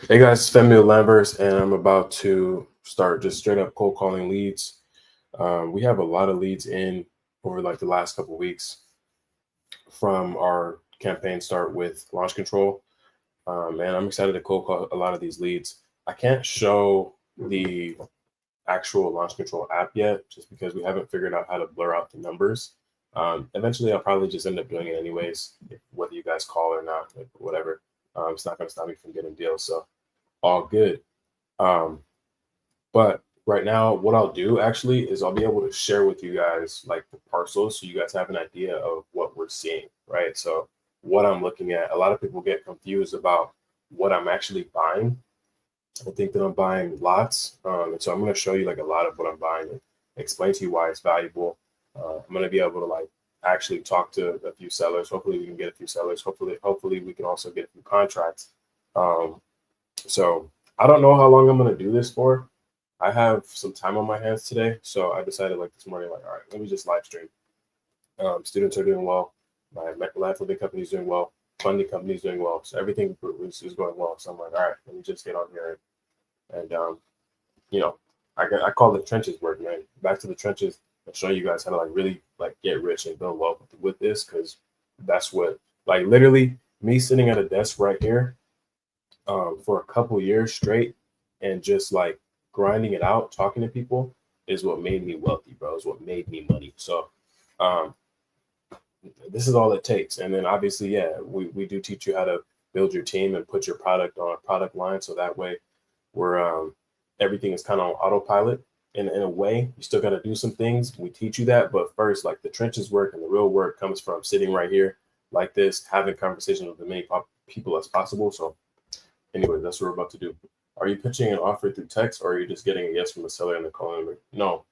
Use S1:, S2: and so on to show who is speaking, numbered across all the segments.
S1: Hey guys, it's Femi Lambers, and I'm about to start just straight up cold calling leads. We have a lot of leads in over like the last couple of weeks from our campaign start with launch control. And I'm excited to cold call a lot of these leads. I can't show the actual launch control app yet, just because we haven't figured out how to blur out the numbers. Eventually, I'll probably just end up doing it anyways, whether you guys call or not, like whatever. It's not going to stop me from getting deals. So all good. Um, but right now, what I'll do actually is I'll be able to share with you guys like the parcels so you guys have an idea of what we're seeing, right? So what I'm looking at, a lot of people get confused about what I'm actually buying. I think that I'm buying lots. And so I'm going to show you like a lot of what I'm buying and explain to you why it's valuable. I'm going to be able to like actually talk to a few sellers. Hopefully we can get a few sellers. Hopefully we can also get a few contracts. So I don't know how long I'm going to do this for. I have some time on my hands today. So I decided like this morning, like, all right, let me just live stream. Students are doing well. My life living company is doing well. Funding company is doing well. So everything is going well. So I'm like, all right, let me just get on here and you know, I call it trenches work, man. Back to the trenches and show you guys how to like really like get rich and build wealth with this, because that's what like literally me sitting at a desk right here for a couple years straight and just like grinding it out, talking to people is what made me wealthy, bro. Is what made me money. So um, this is all it takes. And then obviously, yeah, we do teach you how to build your team and put your product on a product line. So that way we're everything is kind of on autopilot in a way. You still got to do some things. We teach you that. But first, like the trenches work and the real work comes from sitting right here like this, having conversations with as many people as possible. So anyway, that's what we're about to do. Are you pitching an offer through text, or are you just getting a yes from the seller and the call number? No.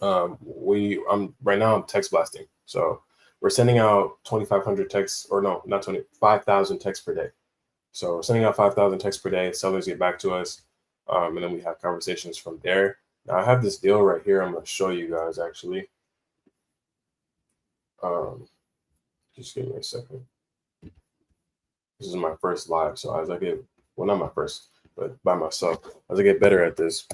S1: I'm right now I'm text blasting. So we're sending out 2,500 texts, or no, not 5,000 texts per day. So we're sending out 5,000 texts per day. Sellers get back to us, and then we have conversations from there. Now I have this deal right here. I'm going to show you guys actually. Just give me a second. This is my first live, so as I get, well, not my first, but by myself, as I get better at this,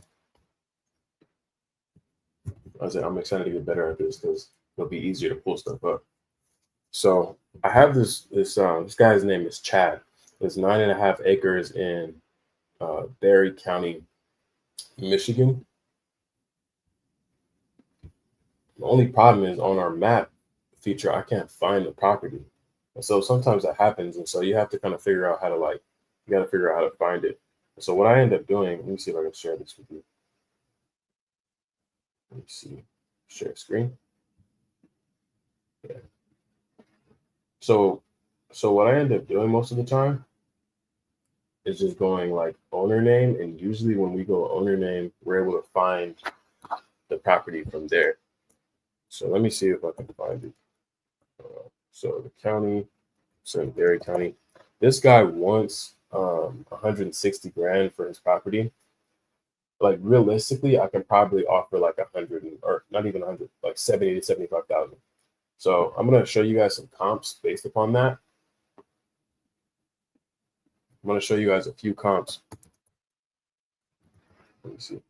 S1: I'm excited to get better at this because it'll be easier to pull stuff up. So I have this guy's name is Chad. It's 9.5 acres in Berry County, Michigan. The only problem is on our map feature, I can't find the property. And so sometimes that happens. And so you have to kind of figure out how to you got to figure out how to find it. And so what I end up doing, let me see if I can share this with you. Let me see, share screen. Yeah. So what I end up doing most of the time is just going like owner name. And usually when we go owner name, we're able to find the property from there. So let me see if I can find it. So the county, so in Berry County, this guy wants 160 grand for his property. Like realistically, I can probably offer like 100, or not even 100, like 70 to 75,000. So I'm gonna show you guys some comps based upon that. I'm gonna show you guys a few comps. Let me see.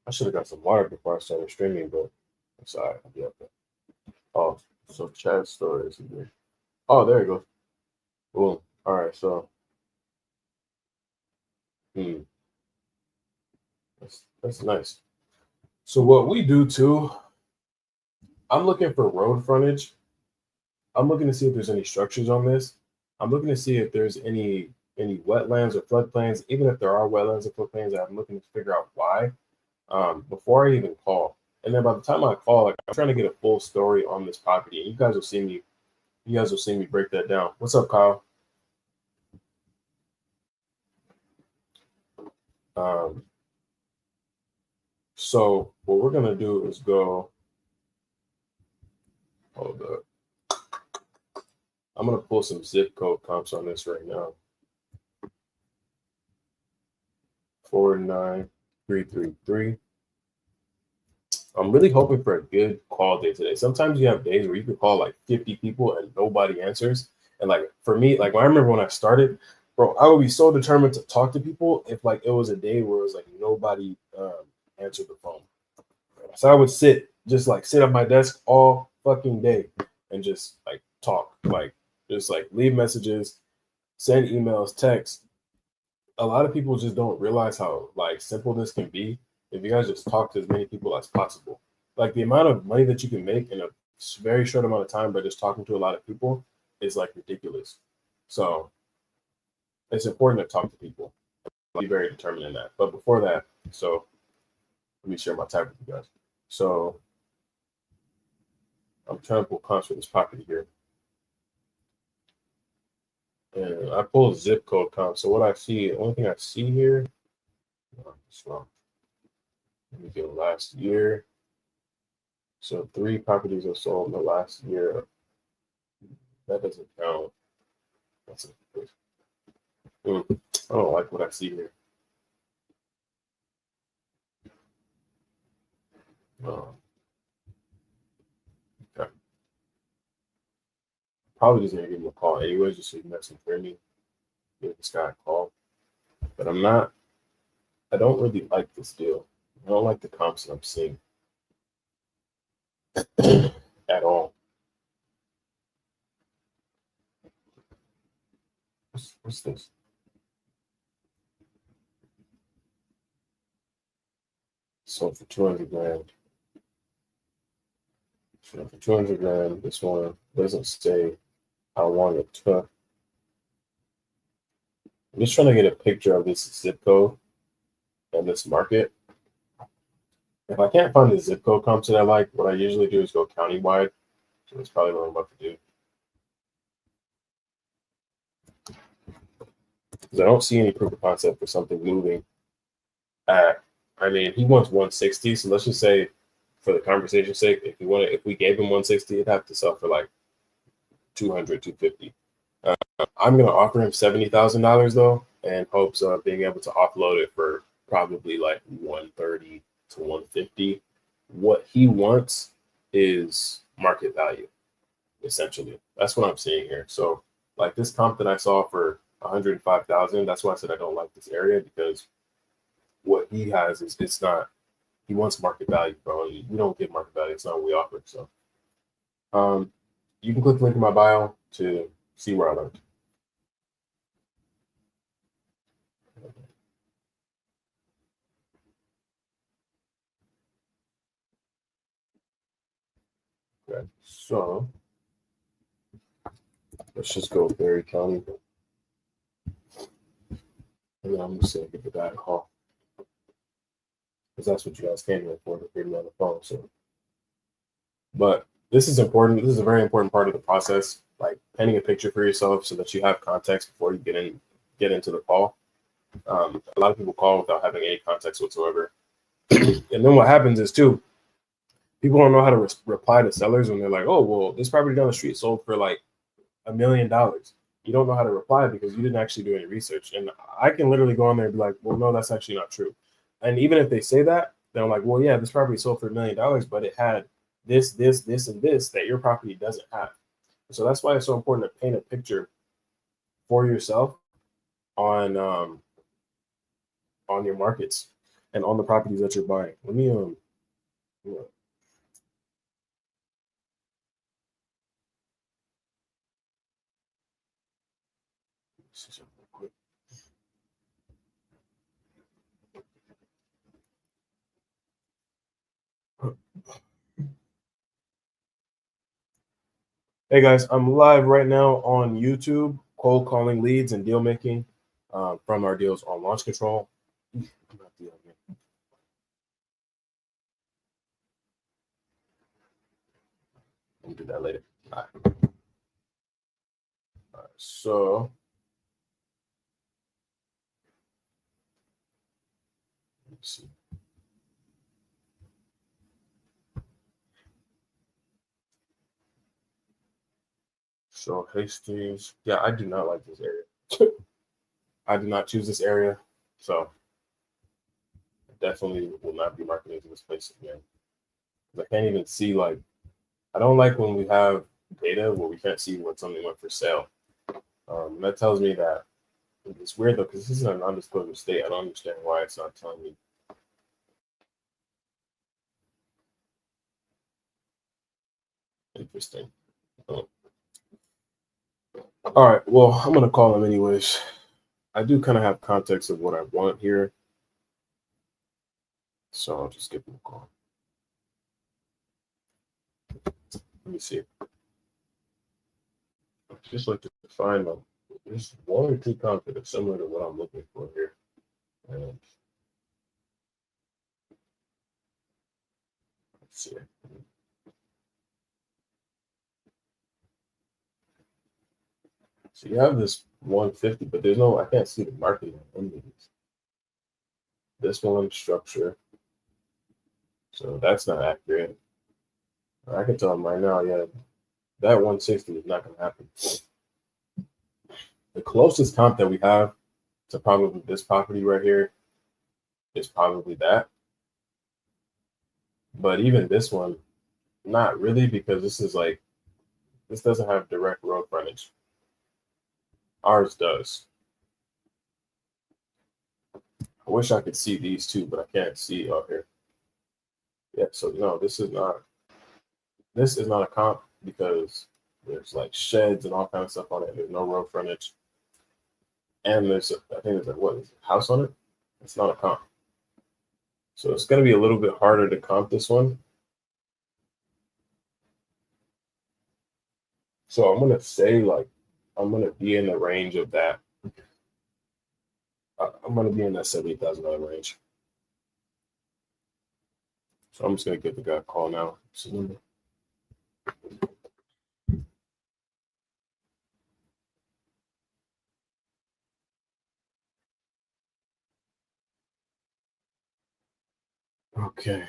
S1: I should have got some water before I started streaming, but I'm sorry. I'll be up there. Oh, so Chad's story is here. Oh, there you go. Boom. All right, so that's nice. So what we do too, I'm looking for road frontage. I'm looking to see if there's any structures on this. I'm looking to see if there's any wetlands or floodplains. Even if there are wetlands or floodplains, I'm looking to figure out why before I even call. And then by the time I call, like I'm trying to get a full story on this property. And you guys will see me. You guys will see me break that down. What's up, Kyle? So what we're gonna do is go. Hold up. I'm gonna pull some zip code comps on this right now. 49333. I'm really hoping for a good call day today. Sometimes you have days where you can call like 50 people and nobody answers. And like for me, like I remember when I started, bro, I would be so determined to talk to people if like it was a day where it was like nobody answered the phone. So I would sit at my desk all fucking day and just like talk, like just like leave messages, send emails, text. A lot of people just don't realize how like simple this can be if you guys just talk to as many people as possible. Like the amount of money that you can make in a very short amount of time by just talking to a lot of people is like ridiculous. So it's important to talk to people. Be very determined in that. But before that, so let me share my tab with you guys. So I'm trying to pull comps for this property here. And I pulled zip code comp. So what I see, the only thing I see here, it's wrong. Let me go last year. So 3 properties are sold in the last year. That doesn't count. That's a, I don't like what I see here. Okay. Probably just gonna give him a call anyways, just so you can have some for me. Give this guy a call. But I don't really like this deal. I don't like the comps that I'm seeing at all. What's this? Sold for 200 grand. So for 200 grand, this one doesn't say how long it took. I'm just trying to get a picture of this zip code and this market. If I can't find the zip code comps that I like, what I usually do is go countywide. So that's probably what I'm about to do. Because I don't see any proof of concept for something moving at, I mean, he wants 160. So let's just say, for the conversation's sake, if we gave him 160, it'd have to sell for like 200, 250. I'm gonna offer him $70,000 though, in hopes of being able to offload it for probably like 130 to 150. What he wants is market value, essentially. That's what I'm seeing here. So, like this comp that I saw for 105,000, that's why I said I don't like this area, because what he has is it's not. He wants market value, bro. We don't get market value. It's not what we offer. So, you can click the link in my bio to see where I learned. Okay, so let's just go with Berry County. And then I'm just gonna give the guy a call. Because that's what you guys came here for, to hear me on the phone. So, but this is important. This is a very important part of the process, like painting a picture for yourself so that you have context before you get into the call. A lot of people call without having any context whatsoever. And then what happens is too, people don't know how to reply to sellers when they're like, "Oh, well, this property down the street sold for like $1 million." You don't know how to reply because you didn't actually do any research. And I can literally go on there and be like, "Well, no, that's actually not true." And even if they say that, then I'm like, "Well, yeah, this property sold for $1 million, but it had this, this, and this that your property doesn't have." So that's why it's so important to paint a picture for yourself on your markets and on the properties that you're buying. Let me see something real quick. Hey guys, I'm live right now on YouTube, cold calling leads and deal making from our deals on launch control. We'll do that later. All right. So let's see. So Hastings, yeah, I do not like this area. I did not choose this area, so I definitely will not be marketing to this place again. I can't even see, like, I don't like when we have data where we can't see when something went for sale. That tells me that It's weird though, because this is an undisclosed state. I don't understand why it's not telling me. Interesting. Oh. All right. Well, I'm gonna call him anyways. I do kind of have context of what I want here, so I'll just give him a call. Let me see. I just like to find just one or two concepts similar to what I'm looking for here. And let's see. So you have this 150, but there's no, I can't see the marketing on these. This one structure, so that's not accurate. I can tell them right now, yeah, that 160 is not going to happen. The closest comp that we have to probably this property right here is probably that. But even this one, not really, because this is like, this doesn't have direct road frontage. Ours does. I wish I could see these two, but I can't see out here. Yeah, so no, this is not a comp because there's like sheds and all kind of stuff on it. There's no road frontage. And I think there's like, what is it, house on it? It's not a comp. So it's going to be a little bit harder to comp this one. So I'm going to say like, I'm going to be in the range of that. I'm going to be in that $70,000 range. So I'm just going to give the guy a call now. Okay.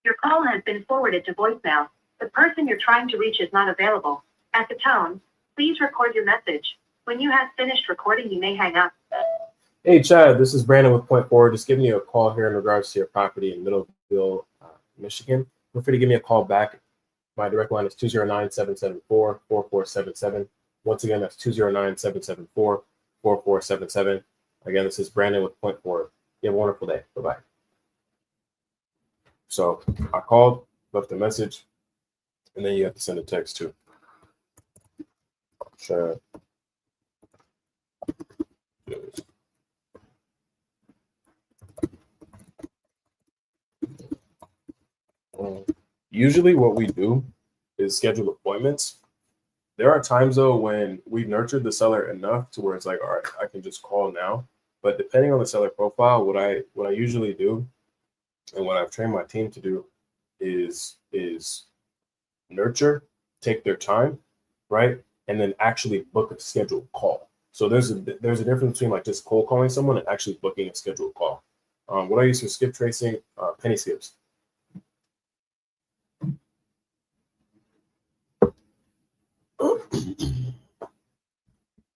S2: Your call has been forwarded to voicemail. The person you're trying to reach is not available. At the tone, please record your message. When you have finished recording, you may hang up.
S1: Hey, Chad, this is Brandon with Point Forward. Just giving you a call here in regards to your property in Middleville, Michigan. Feel free to give me a call back. My direct line is 209-774-4477. Once again, that's 209-774-4477. Again, this is Brandon with Point Forward. You have a wonderful day. Bye-bye. So I called, left a message, and then you have to send a text too. Sure. Usually what we do is schedule appointments. There are times though when we've nurtured the seller enough to where it's like, all right, I can just call now. But depending on the seller profile, what I usually do and what I've trained my team to do is nurture, take their time, right? And then actually book a scheduled call. So there's a difference between like just cold calling someone and actually booking a scheduled call. What I use for skip tracing, penny skips.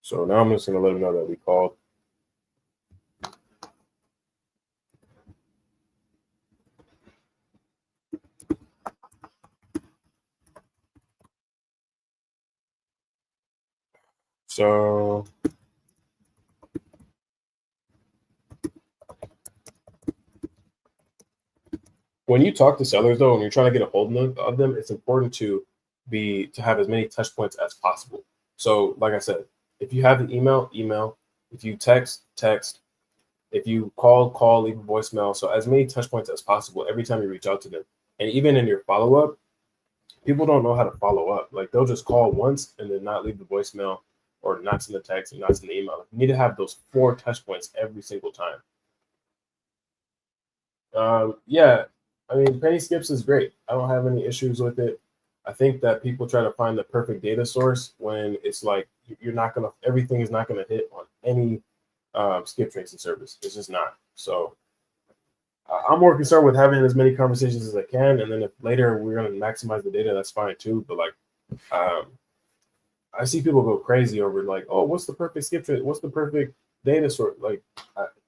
S1: So now I'm just going to let them know that we called. So when you talk to sellers though, when you're trying to get a hold of them, it's important to have as many touch points as possible. So like I said, if you have the email, if you text, if you call, leave a voicemail. So as many touch points as possible every time you reach out to them. And even in your follow-up, people don't know how to follow up. Like they'll just call once and then not leave the voicemail or not send the text and not send the email. You need to have those 4 touch points every single time. Yeah, I mean, penny skips is great. I don't have any issues with it. I think that people try to find the perfect data source when it's like everything is not gonna hit on any skip tracing service. It's just not. So I'm more concerned with having as many conversations as I can, and then if later we're gonna maximize the data, that's fine too. But like, I see people go crazy over like, oh, what's the perfect skip trace? What's the perfect data sort? Like,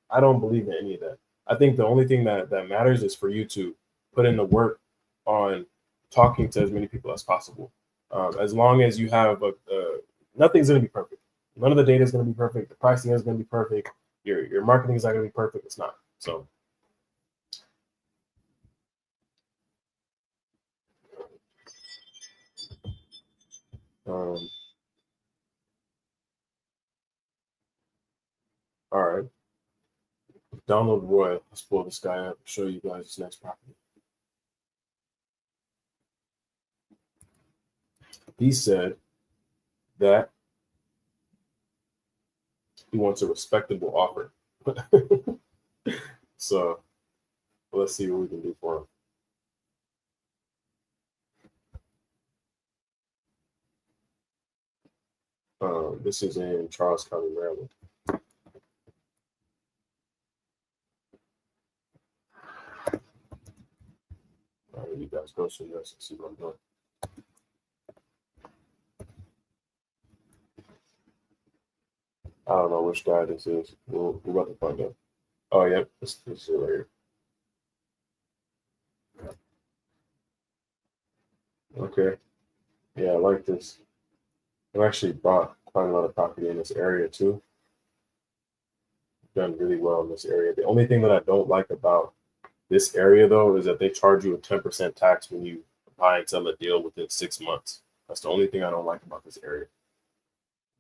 S1: I don't believe in any of that. I think the only thing that matters is for you to put in the work on talking to as many people as possible. As long as you have nothing's going to be perfect. None of the data is going to be perfect. The pricing is going to be perfect. Your marketing is not going to be perfect. It's not. So. Um, all right. Donald Roy. Let's pull this guy up. Show you guys his next property. He said that he wants a respectable offer. So let's see what we can do for him. This is in Charles County, Maryland. You guys go through this and see what I'm doing. I don't know which guy this is. We're about to find out. Oh, yep, this is right here. Okay. Yeah, I like this. I've actually bought quite a lot of property in this area too. Done really well in this area. The only thing that I don't like about this area though is that they charge you a 10% tax when you buy and sell a deal within 6 months. That's the only thing I don't like about this area.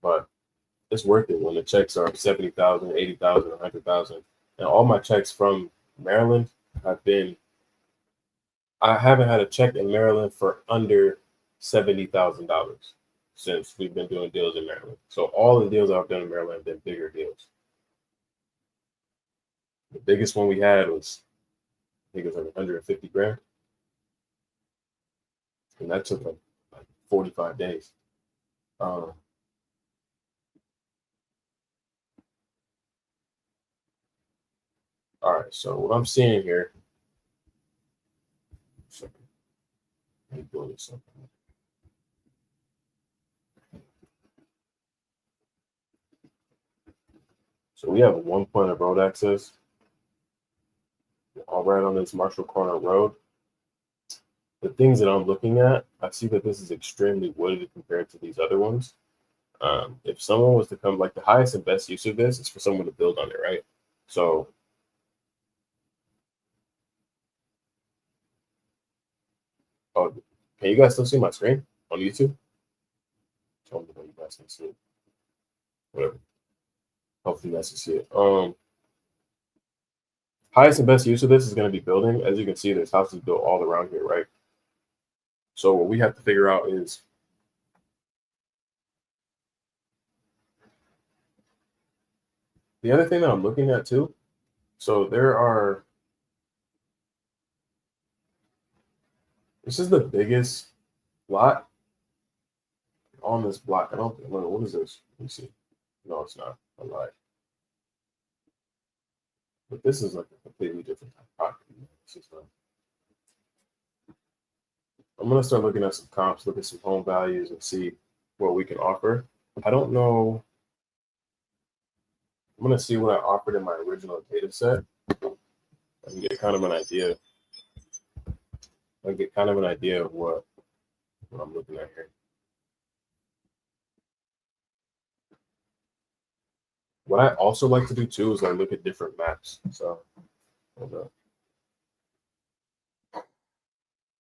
S1: But it's worth it when the checks are 70,000, 80,000, 100,000. And all my checks from Maryland have been, I haven't had a check in Maryland for under $70,000 since we've been doing deals in Maryland. So all the deals I've done in Maryland have been bigger deals. The biggest one we had was, I think it was like 150 grand. And that took like 45 days. All right, so what I'm seeing here, I'm doing something. So we have a 1 point of road access, all right on this Marshall Corner Road. The things that I'm looking at, I see that this is extremely wooded compared to these other ones. If someone was to come, like the highest and best use of this is for someone to build on it, right? So, oh, can you guys still see my screen on YouTube? Tell me when you guys can see it. Whatever. Hopefully you guys can see it. Highest and best use of this is going to be building. As you can see, there's houses built all around here, right? So what we have to figure out is the other thing that I'm looking at too. So this is the biggest lot on this block. I don't think, what is this? Let me see. No, it's not. I lied. But this is like a completely different type of property. I'm gonna start looking at some comps, look at some home values, and see what we can offer. I don't know. I'm gonna see what I offered in my original data set and get kind of an idea. I get kind of an idea of what I'm looking at here. What I also like to do too is like look at different maps. So, hold up.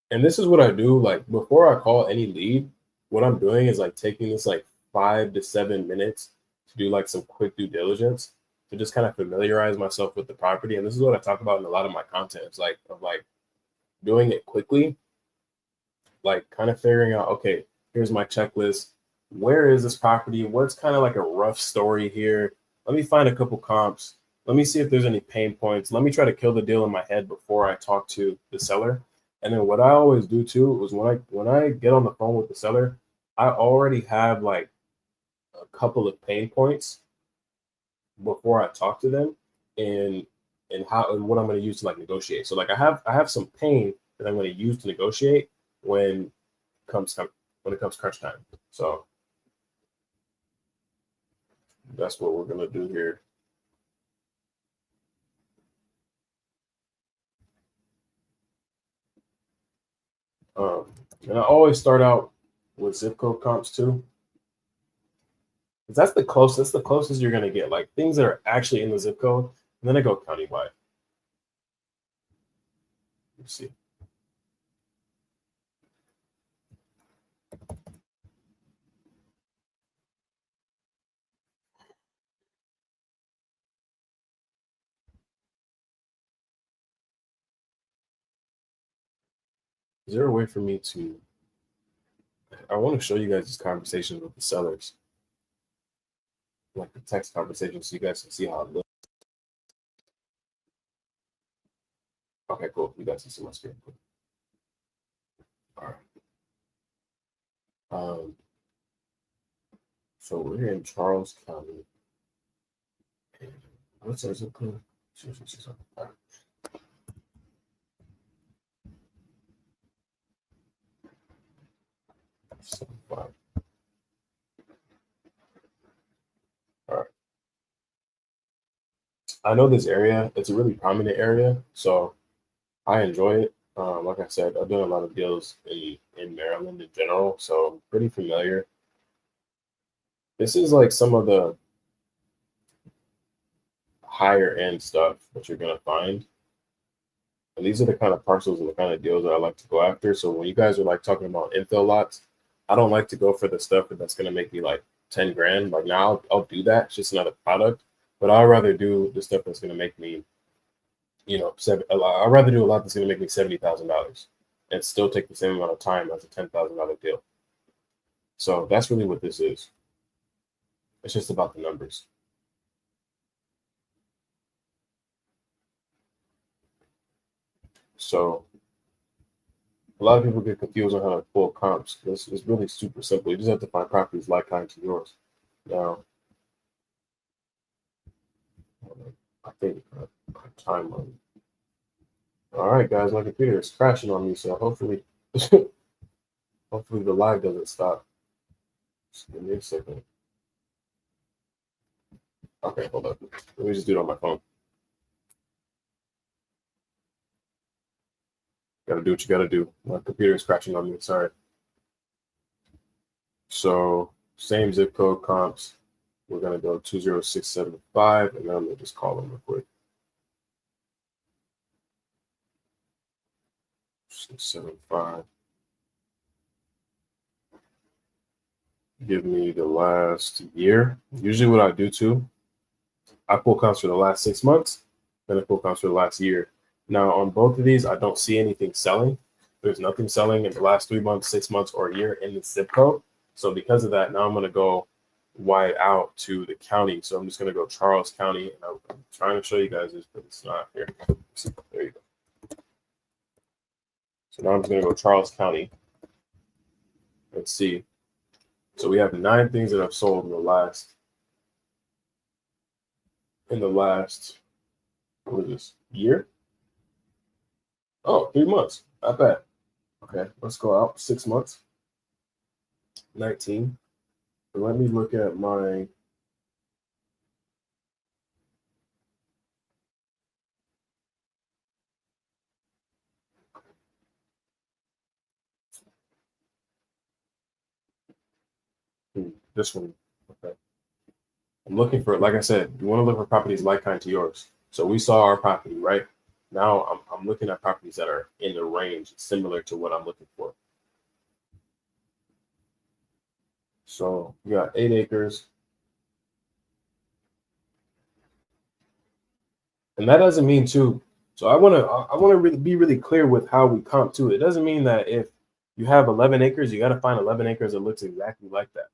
S1: And this is what I do. Like before I call any lead, what I'm doing is like taking this like 5 to 7 minutes to do like some quick due diligence to just kind of familiarize myself with the property. And this is what I talk about in a lot of my content. It's like of like doing it quickly, like kind of figuring out, okay, here's my checklist. Where is this property? What's kind of like a rough story here? Let me find a couple comps. Let me see if there's any pain points. Let me try to kill the deal in my head before I talk to the seller. And then what I always do too is when I get on the phone with the seller, I already have like a couple of pain points before I talk to them and how and what I'm going to use to like negotiate. So like I have some pain that I'm going to use to negotiate when it comes crunch time. So That's what we're gonna do here. And I always start out with zip code comps too. 'Cause that's the closest. That's the closest you're gonna get. Like things that are actually in the zip code, and then I go countywide. Let's see. Is there a way for me to? I want to show you guys these conversations with the sellers, like the text conversation, so you guys can see how it looks. Okay, cool. You guys can see my screen. Cool. All right. So we're in Charles County. And what's our zip code? 266. All right. So, all right. I know this area. It's a really prominent area, so I enjoy it. Like I said, I've done a lot of deals in Maryland in general, so I'm pretty familiar. This is like some of the higher end stuff that you're gonna find. And these are the kind of parcels and the kind of deals that I like to go after. So when you guys are like talking about infill lots, I don't like to go for the stuff that's gonna make me like 10 grand. Like now I'll do that. It's just another product. But I'd rather do the stuff that's gonna make me, I'd rather do a lot that's gonna make me $70,000 and still take the same amount of time as a $10,000 deal. So that's really what this is. It's just about the numbers. So a lot of people get confused on how to pull comps. It's really super simple. You just have to find properties like kind to yours. Now, I think time on. All right, guys, my computer is crashing on me, so hopefully, hopefully the live doesn't stop. Just give me a second. Okay, hold up. Let me just do it on my phone. Gotta do what you gotta do. My computer is crashing on me. Sorry. So same zip code comps. We're gonna go 20675, and then I'm gonna just call them real quick. 675. Give me the last year. Usually, what I do too, I pull comps for the last 6 months, then I pull comps for the last year. Now, on both of these, I don't see anything selling. There's nothing selling in the last 3 months, 6 months, or a year in the zip code. So because of that, now I'm going to go wide out to the county. So I'm just going to go Charles County. And I'm trying to show you guys this, but it's not here. There you go. So now I'm just going to go Charles County. Let's see. So we have 9 things that I've sold in the last, what is this, year? Oh, 3 months. Not bad. Okay, let's go out 6 months. 19. So let me look at my this one. Okay. I'm looking for, like I said, you want to look for properties like kind to yours. So we saw our property, right? Now I'm looking at properties that are in the range similar to what I'm looking for. So we got 8 acres. And that doesn't mean too. So I want to really be really clear with how we comp to. It doesn't mean that if you have 11 acres, you got to find 11 acres that looks exactly like that.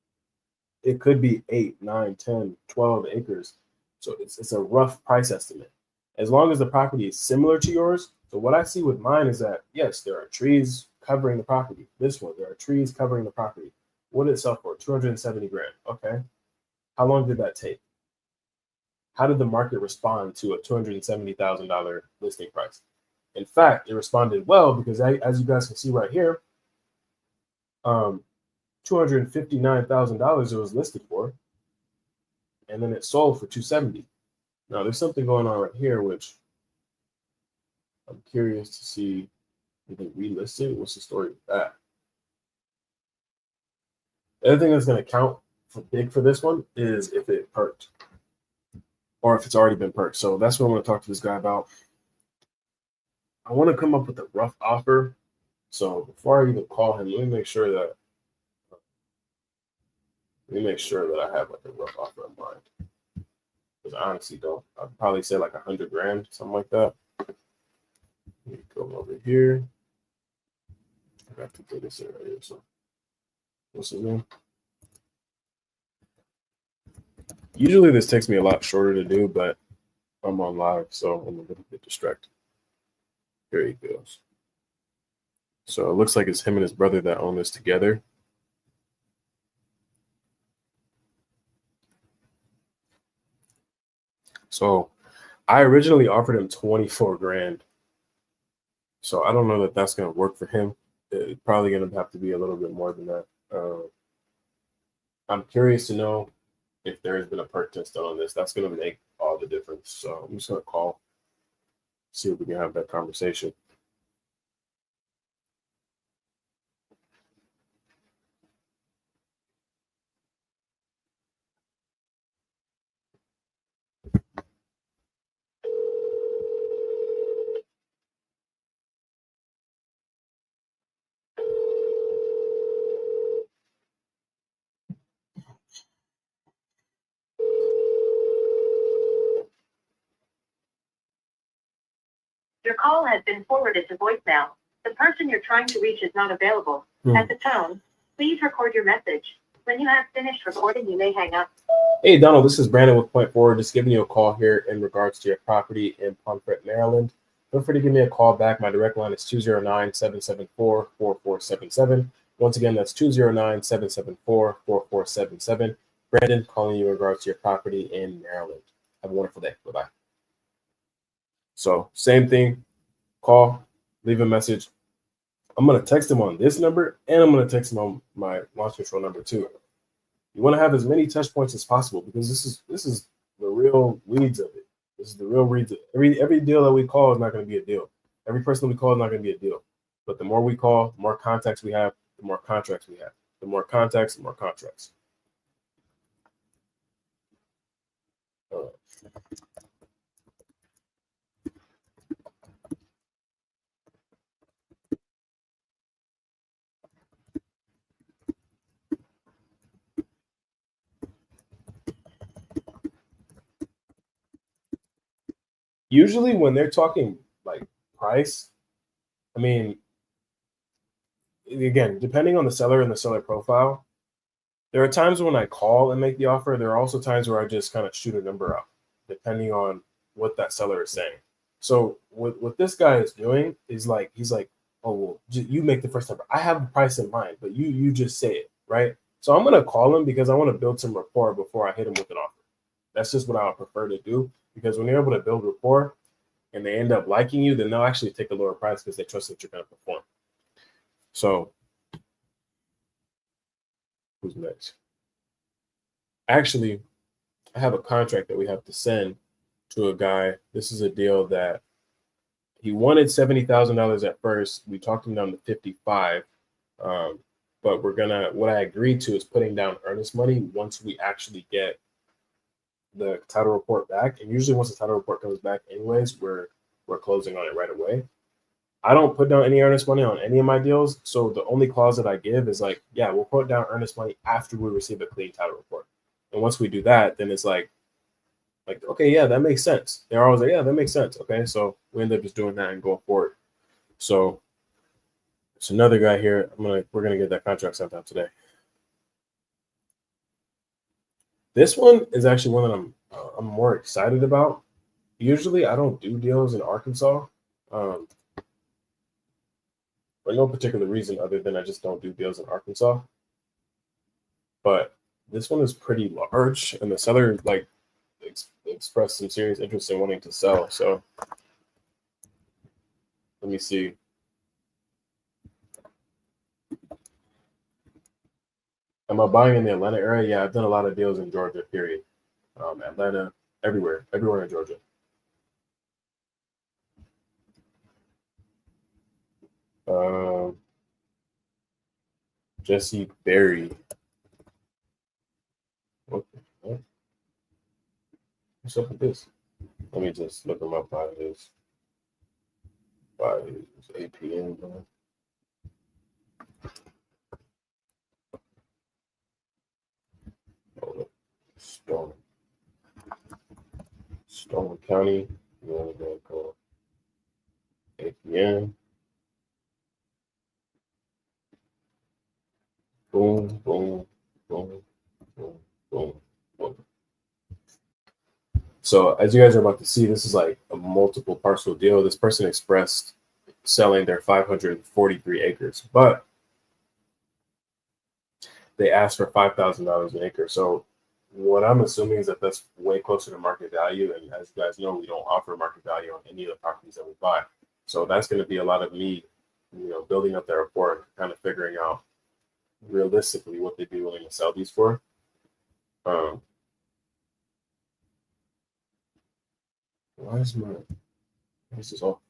S1: It could be 8, 9, 10, 12 acres. So it's a rough price estimate. As long as the property is similar to yours. So what I see with mine is that, yes, there are trees covering the property. This one, there are trees covering the property. What did it sell for? 270 grand. Okay. How long did that take? How did the market respond to a $270,000 listing price? In fact, it responded well because as you guys can see right here, $259,000 it was listed for, and then it sold for 270. Now there's something going on right here, which I'm curious to see if they relisted. What's the story with that? The other thing that's going to count for big for this one is if it perked or if it's already been perked. So that's what I want to talk to this guy about. I want to come up with a rough offer. So before I even call him, let me make sure that I have like a rough offer in mind. Because I honestly don't. I'd probably say like 100 grand, something like that. Let me go over here. I got to put this in right here. So what's his name? Usually this takes me a lot shorter to do, but I'm on live, so I'm a little bit distracted. Here he goes. So it looks like it's him and his brother that own this together. So I originally offered him 24 grand. So I don't know that that's going to work for him. It's probably going to have to be a little bit more than that. I'm curious to know if there has been a perk test done on this. That's going to make all the difference. So I'm just going to call, see if we can have that conversation.
S2: Your call has been forwarded to voicemail. The person you're trying to reach is not available. At the tone, please record your message. When you have finished recording, you may hang up. Hey, Donald, this is Brandon with Point Forward. Just giving you a call here in regards to your property in Pomfret, Maryland. Feel free to give me a call back. My direct line is 209-774-4477. Once again, that's 209-774-4477. Brandon calling you in regards to your property in Maryland. Have a wonderful day. Bye-bye. So same thing, call, leave a message. I'm going to text him on this number, and I'm going to text him on my launch control number too. You want to have as many touch points as possible because this is the real weeds of it. This is the real weeds of it. Every deal that we call is not going to be a deal. Every person we call is not going to be a deal. But the more we call, the more contacts we have, the more contracts we have. The more contacts, the more contracts. All right. Usually when they're talking like price, I mean, again, depending on the seller and the seller profile, there are times when I call and make the offer. There are also times where I just kind of shoot a number out, depending on what that seller is saying. So what this guy is doing is like, he's like, oh, well, you make the first number. I have a price in mind, but you just say it, right? So I'm gonna call him because I want to build some rapport before I hit him with an offer. That's just what I would prefer to do because when you're able to build rapport and they end up liking you, then they'll actually take a lower price because they trust that you're going to perform. So who's next? Actually, I have a contract that we have to send to a guy. This is a deal that he wanted $70,000 at first. We talked him down to 55. But what I agreed to is putting down earnest money once we actually get the title report back. And usually once the title report comes back anyways, we're closing on it right away. I don't put down any earnest money on any of my deals. So the only clause that I give is like, yeah, we'll put down earnest money after we receive a clean title report. And once we do that, then it's like, okay, yeah, that makes sense. They're always like, yeah, that makes sense. Okay. So we end up just doing that and going forward. So it's another guy here. We're gonna get that contract sent out today. This one is actually one that I'm more excited about. Usually I don't do deals in Arkansas. For no particular reason other than I just don't do deals in Arkansas. But this one is pretty large, and the seller expressed some serious interest in wanting to sell. So let me see. Am I buying in the Atlanta area? Yeah, I've done a lot of deals in Georgia, period. Atlanta, everywhere in Georgia. Um, Jesse Berry. What the heck? What's up with this? Let me just look him up by his APN. Bro. Hold up. Storm, Storm County. You want to go APN. Boom, boom, boom, boom, boom, boom. So as you guys are about to see, this is like a multiple parcel deal. This person expressed selling their 543 acres, but they asked for $5,000 an acre. So what I'm assuming is that that's way closer to market value. And as you guys know, we don't offer market value on any of the properties that we buy. So that's going to be a lot of me, building up their rapport, kind of figuring out realistically what they'd be willing to sell these for. Um, why is my this is all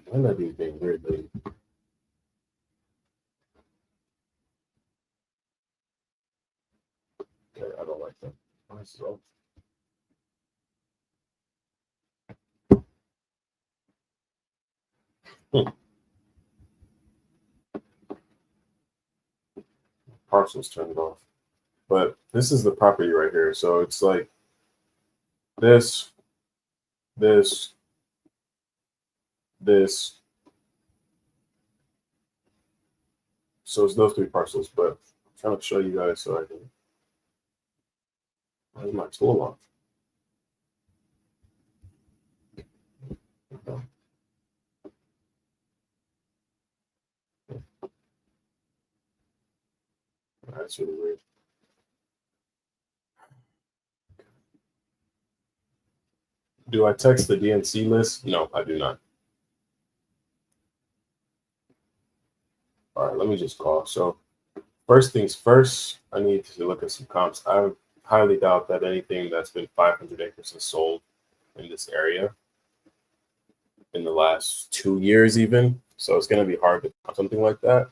S2: why are these being weird, lady? Okay, I don't like that. Why is this all hmm, parcels turned off? But this is the property right here. So it's like this, this, this. So it's those three parcels, but I'm trying to show you guys so I can. Where's my tool on? Okay. That's really weird. Do I text the DNC list? No, I do not. All right, let me just call. So first things first, I need to look at some comps. I highly doubt that anything that's been 500 acres has sold in this area in the last 2 years, even. So it's going to be hard to find something like that.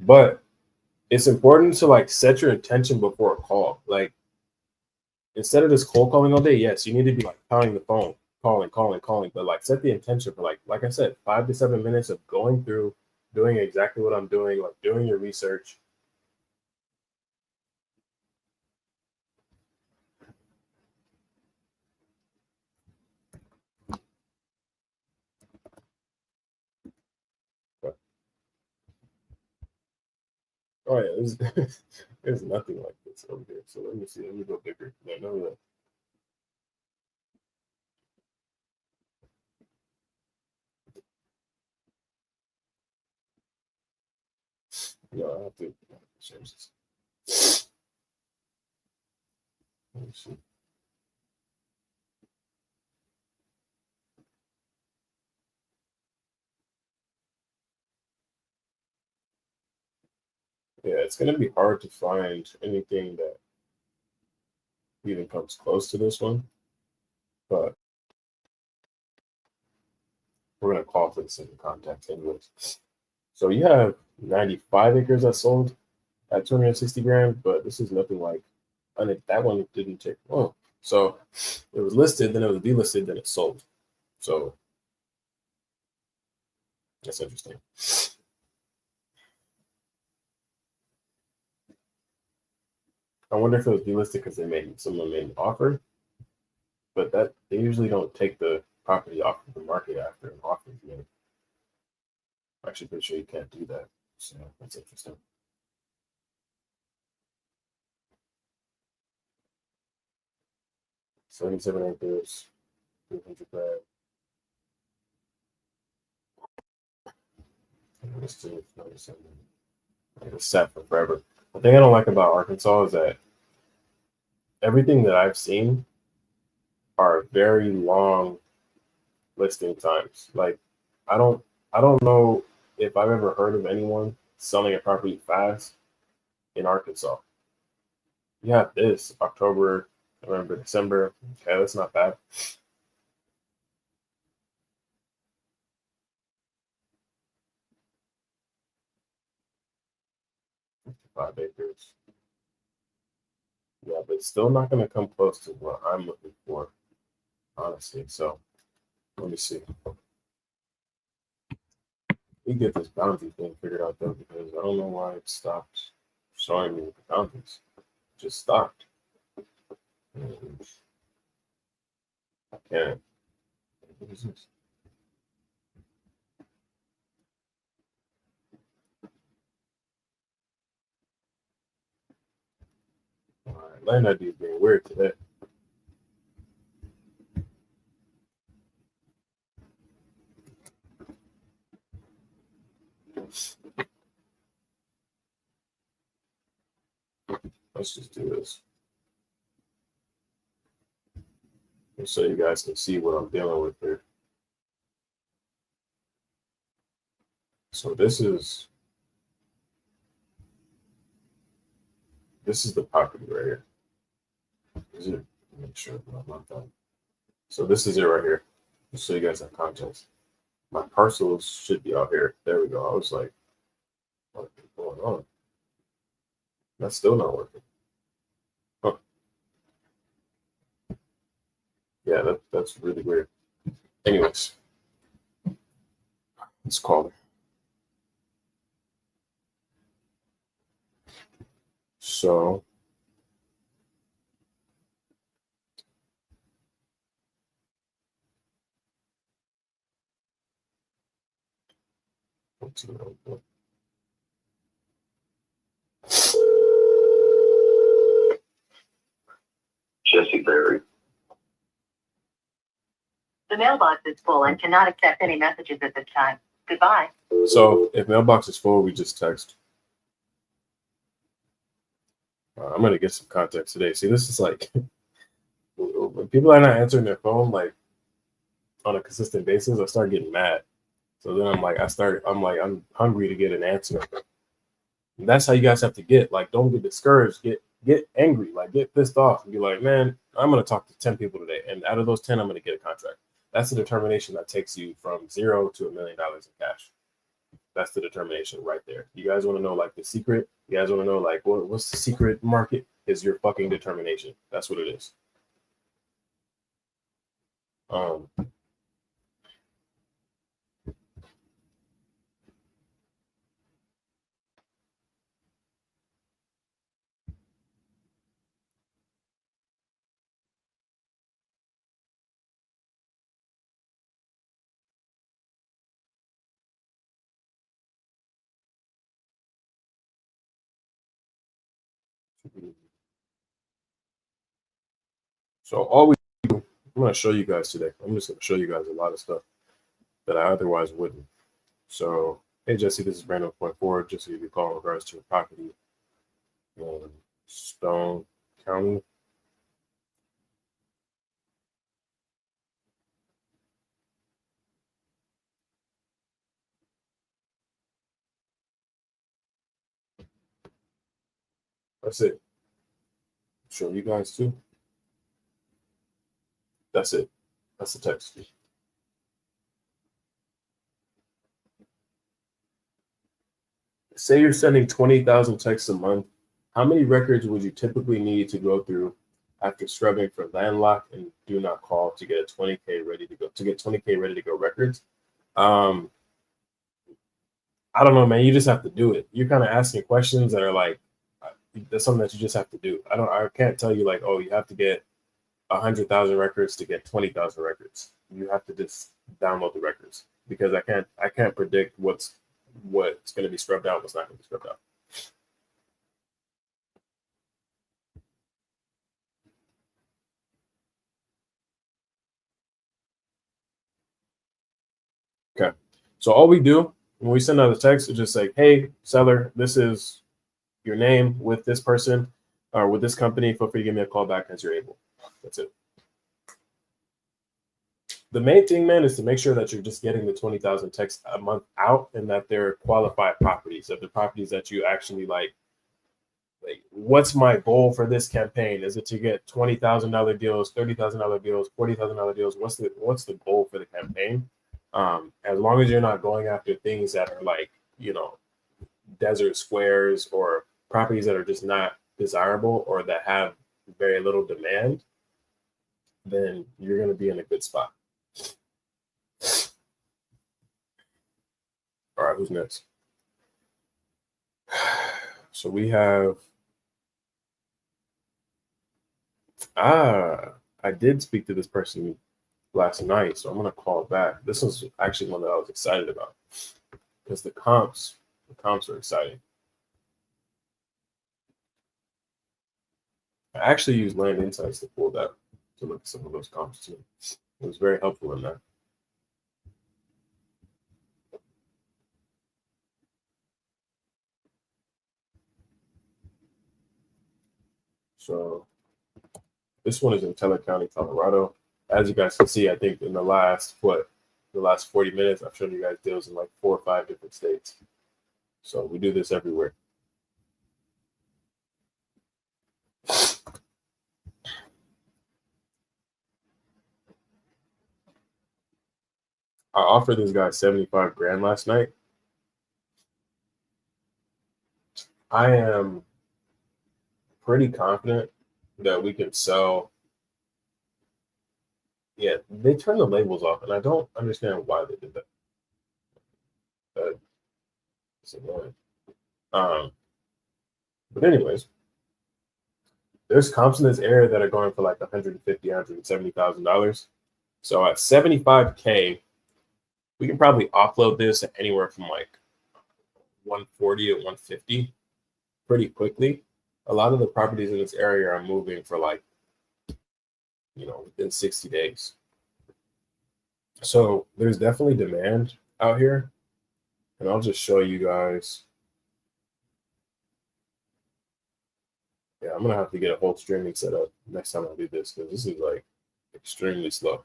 S2: But it's important to like set your intention before a call. Like instead of just cold calling all day, yes, you need to be like pounding the phone, calling, but like set the intention for like I said, 5 to 7 minutes of going through, doing exactly what I'm doing, like doing your research. But, oh yeah, there's nothing like this over there. So let me see. Let me go bigger. No, no. No, I have to change this. Let me see. Yeah, it's gonna be hard to find anything that even comes close to this one, but we're gonna call for the same context anyways. So you have 95 acres that sold at 260 grand, but this is nothing like, and that one didn't take long. So it was listed, then it was delisted, then it sold. So that's interesting. I wonder if it was delisted because someone made an offer, but that they usually don't take the property off of the market after an offer is made. I'm actually pretty sure you can't do that. So that's interesting. 77 acres, 300 grand. It's set for forever. The thing I don't like about Arkansas is that everything that I've seen are very long listing times. Like I don't I don't know if I've ever heard of anyone selling a property fast in Arkansas. You have this October, November, December. Okay, that's not bad. 5 acres. Yeah, but it's still not going to come close to what I'm looking for, honestly. So let me see. We get this boundary thing figured out though, because I don't know why it stopped showing me the boundaries. It just stopped. And I can't. What is this? All right, land ID is being weird today. Let's just do this. Just so you guys can see what I'm dealing with here. So this is the property right here. Is it? Make sure I'm not done. So this is it right here. Just so you guys have context. My parcels should be out here. There we go. I was like, what is going on? That's still not working. Huh. Yeah, that's really weird. Anyways, let's call it. So what's it called?
S3: Jesse Berry.
S4: The mailbox is full and cannot accept any messages at this time. Goodbye.
S2: So if mailbox is full, we just text. I'm gonna get some context today. See, this is like when people are not answering their phone like on a consistent basis, I start getting mad. So then I'm hungry to get an answer. And that's how you guys have to get. Like, don't get discouraged. Get angry. Like, get pissed off and be like, man, I'm gonna talk to 10 people today, and out of those 10, I'm gonna get a contract. That's the determination that takes you from $0 to $1 million in cash. That's the determination right there. You guys want to know like the secret? You guys want to know like what's the secret market? Is your fucking determination. That's what it is. So all I'm going to show you guys today. I'm just going to show you guys a lot of stuff that I otherwise wouldn't. So, hey Jesse, this is Brandon Point Forward. Just to give you a call in regards to a property in Stone County. That's it. Show you guys too. That's it. That's the text. Say you're sending 20,000 texts a month. How many records would you typically need to go through after scrubbing for landlocked and do not call to get a 20K ready to go? To get 20K ready to go records. I don't know, man. You just have to do it. You're kind of asking questions that are like, that's something that you just have to do. I can't tell you like, oh, you have to get 100,000 records to get 20,000 records. You have to just download the records because I can't predict what's going to be scrubbed out, what's not going to be scrubbed out. Okay. So all we do when we send out a text is just say, hey, seller, this is your name with this person or with this company. Feel free to give me a call back as you're able. That's it. the main thing, man, is to make sure that you're just getting the 20,000 texts a month out, and that they're qualified properties, of the properties that you actually like. Like, what's my goal for this campaign? Is it to get $20,000 deals, $30,000 deals, $40,000 deals? What's the goal for the campaign? As long as you're not going after things that are like, desert squares or properties that are just not desirable or that have very little demand, then you're going to be in a good spot. All right, who's next? So we have, I did speak to this person last night, so I'm going to call back. This was actually one that I was excited about because the comps are exciting. I actually used Land Insights to pull that, to look at some of those comps too. It was very helpful in that. So this one is in Teller County, Colorado. As you guys can see, I think in the last 40 minutes, I've shown you guys deals in like 4 or 5 different states. So we do this everywhere. I offered this guy 75 grand last night. I am pretty confident that we can sell. Yeah, they turned the labels off, and I don't understand why they did that. It's annoying. But anyways, there's comps in this area that are going for like $150,000, $170,000. So at 75K, we can probably offload this at anywhere from like 140 to 150 pretty quickly. A lot of the properties in this area are moving for like, within 60 days. So there's definitely demand out here. And I'll just show you guys. Yeah, I'm going to have to get a whole streaming set up next time I do this, because this is like extremely slow.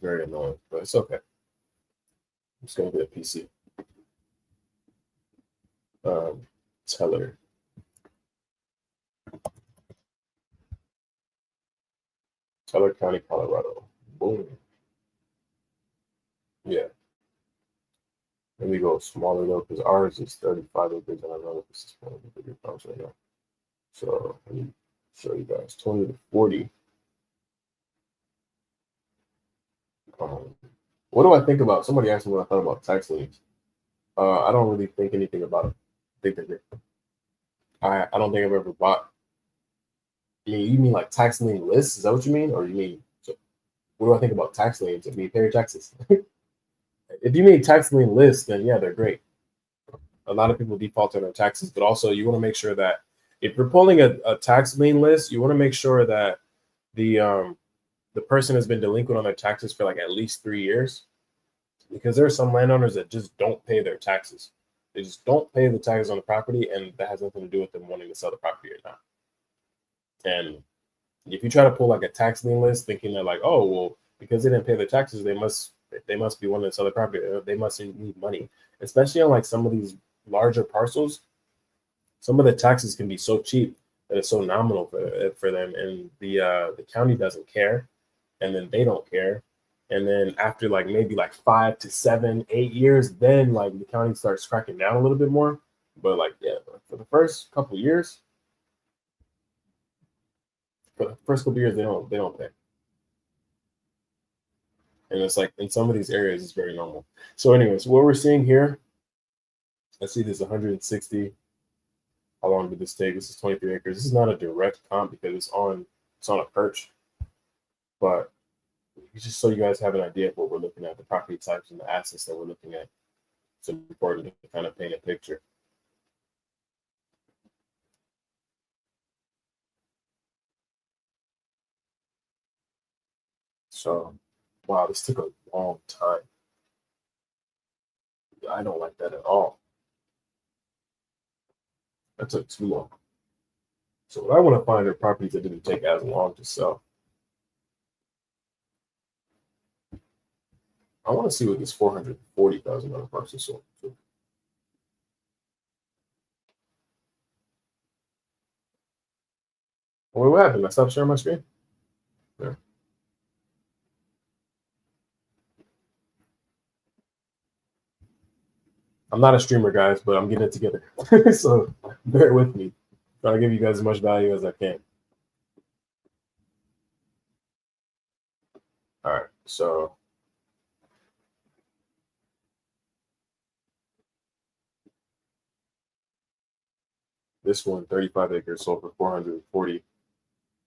S2: Very annoying, but it's okay. I'm just going to get a PC. Teller. Teller County, Colorado. Boom. Yeah. Let me go smaller though, because ours is 35 acres, and I know this is one of the bigger farms right now. So let me show you guys 20 to 40. What do I think about? Somebody asked me what I thought about tax liens. I don't really think anything about it. I think they're good. I don't think I've ever bought. You mean like tax lien lists? Is that what you mean? Or you mean, so what do I think about tax liens? If you pay your taxes. If you mean tax lien lists, then yeah, they're great. A lot of people default on their taxes, but also you want to make sure that if you're pulling a tax lien list, you want to make sure that the person has been delinquent on their taxes for like at least 3 years, because there are some landowners that just don't pay their taxes. They just don't pay the taxes on the property, and that has nothing to do with them wanting to sell the property or not. And if you try to pull like a tax lien list, thinking that like, oh well, because they didn't pay their taxes, they must be wanting to sell the property. They must need money, especially on like some of these larger parcels. Some of the taxes can be so cheap that it's so nominal for them, and the county doesn't care, and then they don't care, and then after like maybe like 5 to 7, 8 years, then like the county starts cracking down a little bit more. But like for the first couple of years, they don't pay, and it's like in some of these areas it's very normal. So anyways, what we're seeing here, I see this 160. How long did this take? This is 23 acres. This is not a direct comp because it's on a perch, but just so you guys have an idea of what we're looking at, the property types and the assets that we're looking at. It's important to kind of paint a picture. So, wow, this took a long time. I don't like that at all. That took too long. So what I want to find are properties that didn't take as long to sell.
S1: I want to see what this $440,000 parcel sold for. Well, what happened? I stopped sharing my screen. Yeah. I'm not a streamer, guys, but I'm getting it together. So bear with me. Trying to give you guys as much value as I can. All right, so this one, 35 acres, sold for 440.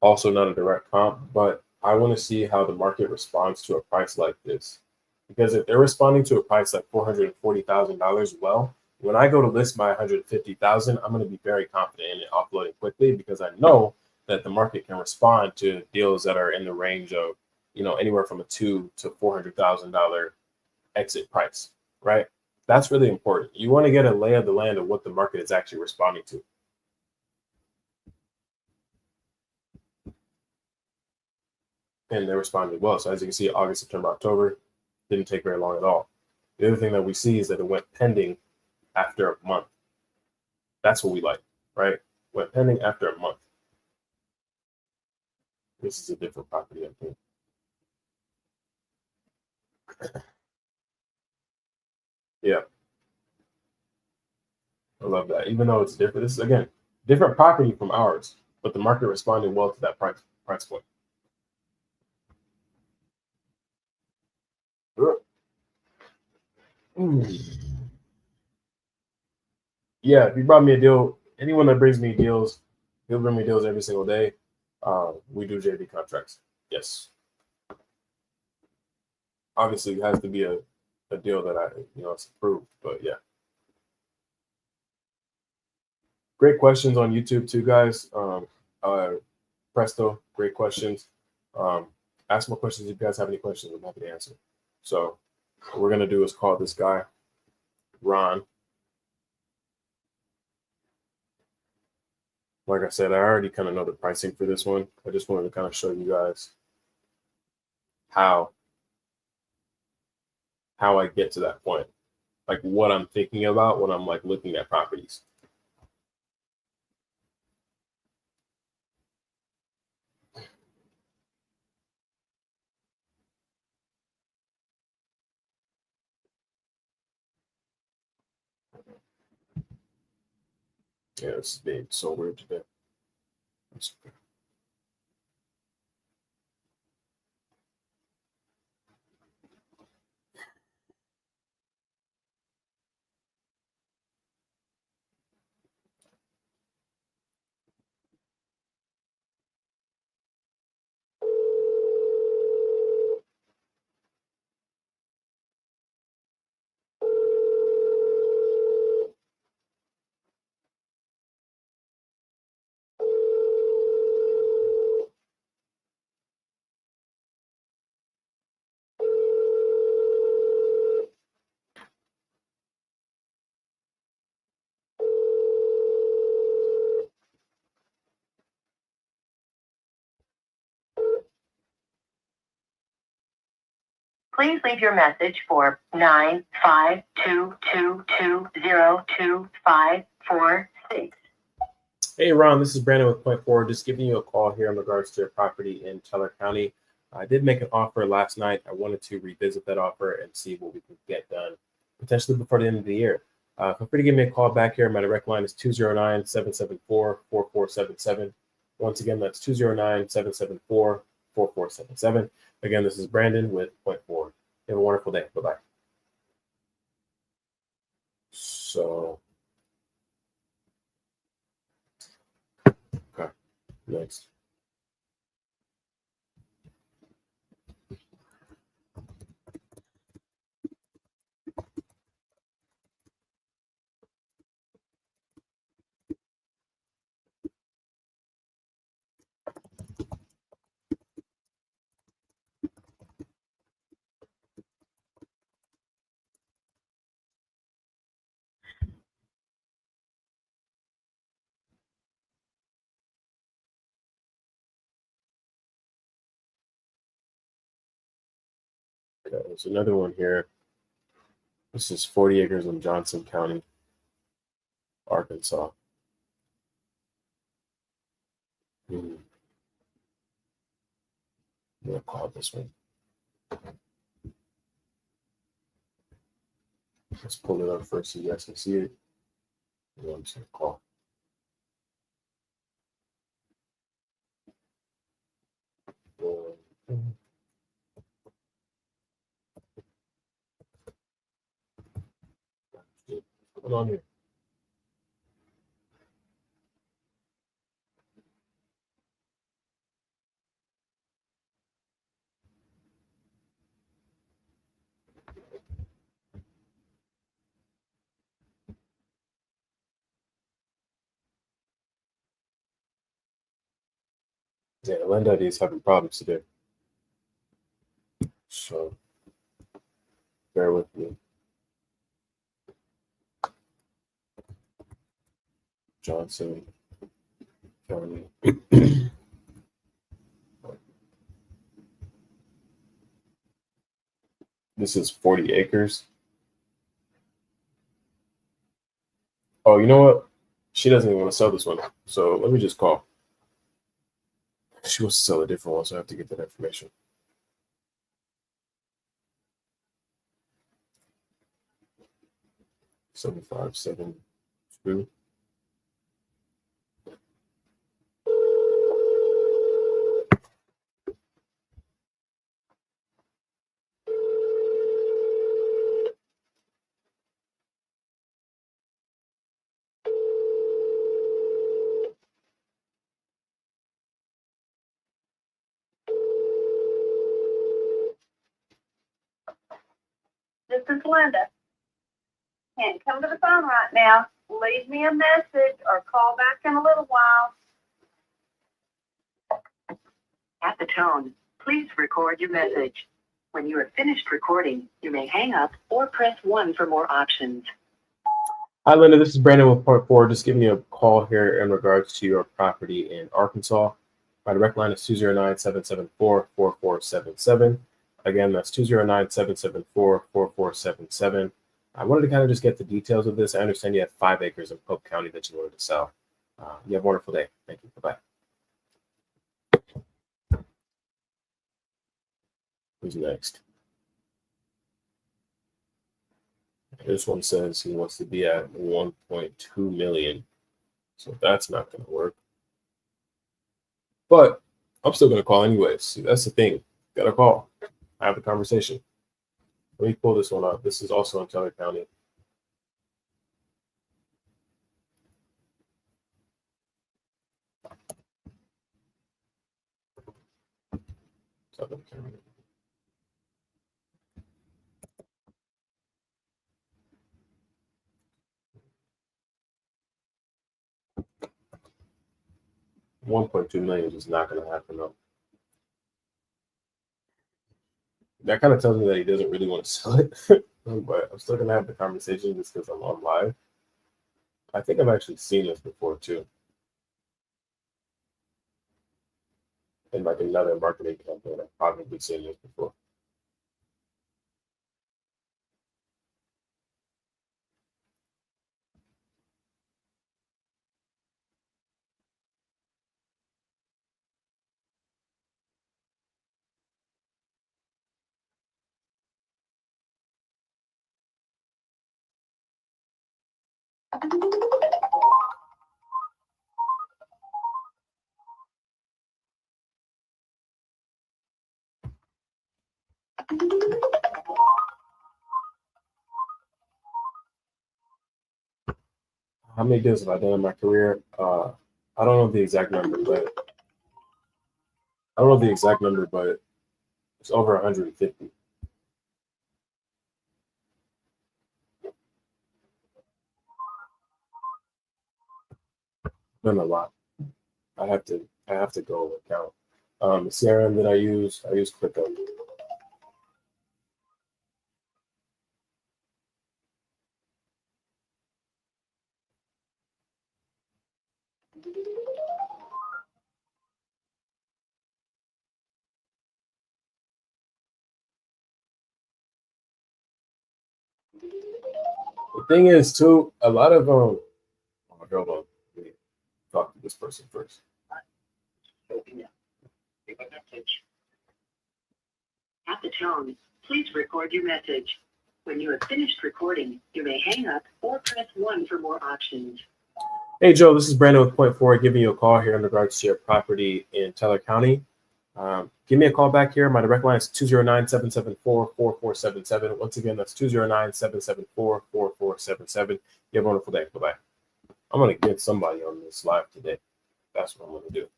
S1: Also not a direct comp, but I want to see how the market responds to a price like this. Because if they're responding to a price like $440,000, well, when I go to list my 150,000, I'm going to be very confident in it offloading quickly because I know that the market can respond to deals that are in the range of, anywhere from a $200,000 to $400,000 exit price, right? That's really important. You want to get a lay of the land of what the market is actually responding to. And they responded well. So as you can see, August, September, October didn't take very long at all. The other thing that we see is that it went pending after a month. That's what we like, right? Went pending after a month. This is a different property, I think. Yeah, I love that. Even though it's different, this is again different property from ours, but the market responded well to that price point. Yeah, if you brought me a deal, anyone that brings me deals, he'll bring me deals every single day. We do JV contracts. Yes. Obviously, it has to be a deal that it's approved, but yeah. Great questions on YouTube too, guys. Presto, great questions. Ask more questions if you guys have any questions. I'm happy to answer. So what we're gonna do is call this guy Ron. Like I said, I already kind of know the pricing for this one. I just wanted to kind of show you guys how I get to that point, like what I'm thinking about when I'm like looking at properties. Yeah, this is being so weird today.
S4: Please leave your message for 95222022546.
S1: Hey, Ron, this is Brandon with Point Forward. Just giving you a call here in regards to a property in Teller County. I did make an offer last night. I wanted to revisit that offer and see what we can get done potentially before the end of the year. Feel free to give me a call back here. My direct line is 209-774-4477. Once again, that's 209-774-4477. Again, this is Brandon with Point Forward. Have a wonderful day. Bye-bye. So, okay, next.
S2: Okay, there's another one here. This is 40 acres in Johnson County, Arkansas. I'm gonna call this one. Let's pull it up first so you guys can see it. I'm just gonna call. What's going on here? Yeah, the land ID is having problems today. So bear with me. Johnson County. This is 40 acres. Oh, you know what? She doesn't even want to sell this one. So let me just call. She wants to sell a different one, so I have to get that information. 7572.
S4: This is Linda. Can't come to the phone right now. Leave me a message or call back in a little while. At the tone, please record your message. When you are finished recording, you may hang up or press 1 for more options.
S2: Hi, Linda. This is Brandon with Point Four. Just giving you a call here in regards to your property in Arkansas. My direct line is 209-774-4477. Again, that's 209-774-4477. I wanted to kind of just get the details of this. I understand you have 5 acres in Polk County that you wanted to sell. You have a wonderful day. Thank you. Bye-bye. Who's next? This one says he wants to be at 1.2 million. So that's not going to work. But I'm still going to call anyways. See, that's the thing. Got to call. Have the conversation. Let me pull this one up. This is also in Teller County. Teller County. $1.2 million is just not going to happen though. That kind of tells me that he doesn't really want to sell it, but I'm still going to have the conversation just because I'm on live. I think I've actually seen this before too, in like another marketing campaign. I've probably seen this before. How many deals have I done in my career? I don't know the exact number, but it's over 150. Done a lot. I have to go and count. The CRM that I use ClickUp. The thing is, too, a lot of oh my God, hold on. Let me talk to this person first.
S3: At the tone, please record your message. When you have finished recording, you may hang up or press 1 for more options.
S2: Hey, Joe, this is Brandon with Point Four giving you a call here in regards to your property in Teller County. Give me a call back here. My direct line is 209-774-4477. Once again, that's 209-774-4477. You have a wonderful day. Bye-bye. I'm going to get somebody on this live today. That's what I'm going to do.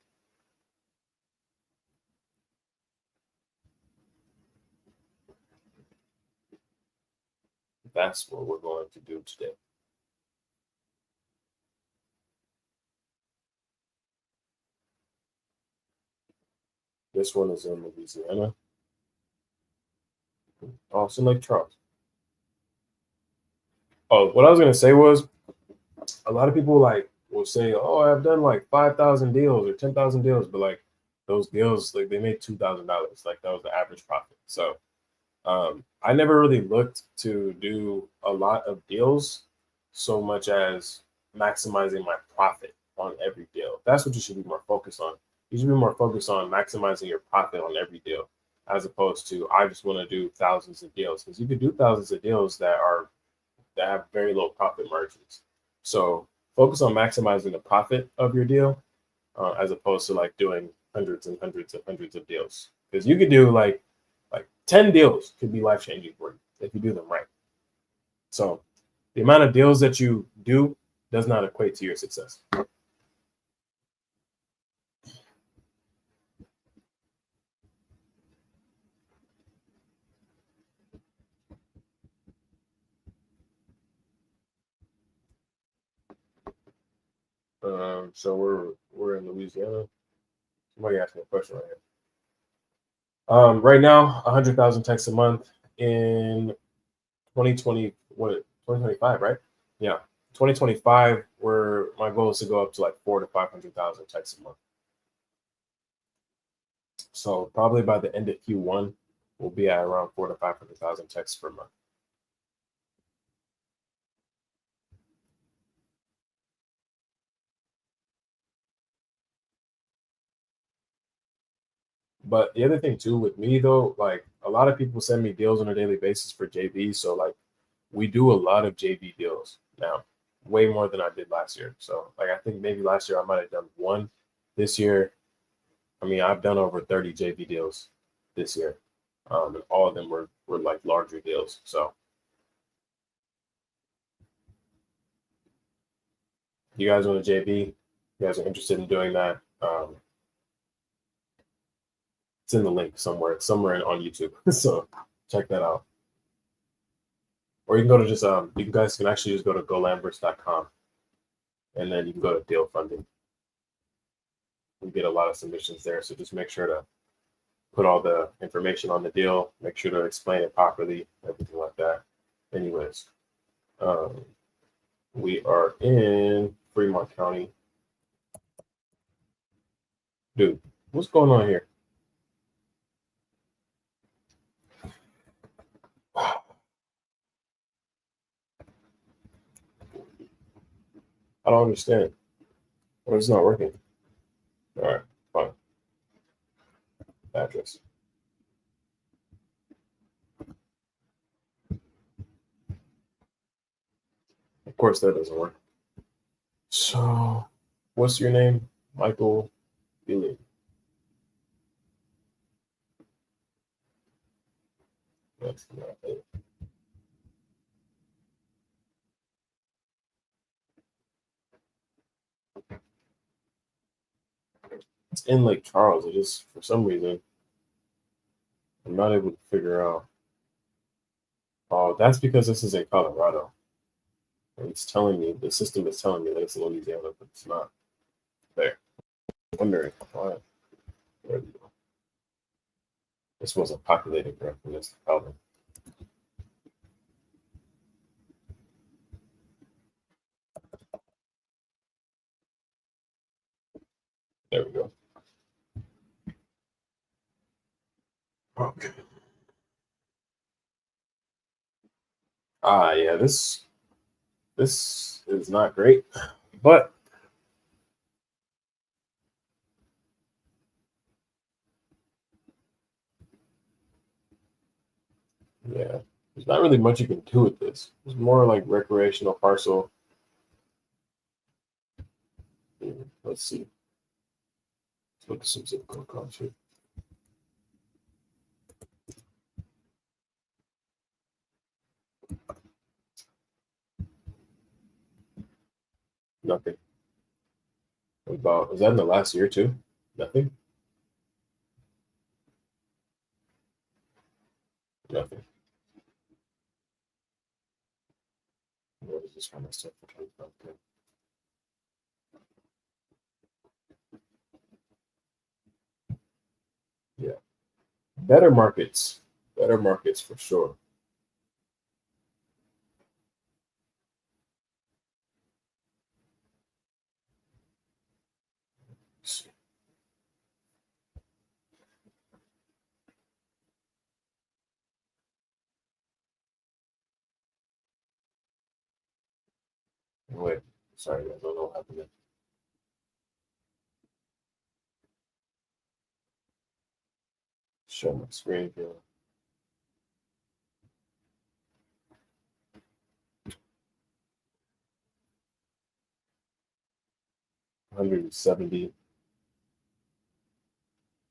S2: That's what we're going to do today. This one is in Louisiana. Oh, it's in Lake Charles. Oh, what I was going to say was a lot of people will say, oh, I've done like 5,000 deals or 10,000 deals, but like those deals, like they made $2,000. Like that was the average profit. So I never really looked to do a lot of deals so much as maximizing my profit on every deal. That's what you should be more focused on. You should be more focused on maximizing your profit on every deal, as opposed to I just want to do thousands of deals, because you could do thousands of deals that have very low profit margins. So focus on maximizing the profit of your deal, as opposed to like doing hundreds and hundreds and hundreds of deals, because you could do like 10 deals could be life changing for you if you do them right. So the amount of deals that you do does not equate to your success. So we're in Louisiana. Somebody asked me a question right here. Right now, 100,000 texts a month in 2020. What 2025, right? Yeah, 2025. Where my goal is to go up to like 400,000 to 500,000 texts a month. So probably by the end of Q1, we'll be at around 400,000 to 500,000 texts per month. But the other thing too with me though, like a lot of people send me deals on a daily basis for JV. So like we do a lot of JV deals now, way more than I did last year. So like I think maybe last year I might have done one. This year, I mean I've done over 30 JV deals this year. And all of them were like larger deals. So you guys want a JV, you guys are interested in doing that. It's in the link somewhere. It's somewhere on YouTube. So check that out. Or you can go to you guys can actually just go to golamberts.com and then you can go to deal funding. We get a lot of submissions there. So just make sure to put all the information on the deal, make sure to explain it properly, everything like that. Anyways, we are in Fremont County. Dude, what's going on here? I don't understand. Well, it's not working. All right, fine. Address. Of course, that doesn't work. So, what's your name? Michael Billy. That's not it. It's in Lake Charles. It just, for some reason, I'm not able to figure out. Oh, that's because this is in Colorado. And it's telling me, the system is telling me that it's in Louisiana, but it's not there. I'm wondering why. There we go. This wasn't populated correctly. That's the problem. There we go. Okay. Yeah, this is not great, but yeah, there's not really much you can do with this. It's more like recreational parcel. Let's see. Let's look at some zip code comps here. Nothing. About is that in the last year too? Nothing. Nothing. What is this kind of stuff? Yeah. Better markets. Better markets for sure. Let's see. Wait, sorry, I don't know what happened there. Show my screen here. $170.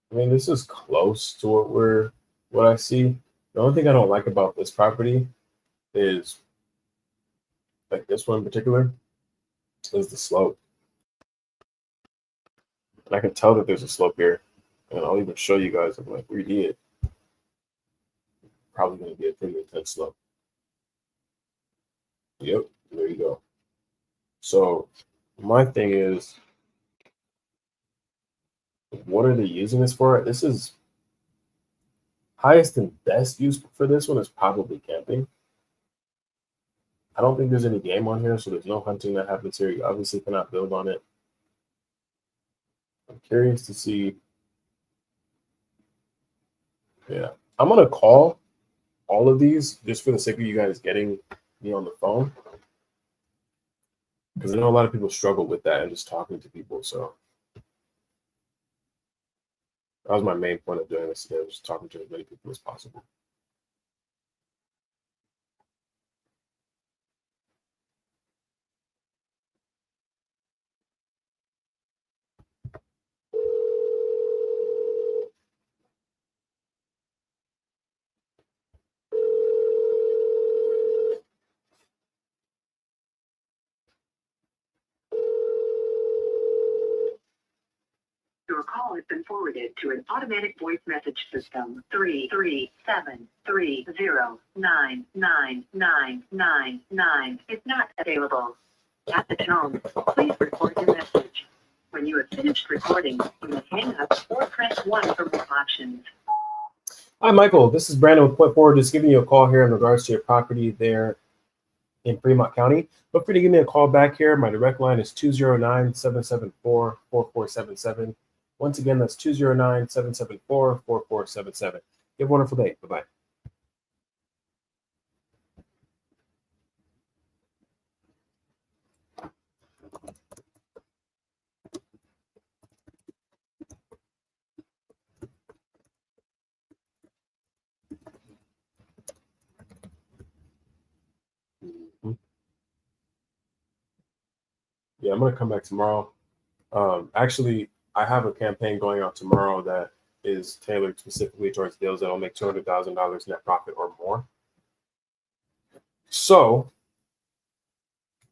S2: I mean, this is close to what I see. The only thing I don't like about this property is like this one in particular is the slope. And I can tell that there's a slope here. And I'll even show you guys if like 3D it. Probably gonna be a pretty intense slope. Yep, there you go. So my thing is, what are they using this for? This is highest and best use for this one is probably camping. I don't think there's any game on here, so there's no hunting that happens here. You obviously cannot build on it. I'm curious to see. Yeah, I'm gonna call all of these just for the sake of you guys getting me on the phone, because I know a lot of people struggle with that and just talking to people. So that was my main point of doing this today, was just talking to as many people as possible.
S3: Your call has been forwarded to an automatic voice message system. 337-309-99999 is not available. At the tone, please record your message. When you have finished recording, you may hang up or press 1 for more options.
S2: Hi, Michael. This is Brandon with Point Forward, just giving you a call here in regards to your property there in Fremont County. Feel free to give me a call back here. My direct line is 209-774-4477. Once again, that's 209-774-4477. You have a wonderful day. Bye-bye. Yeah, I'm gonna come back tomorrow. Actually, I have a campaign going out tomorrow that is tailored specifically towards deals that'll make $200,000 net profit or more. So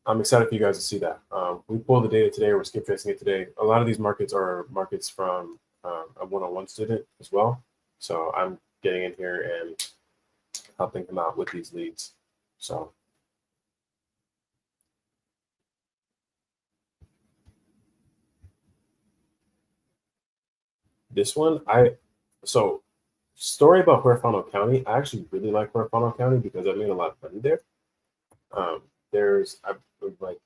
S2: I'm excited for you guys to see that. We pulled the data today. We're skip tracing it today. A lot of these markets are markets from a one-on-one student as well. So I'm getting in here and helping him out with these leads. So this one, story about Huerfano County. I actually really like Huerfano County because I made a lot of money there. I've like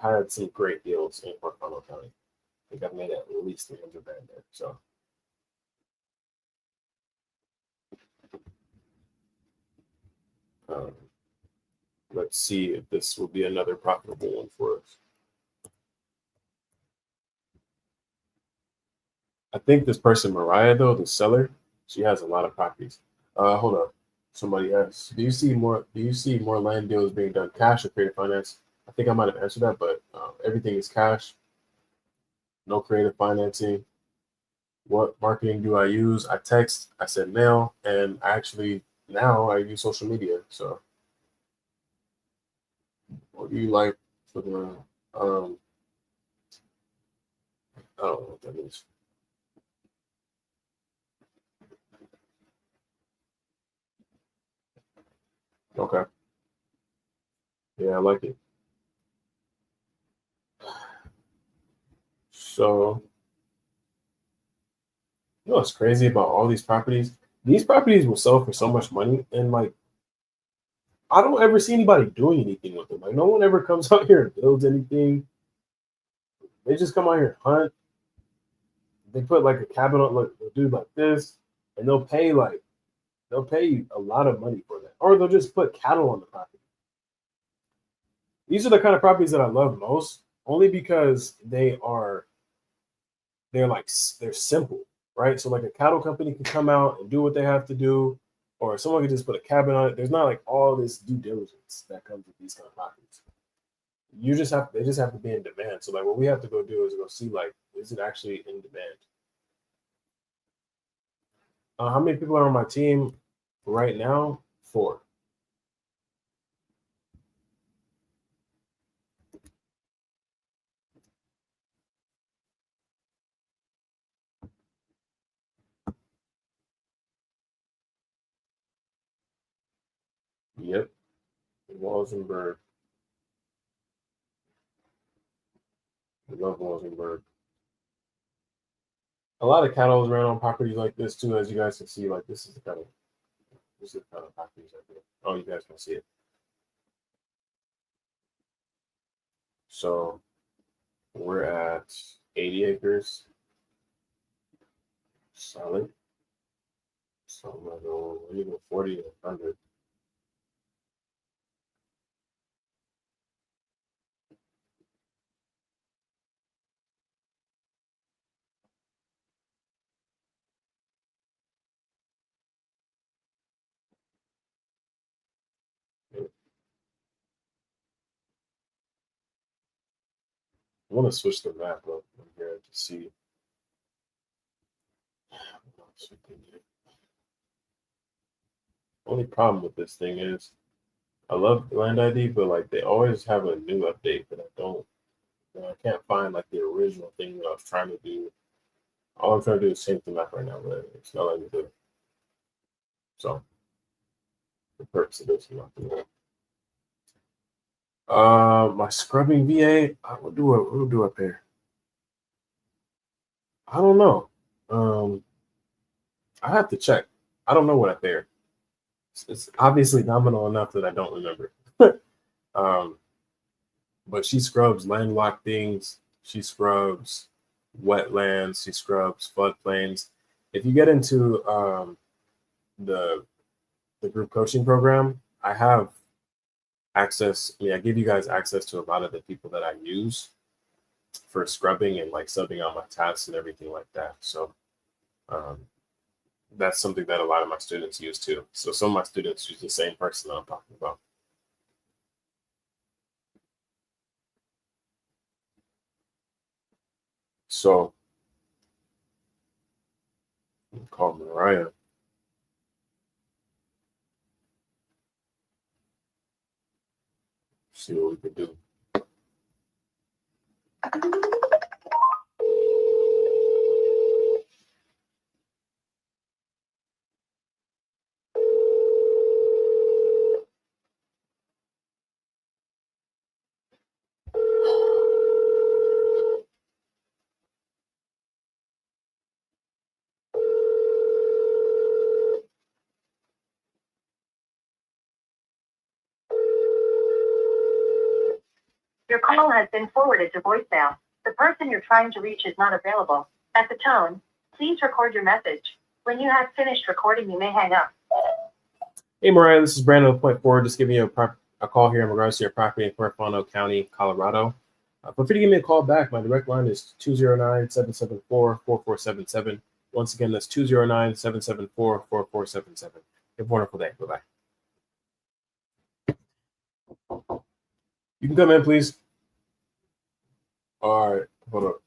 S2: had some great deals in Huerfano County. I think I've made at least 300 grand there. So Let's see if this will be another profitable one for us. I think this person, Mariah, though, the seller, she has a lot of properties. Hold on. Somebody asked, do you see more land deals being done cash or creative finance? I think I might have answered that, but everything is cash. No creative financing. What marketing do I use? I text, I send mail, and actually now I use social media. So what do you like for the I don't know what that means. Okay. Yeah, I like it. So, you know what's crazy about all these properties? These properties will sell for so much money, and like I don't ever see anybody doing anything with them. Like no one ever comes out here and builds anything. They just come out here and hunt. They put like a cabin on, like they'll do like this, and they'll pay a lot of money for that, or they'll just put cattle on the property. These are the kind of properties that I love most, only because they're simple, right? So like a cattle company can come out and do what they have to do, or someone can just put a cabin on it. There's not like all this due diligence that comes with these kind of properties. They just have to be in demand. So like what we have to go do is go see like, is it actually in demand? How many people are on my team right now? 4. Yep. Walsenburg. I love Walsenburg. A lot of cattle is around on properties like this too, as you guys can see. Like this is the kind of properties I do. Oh, you guys can see it. So we're at 80 acres. Solid. So I'm gonna go even 40 and 100. I want to switch the map up here to see. Only problem with this thing is I love Land ID, but like they always have a new update that I can't find like the original thing that I was trying to do. All I'm trying to do is change the map right now, but it's not letting me do it. So the purpose of this is not doing it. My scrubbing VA, we'll do up here. I don't know. I have to check. I don't know what up there. It's obviously nominal enough that I don't remember. But she scrubs landlocked things. She scrubs wetlands. She scrubs floodplains. If you get into the group coaching program, I have access. I give you guys access to a lot of the people that I use for scrubbing and like subbing out my tasks and everything like that. So that's something that a lot of my students use too. So some of my students use the same person that I'm talking about. So I'll call Mariah. See what we can do.
S3: Your call has been forwarded to voicemail. The person you're trying to reach is not available. At the tone, please record your message. When you have finished recording, you may hang up.
S2: Hey, Mariah, this is Brandon of Point Forward. Just giving you a call here in regards to your property in Cuerpano County, Colorado, feel free to give me a call back. My direct line is 209-774-4477. Once again, that's 209-774-4477. Have a wonderful day. Bye-bye. You can come in, please. All right. Hold up.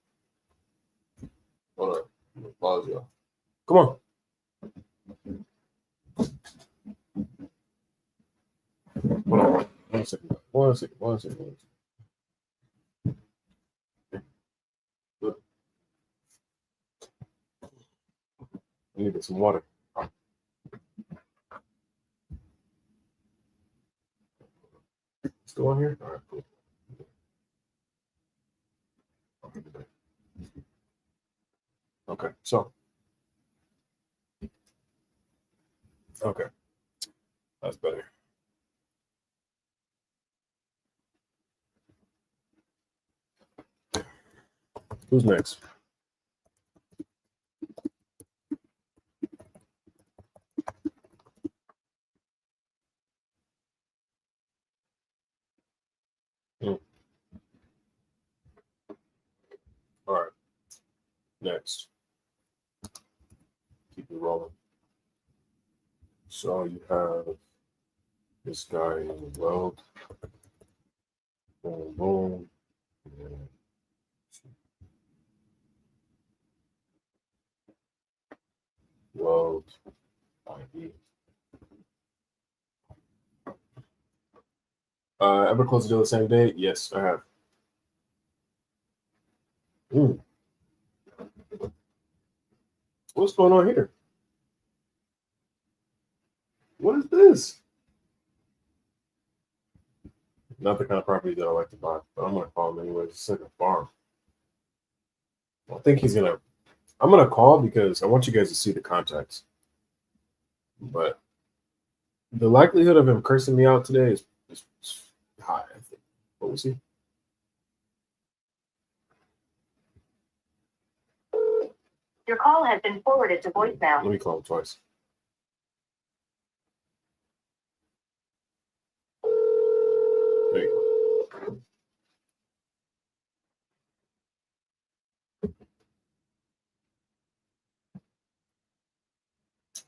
S2: Pause, y'all. Come on. Hold on. One second. Look. I need to get some water. Still on here? All right, cool. Okay, so. Okay. That's better. Who's next? All right. Next. Keep it rolling. So you have this guy in the world. Boom, boom. World ID. Ever close the deal the same day? Yes, I have. What's going on here? What is this? Not the kind of property that I like to buy, but I'm gonna call him anyways. It's like a farm. I think I'm gonna call because I want you guys to see the contacts. But the likelihood of him cursing me out today is high, I think. But we'll see.
S3: Your call has been forwarded to voicemail.
S2: Let me call him twice. There you go.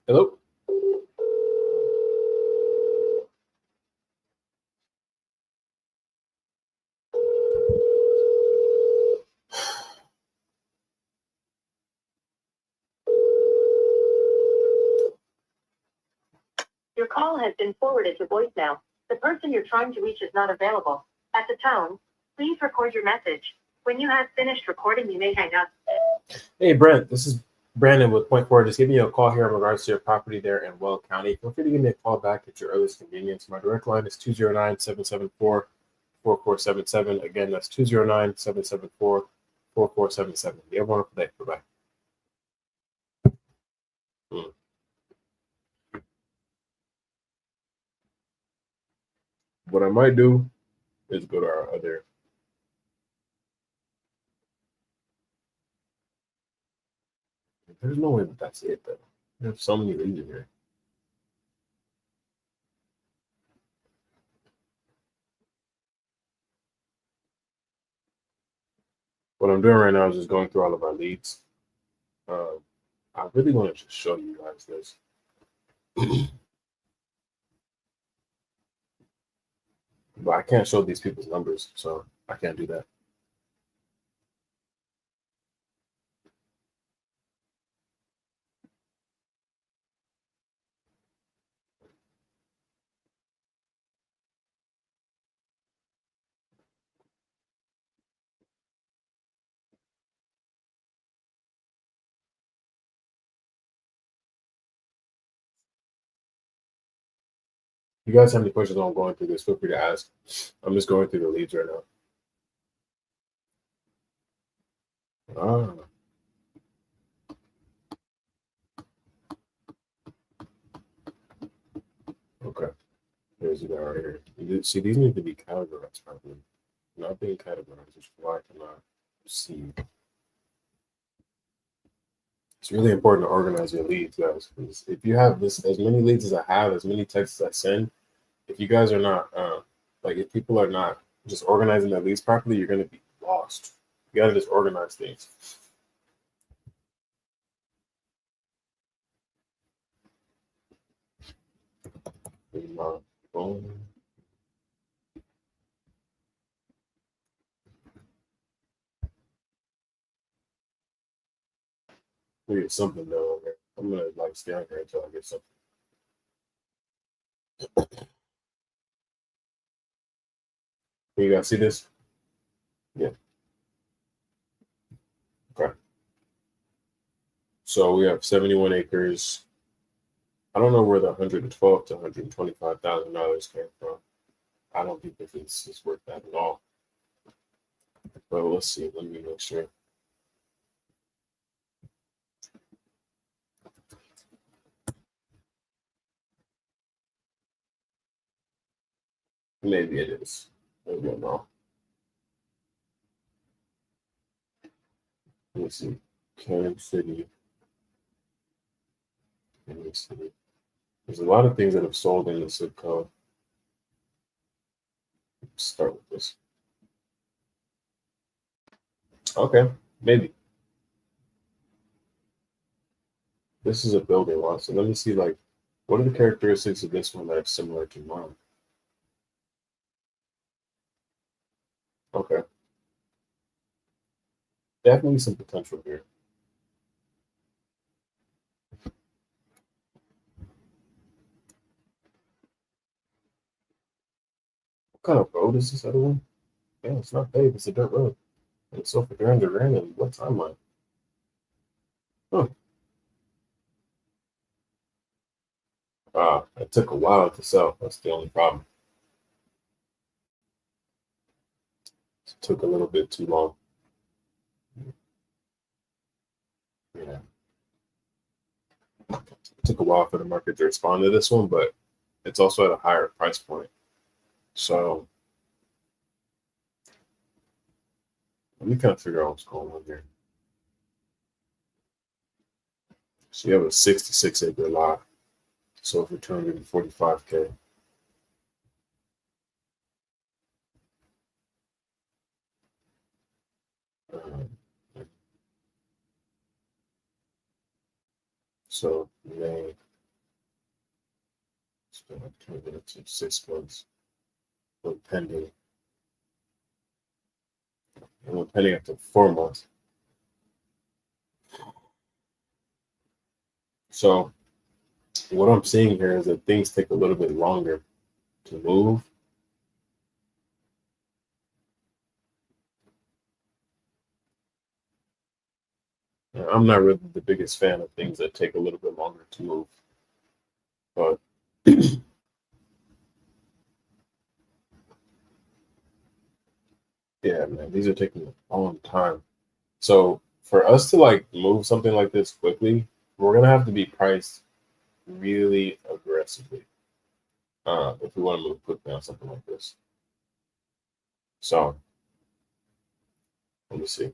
S2: Hello?
S3: Your call has been forwarded to voicemail. The person you're trying to reach is not available. At the tone, please record your message. When you have finished recording, you may hang up.
S2: Hey, Brent, this is Brandon with Point Forward. Just give me a call here in regards to your property there in Weld County. Feel free to give me a call back at your earliest convenience. My direct line is 209-774-4477. Again, that's 209-774-4477. You have a wonderful day. Bye-bye. What I might do is go to our other. There's no way that that's it, though. There's so many leads in here. What I'm doing right now is just going through all of our leads. I really want to just show you guys this. But I can't show these people's numbers, so I can't do that. If you guys have any questions on going through this, feel free to ask. I'm just going through the leads right now. Okay. There's a guy right here. See, these need to be categorized properly. Not being categorized, which is why I cannot see. It's really important to organize your leads, guys. Because if you have this, as many leads as I have, as many texts as I send, if you guys are not Like if people are not just organizing their leads properly, you're going to be lost. You got to just organize things. Boom. We get something though. Okay. I'm gonna like stay on here until I get something. You guys see this? Yeah. Okay. So we have 71 acres. I don't know where the 112 to 125,000 came from. I don't think that this is worth that at all. But let's see. Let me make sure. Maybe it is. Maybe I'm wrong. Let's see. Kansas City. Kansas City. There's a lot of things that have sold in the zip code. Let's start with this. Okay, maybe. This is a building lot. So let me see, like, what are the characteristics of this one that are similar to mine? Okay. Definitely some potential here. What kind of road is this other one? Yeah, it's not paved, it's a dirt road. And it's over there under random. What timeline? Huh. It took a while to sell. That's the only problem. It took a little bit too long. Yeah. It took a while for the market to respond to this one, but it's also at a higher price point. So let me kind of figure out what's going on here. So you have a 66 acre lot. So for 245K. So May, it's been like 2 minutes and 6 months. We're pending. And we're pending up to 4 months. So what I'm seeing here is that things take a little bit longer to move. I'm not really the biggest fan of things that take a little bit longer to move, but yeah, man, these are taking a long time. So for us to like move something like this quickly, we're gonna have to be priced really aggressively if we want to move quickly on something like this. So let me see.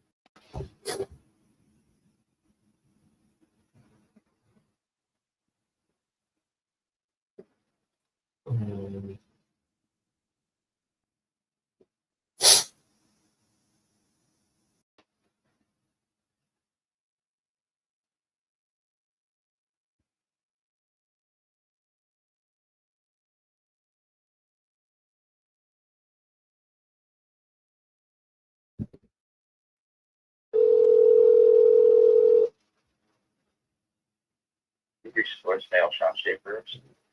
S5: Voicemail, Sean Schaefer.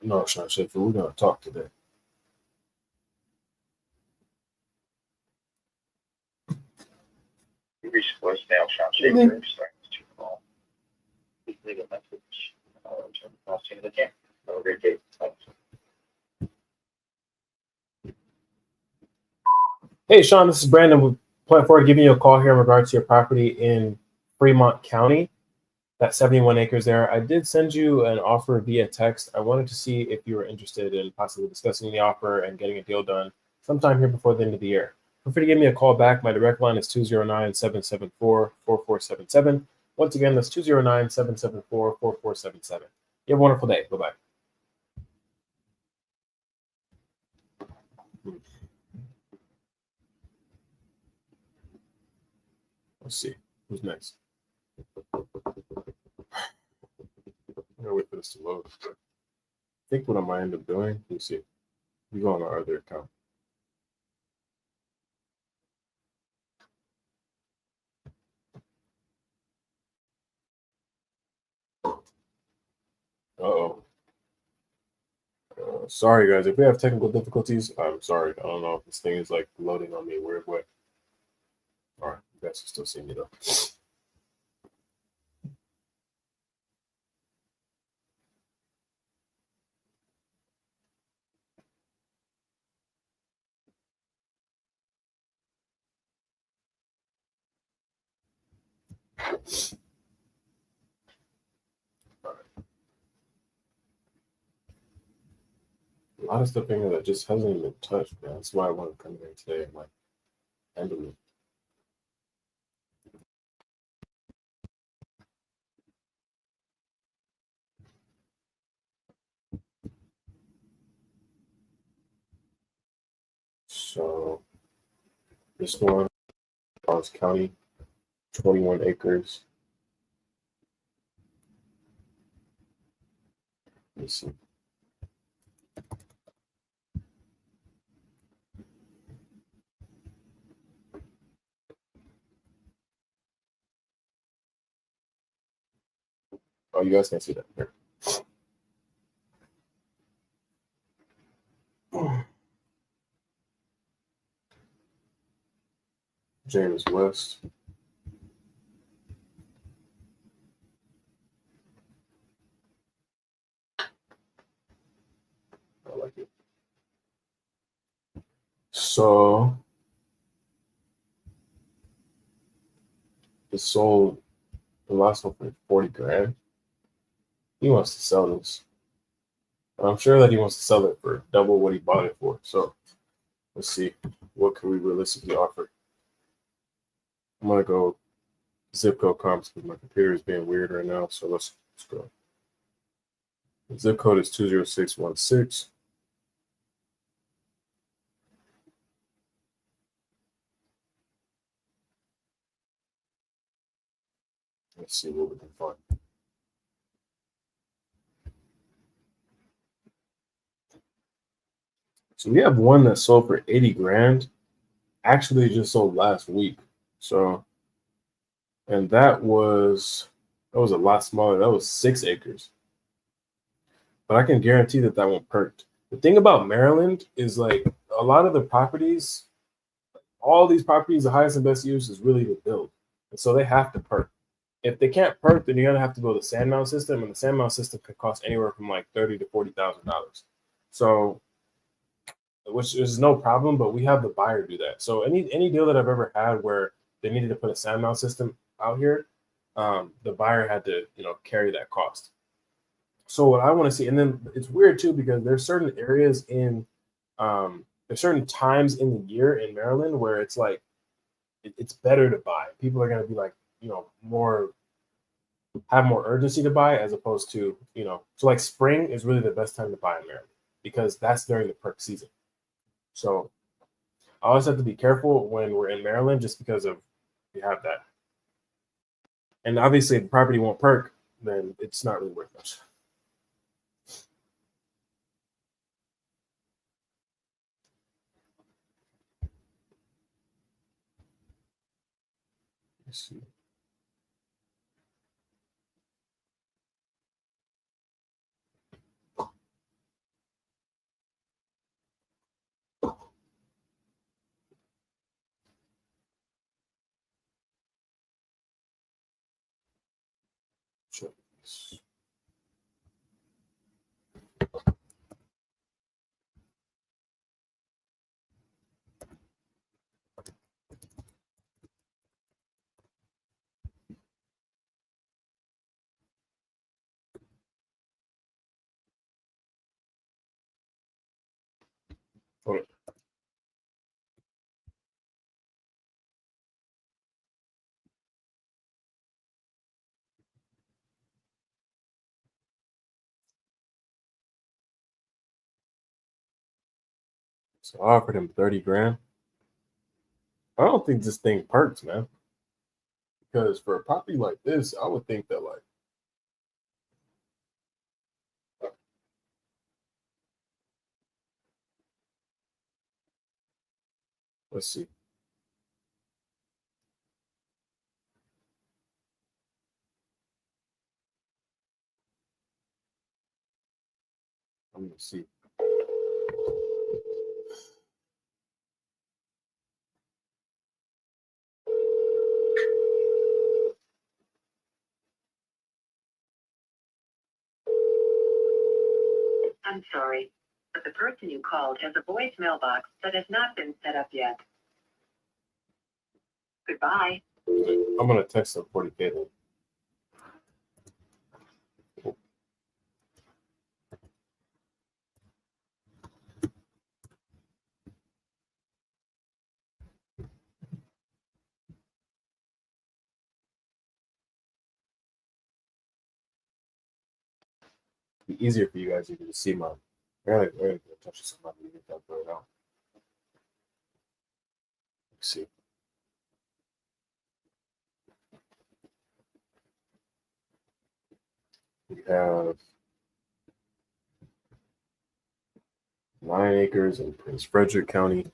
S2: No, Sean Schaefer, we're gonna talk today.
S5: You reached voicemail, Sean Schaefer. Starting to call. Please leave a message. I'll return the call as soon as I can. Have a great day.
S2: Hey, Sean, this is Brandon. We plan forward giving you a call here in regards to your property in Fremont County. That 71 acres there. I did send you an offer via text. I wanted to see if you were interested in possibly discussing the offer and getting a deal done sometime here before the end of the year. Feel free to give me a call back. My direct line is 209-774-4477. Once again, that's 209-774-4477. You have a wonderful day. Bye-bye. Let's see who's next. I'm gonna wait for this to load. I think what I might end up doing. Let me see. We go on our other account. Uh-oh. Sorry, guys. If we have technical difficulties, I'm sorry. I don't know if this thing is like loading on me a weird way. All right, you guys can still see me though. A lot of stuff in here that just hasn't even been touched, man. That's why I want to come here today and like handle it. So this one, Charles County, 21 acres. Let me see. Oh, you guys can see that here. James West. I like it. So it sold the last one for 40 grand. He wants to sell this. I'm sure that he wants to sell it for double what he bought it for. So let's see, what can we realistically offer? I'm gonna go zip code comps because my computer is being weird right now. So let's go. The zip code is 20616. Let's see what we can find. So we have one that sold for 80 grand. Actually, just sold last week. So, and that was a lot smaller. That was 6 acres. But I can guarantee that that won't perk. The thing about Maryland is like a lot of the properties, all these properties, the highest and best use is really to build. And so they have to perk. If they can't perk, then you're gonna have to build a sand mound system, and the sand mound system could cost anywhere from like $30,000 to $40,000. So, which is no problem, but we have the buyer do that. So any deal that I've ever had where they needed to put a sand mound system out here, the buyer had to carry that cost. So what I want to see, and then it's weird too because there's certain areas in there's certain times in the year in Maryland where it's like it's better to buy. People are gonna be like more have more urgency to buy as opposed to so like spring is really the best time to buy in Maryland because that's during the perk season. So I always have to be careful when we're in Maryland just because of we have that. And obviously if the property won't perk, then it's not really worth much. Let's see. Check this. Okay. So I offered him 30 grand. I don't think this thing perks, man. Because for a property like this, I would think that like let's see. I'm gonna see.
S3: I'm sorry, but the person you called has a voicemail box that has not been set up yet. Goodbye.
S2: I'm gonna text them 40K then. It'd be easier for you guys even to see my. I gotta go touch somebody to get that bird out. Let's see. We have 9 acres in Prince Frederick County.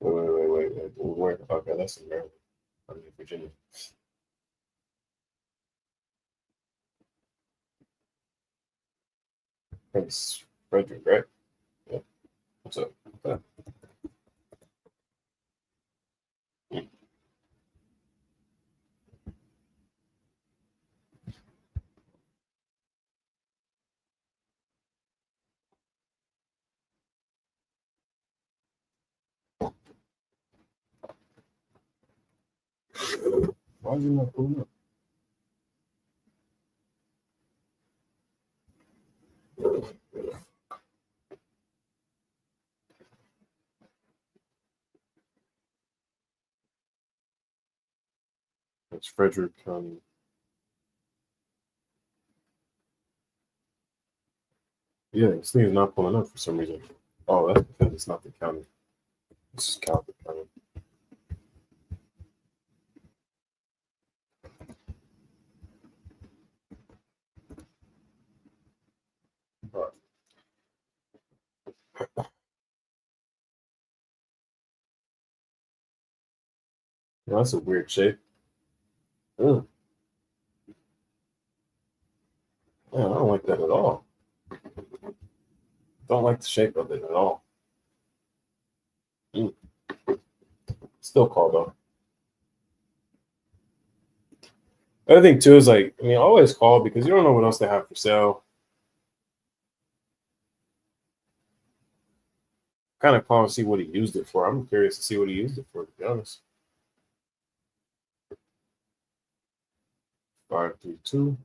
S2: Wait. Where? Okay, that's in Maryland. I'm in Virginia. Prince Frederick, right? Yeah. What's up? Okay. Why is he not pulling up? It's Frederick County. Yeah, this thing is not pulling up for some reason. Oh, that's because it's not the county. It's Calvert County. All right. Yeah, that's a weird shape. Ugh. Yeah, I don't like that at all. Don't like the shape of it at all. Still call though. The other thing too is like, I mean, always call because you don't know what else they have for sale. Kind of call and see what he used it for. I'm curious to see what he used it for, to be honest. 532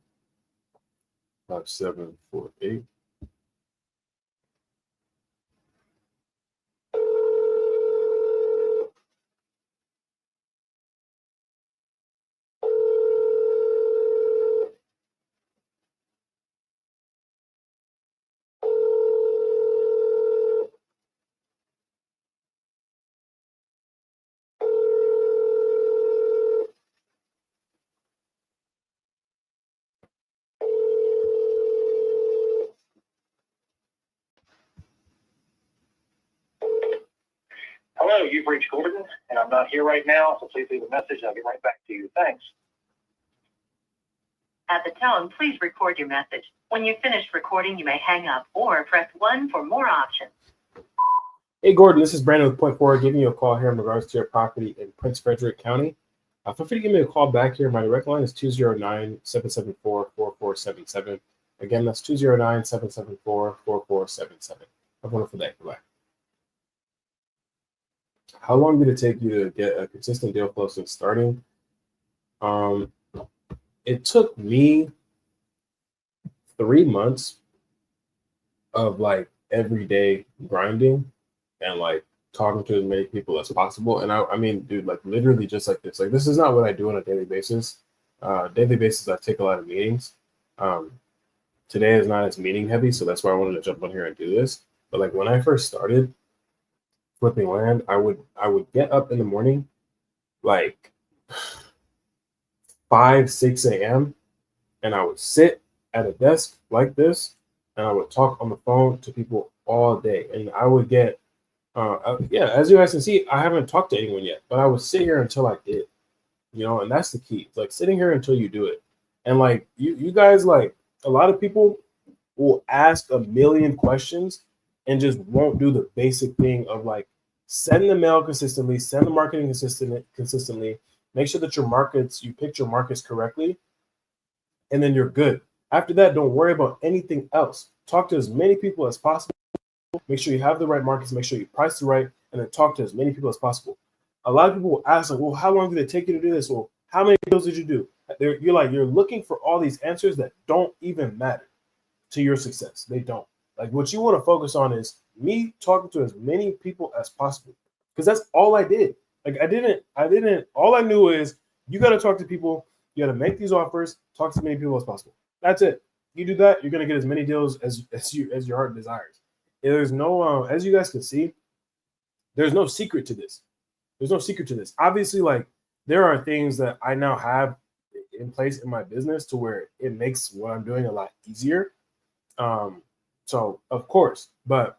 S2: 5748.
S5: Hello, you've reached Gordon, and I'm not here right now, so please leave a message. I'll get right back to you. Thanks.
S3: At the tone, please record your message. When you've finished recording, you may hang up or press 1 for more options.
S2: Hey, Gordon, this is Brandon with Point Forward giving you a call here in regards to your property in Prince Frederick County. Feel free to give me a call back here. My direct line is 209-774-4477. Again, that's 209-774-4477. Have a wonderful day. Bye-bye. How long did it take you to get a consistent deal flow since starting? It took me 3 months of like everyday grinding and like talking to as many people as possible. And I mean, dude, like literally just like this. Like this is not what I do on a daily basis. Daily basis, I take a lot of meetings. Today is not as meeting heavy, so that's why I wanted to jump on here and do this. But like when I first started flipping land, I would get up in the morning like 5, 6 a.m. and I would sit at a desk like this and I would talk on the phone to people all day. And I would get yeah, as you guys can see, I haven't talked to anyone yet, but I would sit here until I did, and that's the key. It's like sitting here until you do it. And like you guys, like a lot of people will ask a million questions and just won't do the basic thing of like send the mail consistently, send the marketing consistently, make sure that you picked your markets correctly, and then you're good. After that, don't worry about anything else. Talk to as many people as possible. Make sure you have the right markets, make sure you price it right, and then talk to as many people as possible. A lot of people will ask, like, well, how long did it take you to do this? Well, how many deals did you do? You're looking for all these answers that don't even matter to your success. They don't. Like what you want to focus on is me talking to as many people as possible. Because that's all I did. Like all I knew is you got to talk to people, you got to make these offers, talk to as many people as possible. That's it. You do that, you're gonna get as many deals as your heart desires. There's no as you guys can see, there's no secret to this. There's no secret to this. Obviously, like there are things that I now have in place in my business to where it makes what I'm doing a lot easier. So of course, but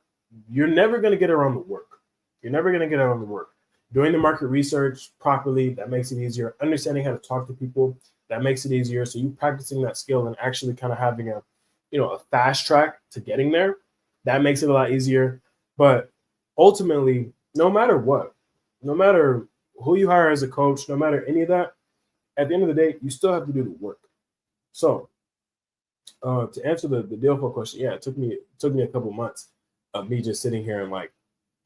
S2: you're never going to get around the work. You're never going to get around the work. Doing the market research properly, that makes it easier. Understanding how to talk to people, that makes it easier. So you practicing that skill and actually kind of having a fast track to getting there, that makes it a lot easier. But ultimately, no matter what, no matter who you hire as a coach, no matter any of that, at the end of the day, you still have to do the work. So to answer the deal flow question, yeah, it took me a couple months of me just sitting here and like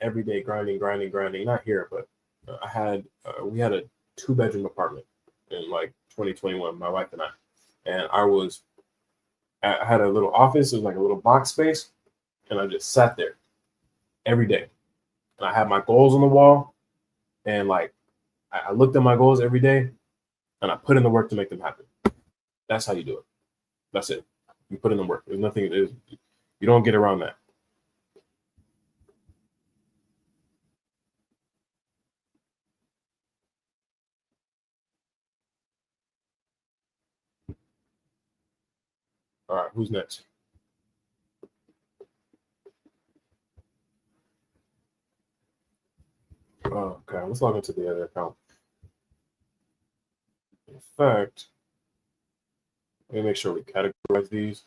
S2: every day grinding. Not here, but we had a 2-bedroom apartment in like 2021, my wife and I, and I had a little office. It was like a little box space, and I just sat there every day, and I had my goals on the wall, and like I looked at my goals every day, and I put in the work to make them happen. That's how you do it. That's it. You put in the work. There's nothing. You don't get around that. All right, who's next? Oh, okay, let's log into the other account. In fact, let me make sure we categorize these.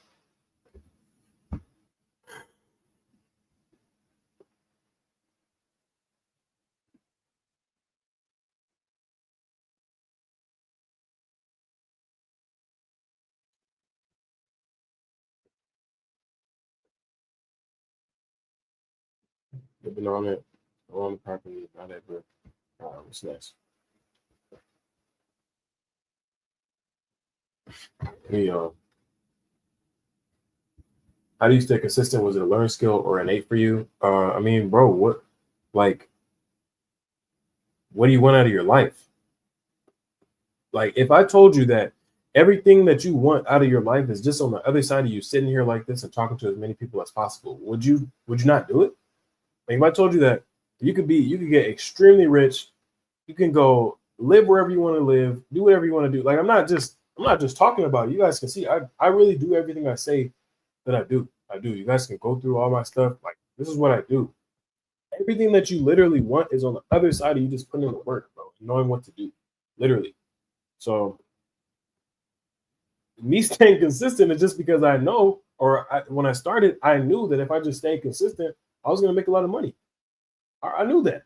S2: They've been on it, on the property, not ever. What's next? How do you stay consistent? Was it a learned skill or innate for you? I mean, bro, what do you want out of your life? Like, if I told you that everything that you want out of your life is just on the other side of you sitting here like this and talking to as many people as possible, would you not do it? Like, if I told you that you could get extremely rich, you can go live wherever you want to live, do whatever you want to do. Like, I'm not just talking about it. You guys can see I really do everything I say that I do. You guys can go through all my stuff. Like, this is what I do. Everything that you literally want is on the other side of you just putting in the work, bro, knowing what to do, literally. So me staying consistent is just because I know, when I started, I knew that if I just stayed consistent, I was going to make a lot of money. I knew that.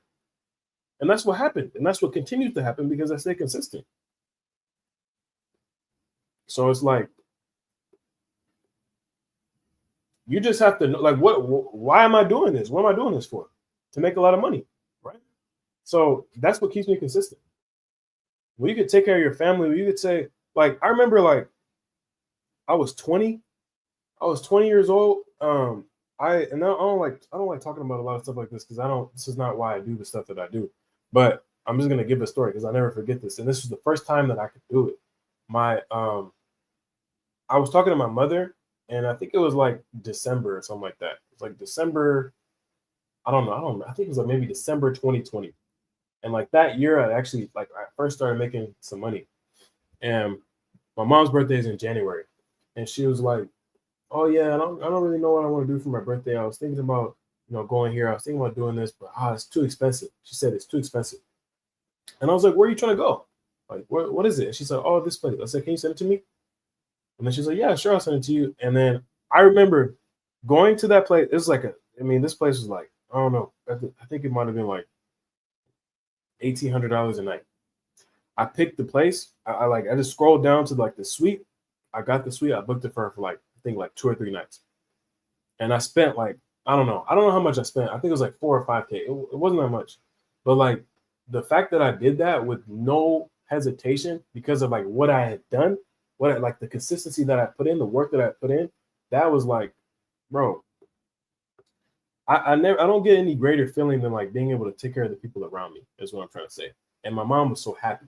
S2: And that's what happened. And that's what continues to happen because I stay consistent. So it's like, you just have to know, like, why am I doing this? What am I doing this for? To make a lot of money, right? So that's what keeps me consistent. Well, you could take care of your family. You could say, like, I remember, like, I was 20 years old. I don't like talking about a lot of stuff like this because this is not why I do the stuff that I do. But I'm just gonna give a story because I never forget this. And this was the first time that I could do it. I was talking to my mother, and I think it was like December or something like that. It's like December I don't know. I think it was like maybe December 2020. And like that year, I actually like I first started making some money. And my mom's birthday is in January, and she was like, "Oh yeah, I don't really know what I want to do for my birthday. I was thinking about going here. I was thinking about doing this, but it's too expensive." She said it's too expensive, and I was like, "Where are you trying to go? Like, what is it?" And she said, "Oh, this place." I said, "Can you send it to me?" And then she's like, "Yeah, sure, I'll send it to you." And then I remember going to that place. It was like this place was like I don't know. I think it might have been like $1,800 a night. I picked the place. I just scrolled down to like the suite. I got the suite. I booked it for her for like I think like 2 or 3 nights, and I spent like I don't know how much I spent. I think it was like 4 or 5K. It wasn't that much, but like the fact that I did that with no hesitation because of like what I had done, like the consistency that I put in, the work that I put in, that was like, bro, I don't get any greater feeling than like being able to take care of the people around me. Is what I'm trying to say. And my mom was so happy.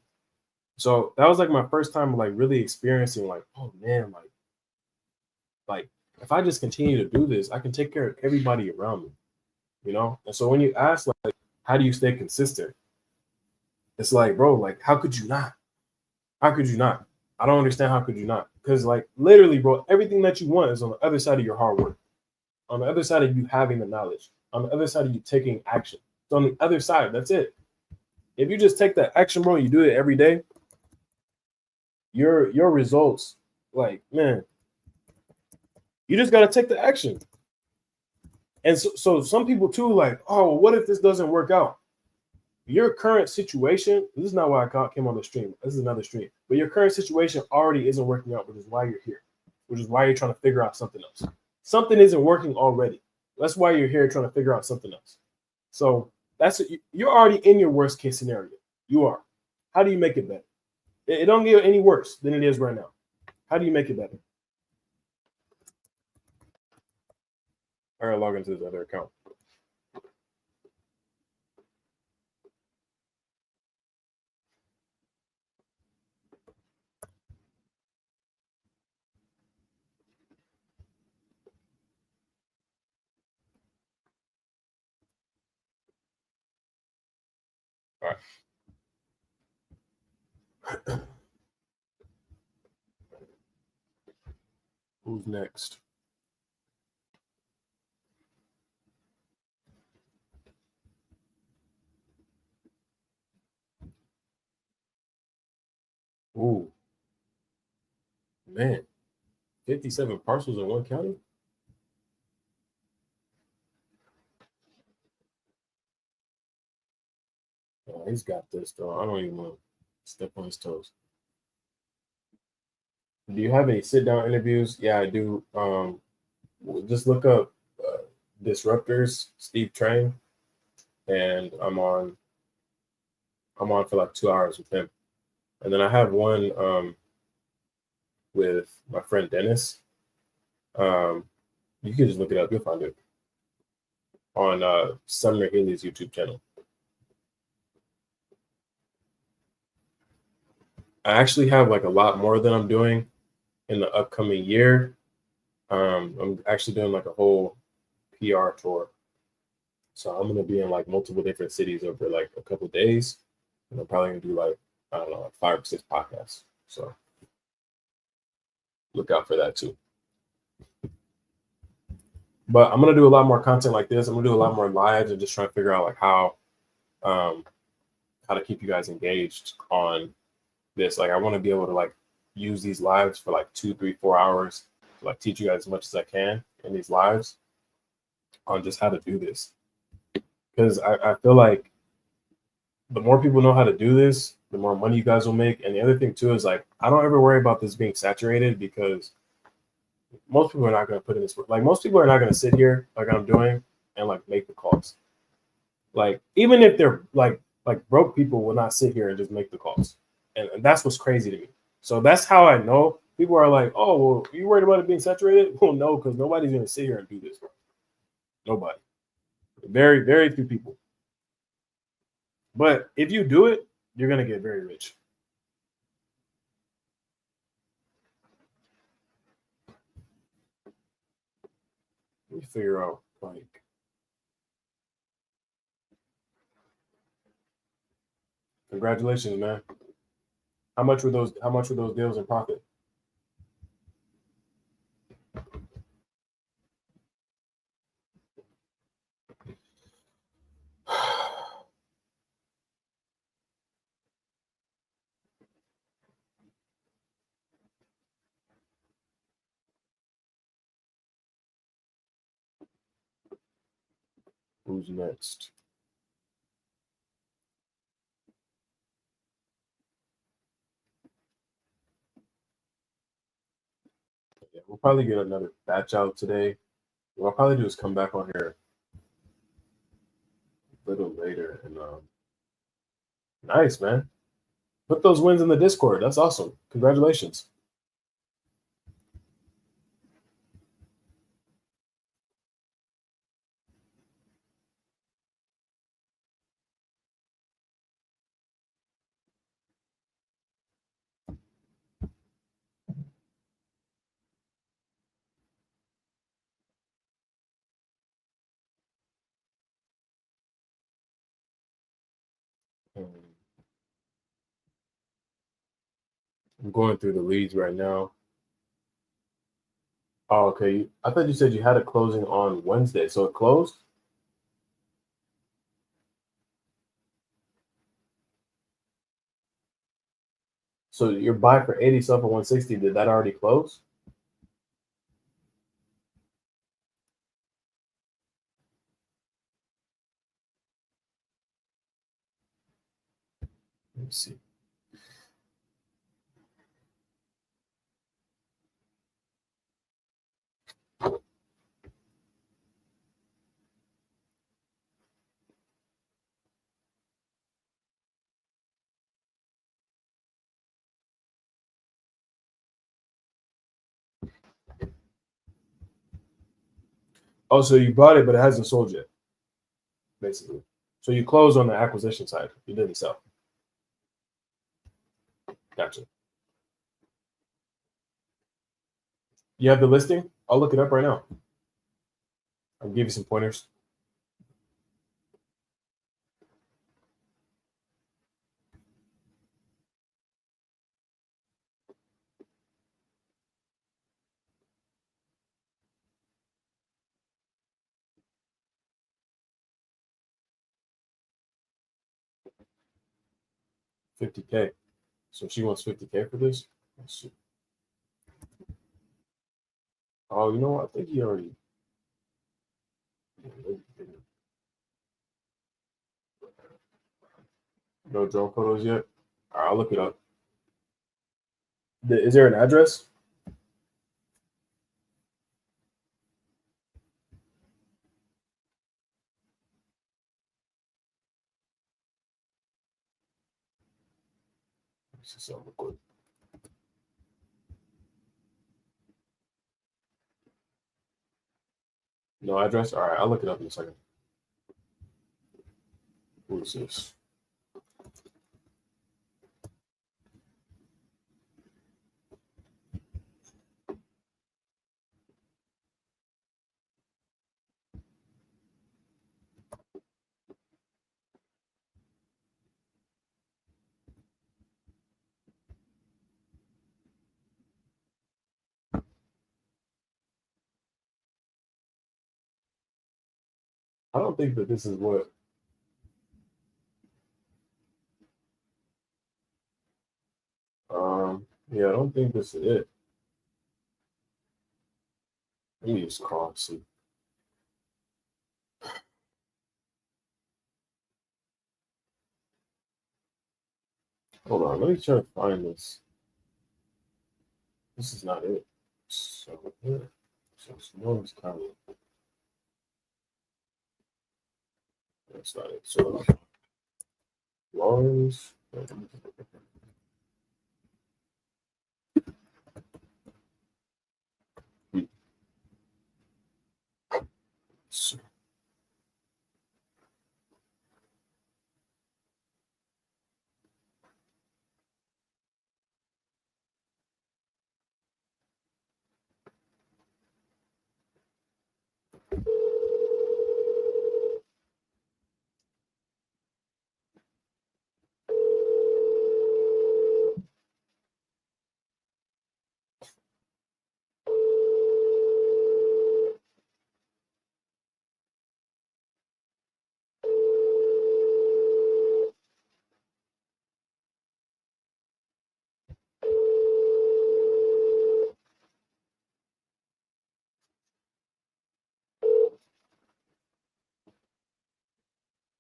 S2: So that was like my first time like really experiencing like, oh man, like if I just continue to do this, I can take care of everybody around me, you know? And so when you ask like how do you stay consistent? It's like, bro, like how could you not? How could you not? I don't understand how could you not? Because like literally, bro, everything that you want is on the other side of your hard work, on the other side of you having the knowledge, on the other side of you taking action. So on the other side, that's it. If you just take that action, bro, you do it every day, your results, like, man, you just gotta take the action. And so some people too, like, oh, what if this doesn't work out? Your current situation, this is not why I came on the stream. This is another stream. But your current situation already isn't working out, which is why you're here, which is why you're trying to figure out something else. Something isn't working already. That's why you're here trying to figure out something else. So you're already in your worst case scenario. You are. How do you make it better? It don't get any worse than it is right now. How do you make it better? I gotta log into this other account. All right. Who's next? Ooh, man. 57 parcels in one county? Oh, he's got this, though. I don't even want to step on his toes. Do you have any sit down interviews? Yeah, I do. Just look up Disruptors, Steve Train, and I'm on for like 2 hours with him. And then I have one with my friend Dennis. Um, you can just look it up, you'll find it on Sumner Haley's YouTube channel. I actually have like a lot more than I'm doing in the upcoming year. I'm actually doing like a whole PR tour. So I'm gonna be in like multiple different cities over like a couple days. And I'm probably gonna do like, I don't know, like 5 or 6 podcasts. So look out for that too. But I'm gonna do a lot more content like this. I'm gonna do a lot more lives and just try to figure out like um how to keep you guys engaged on this. Like I want to be able to like use these lives for like 2, 3, 4 hours to like teach you guys as much as I can in these lives on just how to do this. Because I feel like the more people know how to do this, the more money you guys will make. And the other thing too is like I don't ever worry about this being saturated because most people are not going to put in this work. Like most people are not going to sit here like I'm doing and like make the calls. Like even if they're like broke people will not sit here and just make the calls. And that's what's crazy to me. So that's how I know people are like, oh, well, you worried about it being saturated? Well, no, because nobody's going to sit here and do this. Nobody. Very, very few people. But if you do it, you're going to get very rich. Let me figure out like Congratulations, man. How much were those deals in profit? Who's next? Yeah, we'll probably get another batch out today. What I'll probably do is come back on here a little later. And nice, man. Put those wins in the Discord. That's awesome. Congratulations. I'm going through the leads right now. Oh, okay. I thought you said you had a closing on Wednesday, so it closed? So your buy for 80 sell for 160, did that already close? Let me see. Oh, so you bought it, but it hasn't sold yet, basically. So you closed on the acquisition side. You didn't sell. Gotcha. You have the listing? I'll look it up right now. I'll give you some pointers. $50K. So she wants $50K for this? Let's see. Oh, you know what? I think he already. No drone photos yet? All right, I'll look it up. Is there an address? Let's see something real quick. No address? All right, I'll look it up in a second. What is this? I don't think that this is what. Yeah, I don't think this is it. Let me just call and see. Hold on, let me try to find this. This is not it. So Snows County. That's not it. So Lawrence.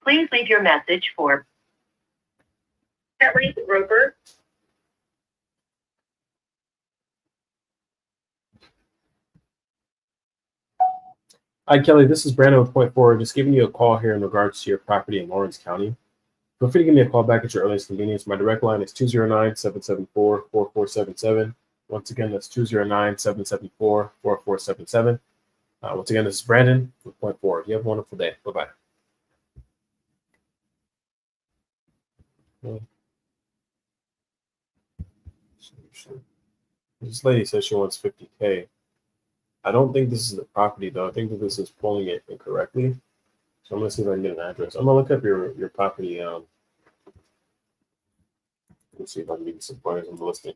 S3: Please leave your message for
S4: Kelly Roper.
S2: Hi, Kelly. This is Brandon with Point Forward. Just giving you a call here in regards to your property in Lawrence County. Feel free to give me a call back at your earliest convenience. My direct line is 209-774-4477. Once again, that's 209-774-4477. Once again, this is Brandon with Point Forward. You have a wonderful day. Bye-bye. This lady says she wants 50K. I don't think this is the property, though. I think that this is pulling it incorrectly. So I'm going to see if I can get an address. I'm going to look up your property. Let's see if I can give you some pointers on the listing.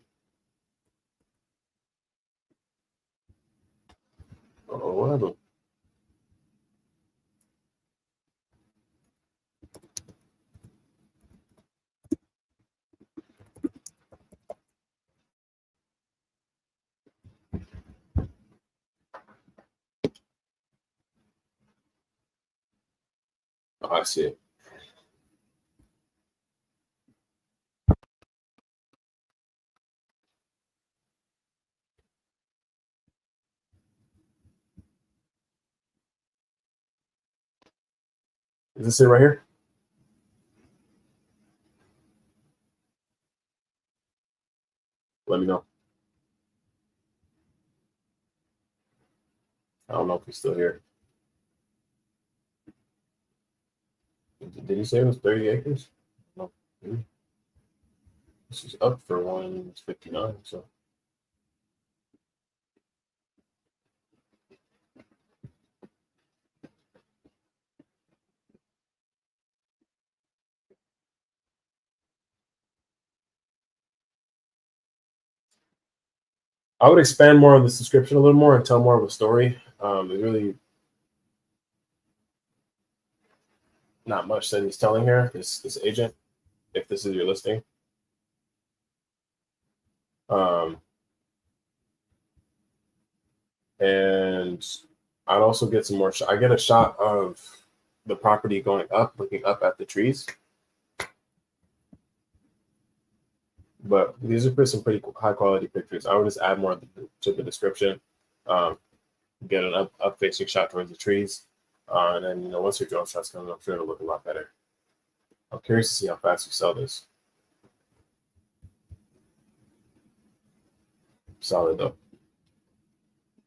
S2: Oh, what happened? Oh, I see it. Is this it right here? Let me know. I don't know if he's still here. Did he say it was 30 acres? No. This is up for 159, so. I would expand more on this description a little more and tell more of a story. There's really not much that he's telling here, this agent, if this is your listing. And I'd also get some more. I get a shot of the property going up, looking up at the trees. But these are some pretty high quality pictures. I would just add more to the description. Get an up facing shot towards the trees. And then, once your drone shots come, I'm sure it'll look a lot better. I'm curious to see how fast you sell this. Solid though.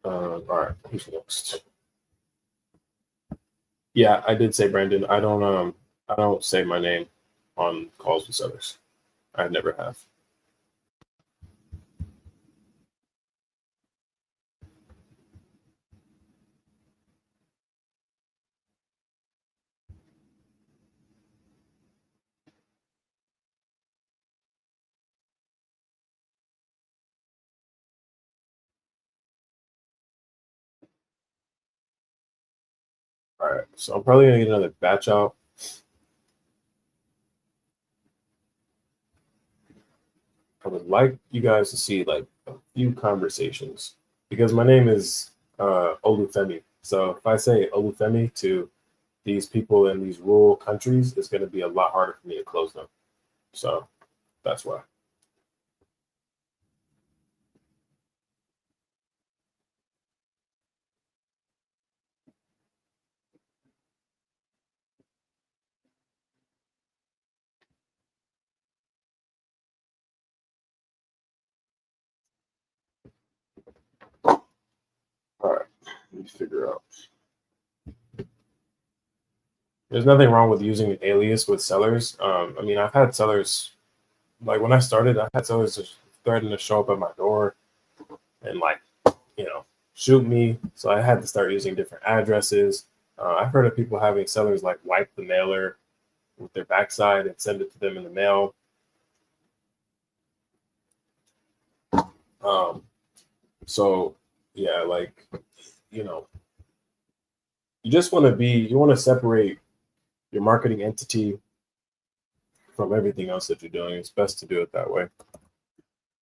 S2: All right, who's next? Yeah, I did say Brandon. I don't say my name on calls with sellers. I never have. All right, so I'm probably gonna get another batch out. I would like you guys to see like a few conversations because my name is Olufemi. So if I say Olufemi to these people in these rural countries, it's going to be a lot harder for me to close them. So that's why. All right, let me figure out. There's nothing wrong with using an alias with sellers. I mean, I've had sellers, like when I started, I had sellers just threaten to show up at my door and like, shoot me. So I had to start using different addresses. I've heard of people having sellers like wipe the mailer with their backside and send it to them in the mail. So yeah, like, you just want to separate your marketing entity from everything else that you're doing. It's best to do it that way.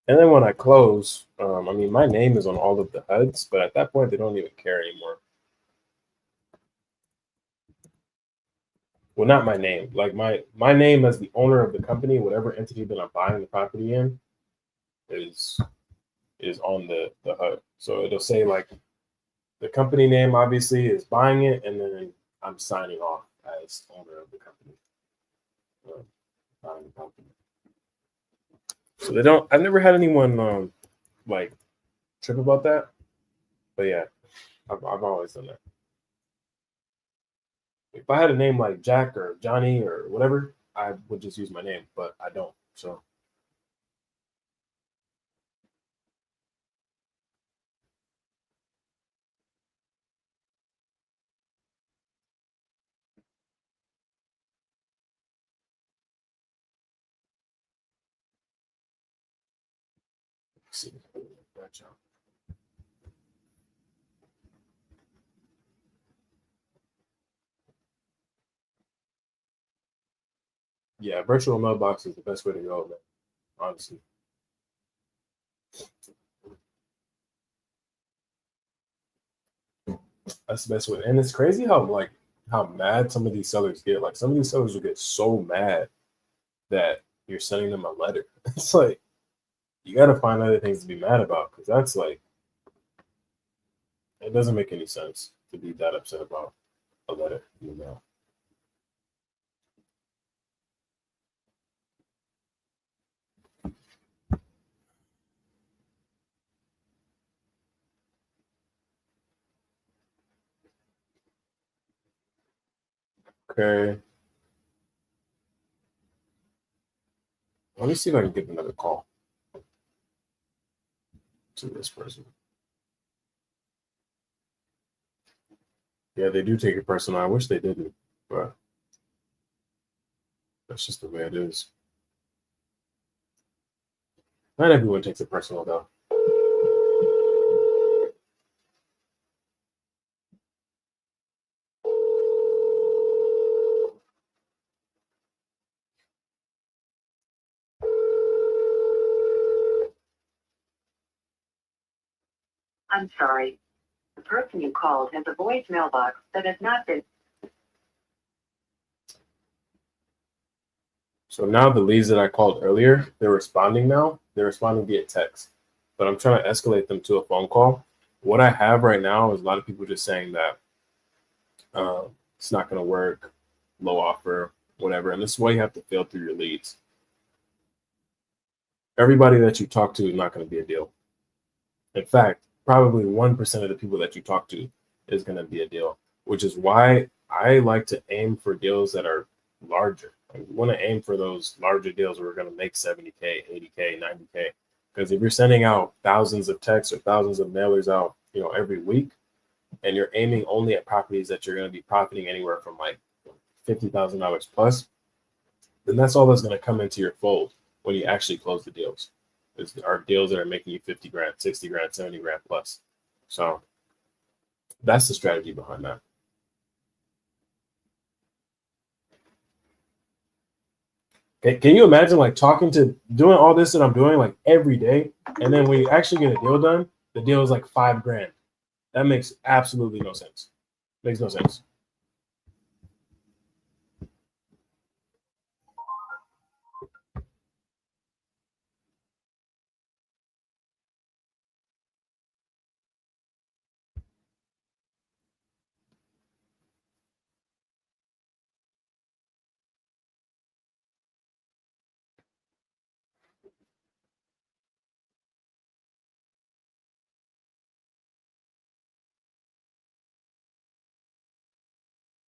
S2: And then when I close, I mean, my name is on all of the HUDs, but at that point, they don't even care anymore. well, not my name, like my name as the owner of the company, whatever entity that I'm buying the property in is on the HUD. So it'll say like the company name obviously is buying it, and then I'm signing off as owner of the company. Buying the company. So they don't. I've never had anyone like trip about that, but yeah, I've always done that. If I had a name like Jack or Johnny or whatever, I would just use my name, but I don't. So let's see. Gotcha. Yeah, virtual mailbox is the best way to go, man. Honestly. That's the best way. And it's crazy how mad some of these sellers get. Like some of these sellers will get so mad that you're sending them a letter. It's like you got to find other things to be mad about because that's like it doesn't make any sense to be that upset about a letter, you know. Okay. Let me see if I can give another call to this person. Yeah, they do take it personal. I wish they didn't, but that's just the way it is. Not everyone takes it personal though.
S3: I'm sorry. The person you called has a voice mailbox that has not been.
S2: So now the leads that I called earlier, they're responding now. They're responding via text, but I'm trying to escalate them to a phone call. What I have right now is a lot of people just saying that it's not going to work, low offer, whatever. And this is why you have to filter your leads. Everybody that you talk to is not going to be a deal. In fact, probably 1% of the people that you talk to is going to be a deal, which is why I like to aim for deals that are larger. Like, we want to aim for those larger deals where we're going to make 70K, 80K, 90K. Because if you're sending out thousands of texts or thousands of mailers out, every week, and you're aiming only at properties that you're going to be profiting anywhere from like $50,000 plus, then that's all that's going to come into your fold when you actually close the deals. Are deals that are making you 50 grand, 60 grand, 70 grand plus. So that's the strategy behind that. Can you imagine like doing all this that I'm doing like every day, and then when you actually get a deal done, the deal is like 5 grand. That makes absolutely no sense. Makes no sense.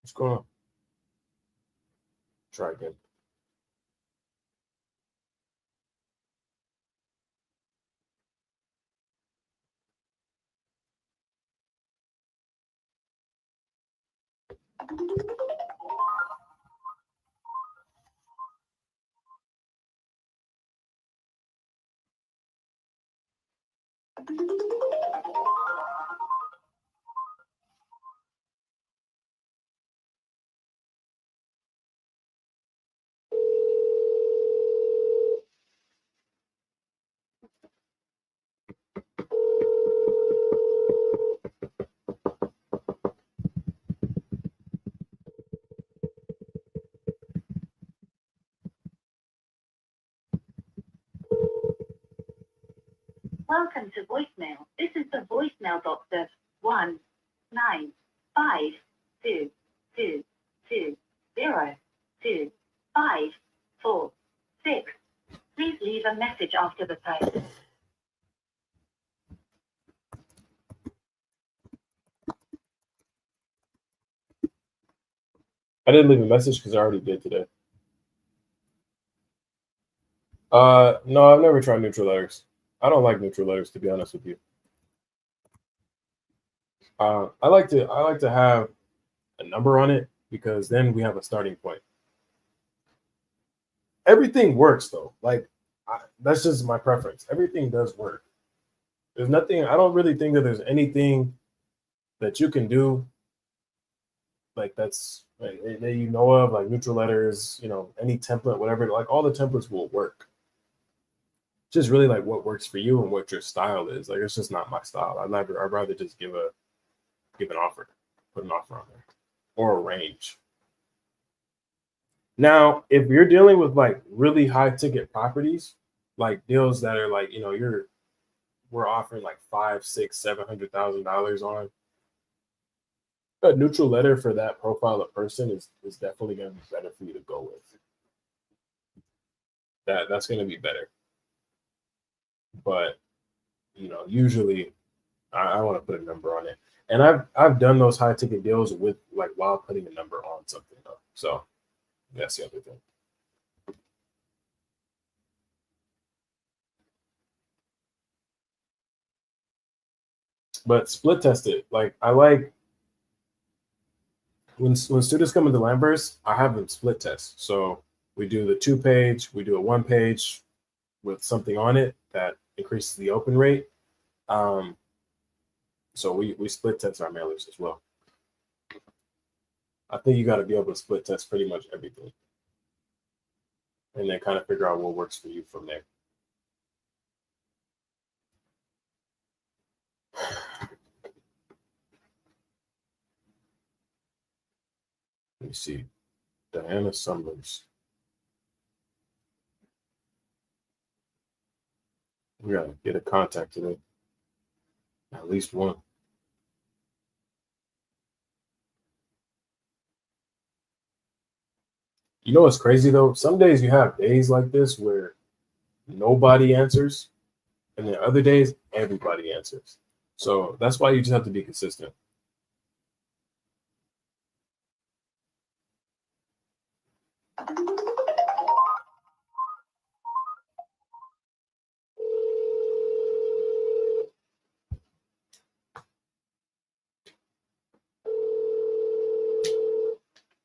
S2: What's going on? Try again.
S3: Welcome to voicemail. This is the voicemail box of 19522202546. Please leave a message after the tone.
S2: I didn't leave a message because I already did today. No, I've never tried neutral letters. I don't like neutral letters, to be honest with you. I like to have a number on it because then we have a starting point. Everything works though. Like that's just my preference. Everything does work. There's nothing. I don't really think that there's anything that you can do like that's like, that you know of, like neutral letters. You know, any template, whatever. Like all the templates will work. Just really like what works for you and what your style is. Like it's just not my style. I'd rather just give an offer, put an offer on there, or a range. Now, if you're dealing with like really high ticket properties, like deals that are like, we're offering like $500,000, $600,000, $700,000 on, a neutral letter for that profile of person is definitely going to be better for you to go with. That's going to be better. But usually I want to put a number on it. And I've done those high ticket deals with like while putting a number on something though. So that's the other thing. But split test it. Like I like when students come into Lambert's, I have them split test. So we do the 2-page, we do a 1-page with something on it that increases the open rate. So we split test our mailers as well. I think you got to be able to split test pretty much everything, and then kind of figure out what works for you from there. Let me see. Diana Summers. We got to get a contact today. At least one. You know what's crazy though? Some days you have days like this where nobody answers, and then other days everybody answers. So that's why you just have to be consistent.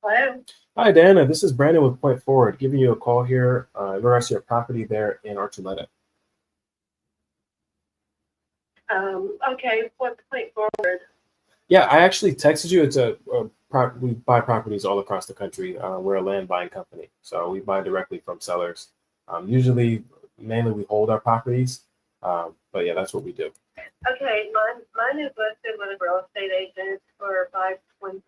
S4: Hello.
S2: Hi, Diana. This is Brandon with Point Forward, giving you a call here in regards to your property there in Archuleta.
S4: Okay, what's the point forward?
S2: Yeah, I actually texted you. It's we buy properties all across the country. We're a land buying company, so we buy directly from sellers. Mainly we hold our properties, but yeah, that's what we do.
S4: Okay, mine is listed with a real estate agent for 520.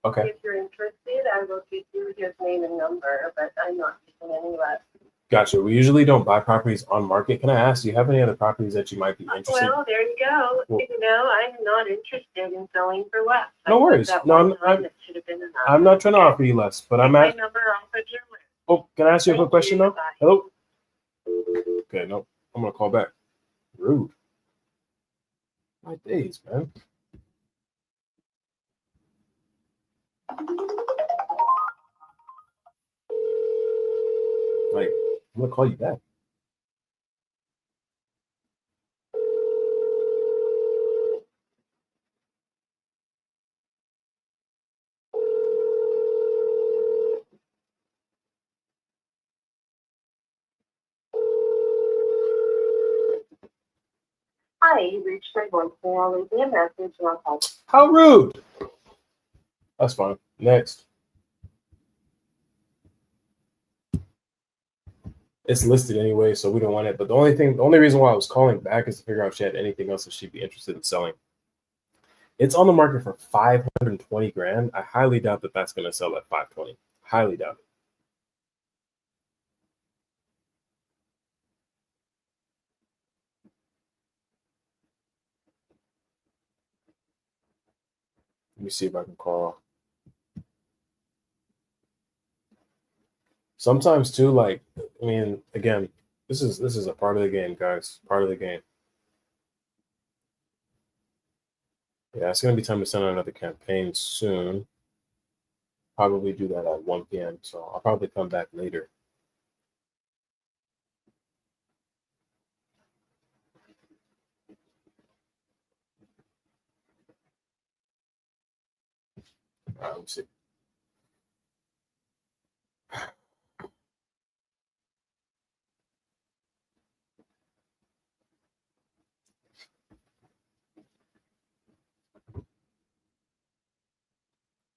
S2: Okay.
S4: If you're interested, I will give you his name and number, but I'm not using any less.
S2: Gotcha. We usually don't buy properties on market. Can I ask, do you have any other properties that you might be interested in?
S4: Well, there you go.
S2: Well,
S4: I'm not interested in selling for less.
S2: No worries. No, I'm not trying to offer you less, but I'm at.
S4: Number off of your list.
S2: Oh, can I ask you a quick question though?
S4: Bye.
S2: Hello? Okay, no, I'm gonna call back. Rude. My days, man. Like, I'm gonna call you back.
S4: Hi, you reached my voicemail. Leave me a message and I'll call.
S2: How rude. That's fine. Next. It's listed anyway, so we don't want it. But the only reason why I was calling back is to figure out if she had anything else that she'd be interested in selling. It's on the market for 520 grand. I highly doubt that that's going to sell at 520. Highly doubt it. me see if I can call. Sometimes too, like, I mean, again, this is a part of the game, guys. Part of the game. Yeah, it's gonna be time to send out another campaign soon. Probably do that at 1 p.m. So I'll probably come back later. All right, let's see.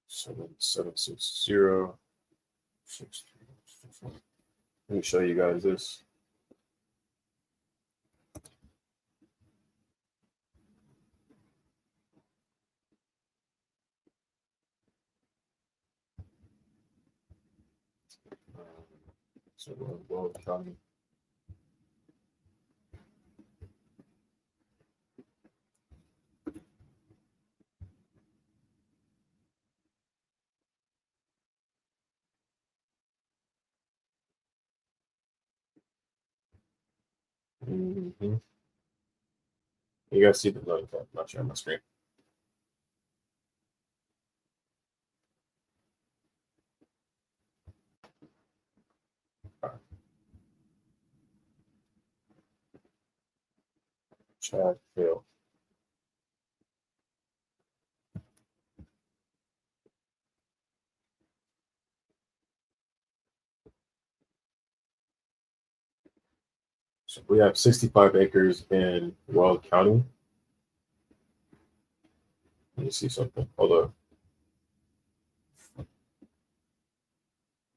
S2: Seven 6 6 3. Let me show you guys this. So we'll county. Mm-hmm. You guys see the link? I'm not sharing my screen. Chat fail. So we have 65 acres in Weld County. Let me see something. Hold up.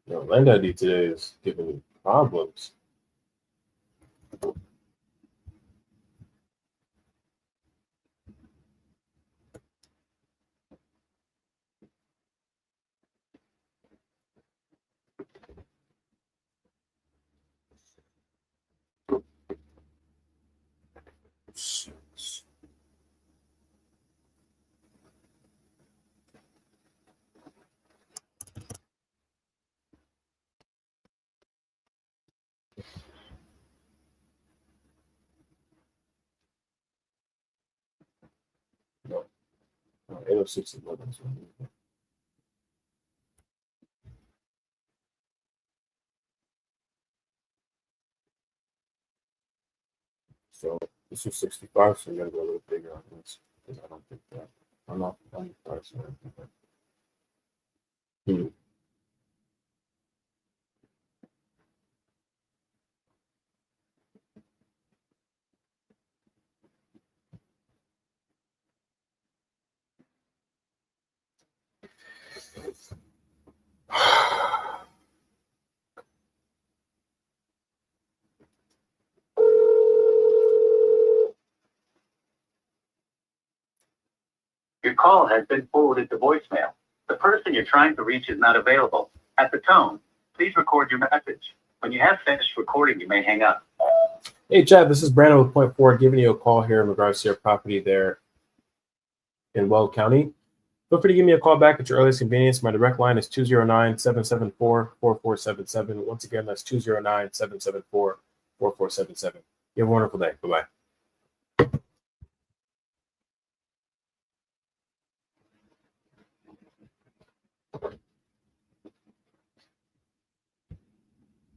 S2: Land ID today is giving me problems. No, 806 is what this one is. So this is 65, so you gotta go a little bigger on this because I don't think that I'm not on the price or anything.
S5: Your call has been forwarded to voicemail. The person you're trying to reach is not available. At the tone, please record your message. When you have finished recording, you may hang up.
S2: Hey, Chad, this is Brandon with Point Forward giving you a call here in regards to your property there in Weld County. Feel free to give me a call back at your earliest convenience. My direct line is 209-774-4477. Once again, that's 209-774-4477. You have a wonderful day. Bye-bye.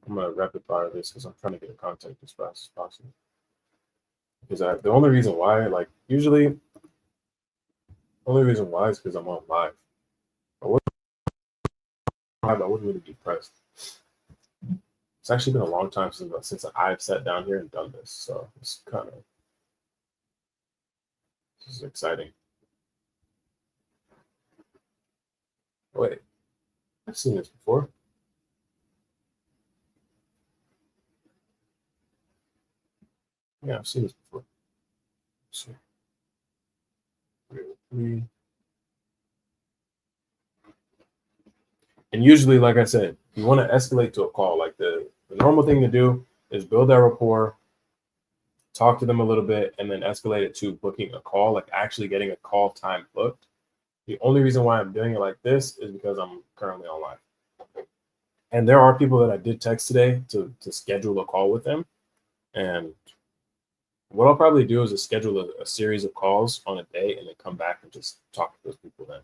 S2: I'm going to rapid fire this because I'm trying to get a contact as fast as possible. Because the only reason why, like, usually, the only reason why is because I'm on live. I wouldn't really be pressed. It's actually been a long time since I've sat down here and done this, so this is exciting. Wait, I've seen this before. Yeah, I've seen this before. Let's see. 303. And usually, like I said, you want to escalate to a call. Like the normal thing to do is build that rapport, talk to them a little bit, and then escalate it to booking a call, like actually getting a call time booked. The only reason why I'm doing it like this is because I'm currently online. And there are people that I did text today to schedule a call with them. And what I'll probably do is just schedule a series of calls on a day and then come back and just talk to those people then.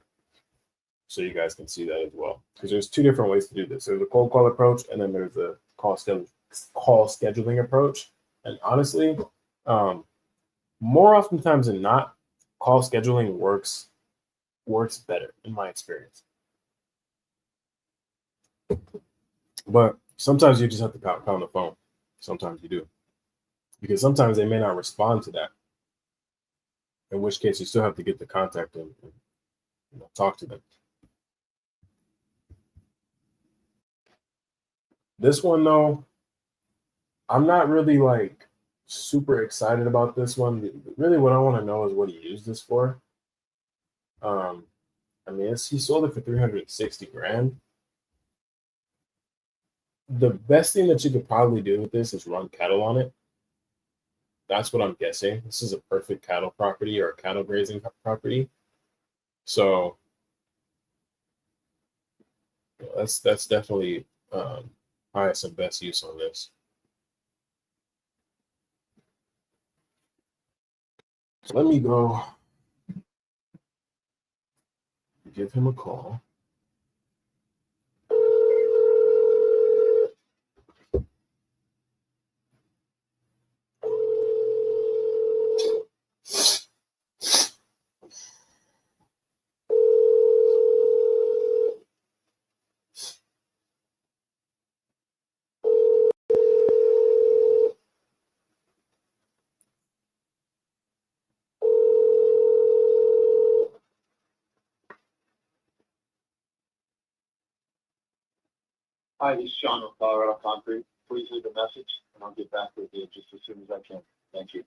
S2: So you guys can see that as well. Because there's two different ways to do this. There's a cold call approach, and then there's a call scheduling approach. And honestly, more oftentimes than not, call scheduling works better in my experience. But sometimes you just have to pound the phone. Sometimes you do. Because sometimes they may not respond to that. In which case you still have to get the contact and talk to them. This one though, I'm not really like super excited about this one. Really what I want to know is what he used this for. I mean, he sold it for 360 grand. The best thing that you could probably do with this is run cattle on it. That's what I'm guessing. This is a perfect cattle property or a cattle grazing property. So that's definitely highest and best use on this. So let me go give him a call.
S6: Hi, this is Sean with Colorado Concrete. Please leave a message and I'll get back with you just as soon as I can. Thank you.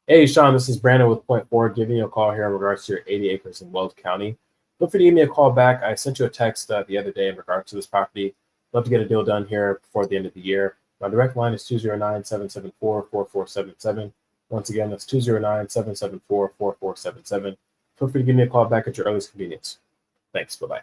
S2: Hey, Sean, this is Brandon with Point Forward giving you a call here in regards to your 80 acres in Weld County. Feel free to give me a call back. I sent you a text the other day in regards to this property. Love to get a deal done here before the end of the year. My direct line is 209-774-4477. Once again, that's 209-774-4477. Feel free to give me a call back at your earliest convenience. Thanks. Bye-bye.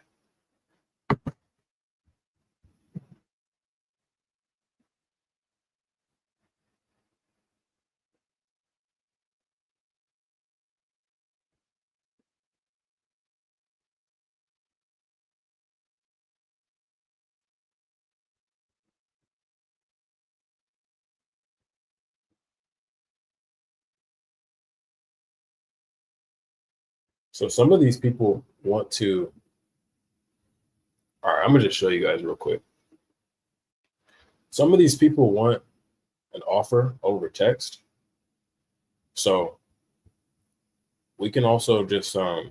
S2: So some of these people want to, all right, I'm going to just show you guys real quick. Some of these people want an offer over text. So we can also just, I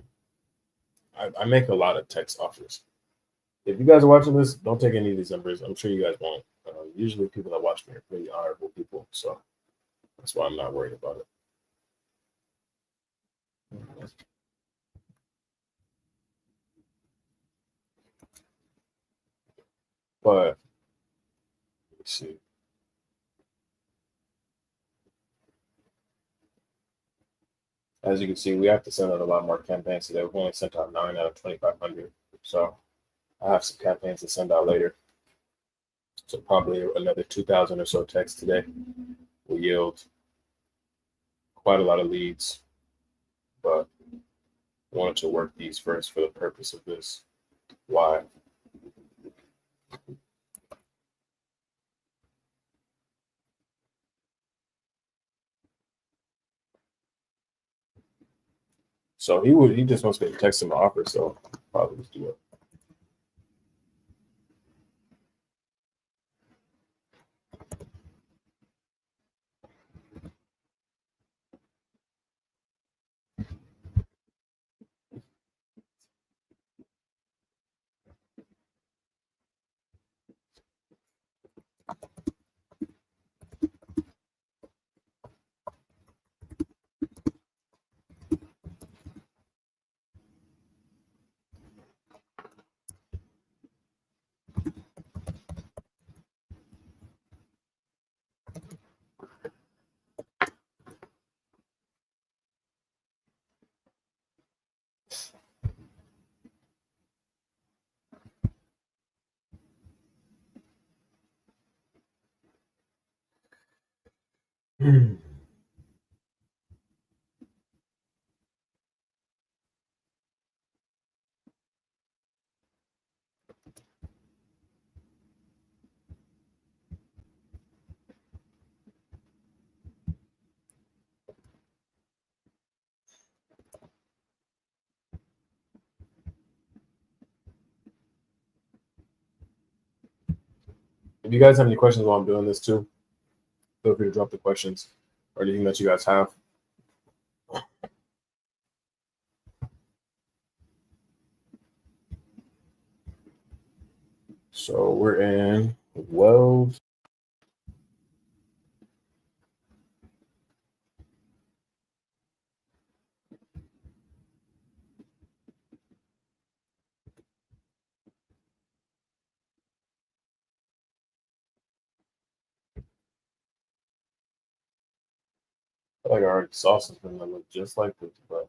S2: make a lot of text offers. If you guys are watching this, don't take any of these numbers. I'm sure you guys won't. Usually people that watch me are pretty honorable people. So that's why I'm not worried about it. But let's see. As you can see, we have to send out a lot more campaigns today. We've only sent out 9 out of 2,500. So I have some campaigns to send out later. So probably another 2,000 or so texts today will yield quite a lot of leads. But I wanted to work these first for the purpose of this. Why? So he just wants me to text him an offer, so I'll probably just do it. If you guys have any questions while I'm doing this too, feel free to drop the questions or anything that you guys have. So we're in Wells. I feel like I already saw something that looked just like this, but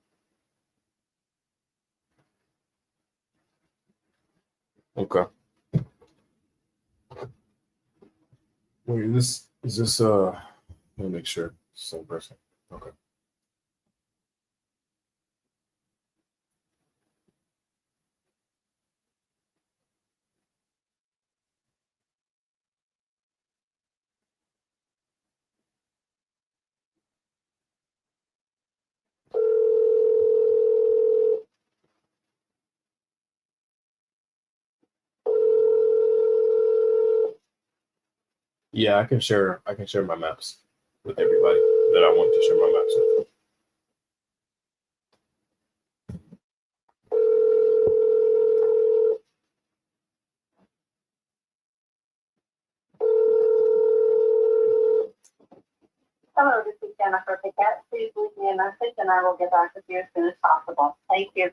S2: okay. Wait, is this let me make sure it's the same person. Okay. Yeah, I can share my maps with everybody that I want to share my maps with.
S4: Hello, this is Jennifer Piquette. Please leave me a message and I will get back with you as soon as possible. Thank you.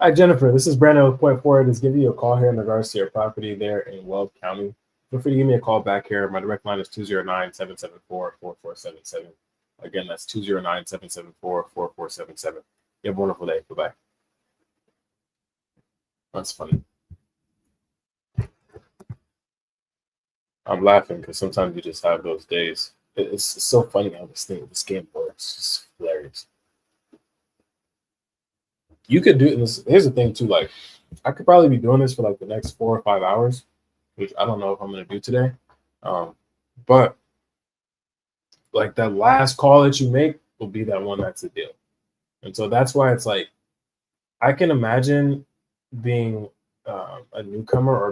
S2: Hi, Jennifer. This is Brandon with Point Forward. Is giving you a call here in regards to your property there in Weld County. Feel free to give me a call back here. My direct line is 209-774-4477. Again, that's 209-774-4477. You have a wonderful day. Bye-bye. That's funny. I'm laughing because sometimes you just have those days. It's so funny how this game works. It's just hilarious. You could do this. Here's the thing too. Like, I could probably be doing this for like the next 4 or 5 hours, which I don't know if I'm gonna do today. But like that last call that you make will be that one that's the deal. And so that's why it's like I can imagine being a newcomer or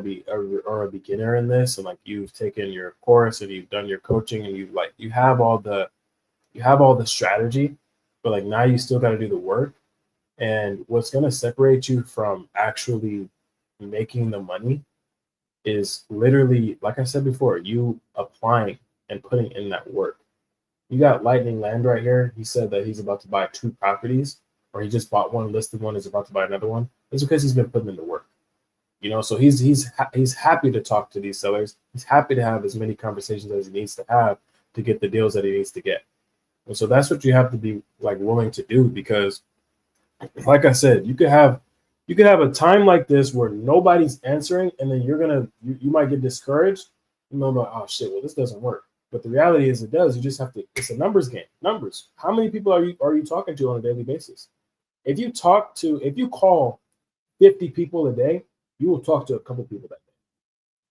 S2: a beginner in this, and like you've taken your course and you've done your coaching and you have all the strategy, but like now you still got to do the work. And what's going to separate you from actually making the money is literally, like I said before, you applying and putting in that work. You got Lightning Land right here. He said that he's about to buy 2 properties, or he just bought one, listed one, is about to buy another one. It's because he's been putting in the work. You know, so he's happy to talk to these sellers. He's happy to have as many conversations as he needs to have to get the deals that he needs to get. And so that's what you have to be like willing to do, because like I said, you could have a time like this where nobody's answering, and then you might get discouraged. You know, like, oh shit, well this doesn't work. But the reality is it does. You just have to. It's a numbers game. Numbers. How many people are you talking to on a daily basis? If you call 50 people a day, you will talk to a couple people that day.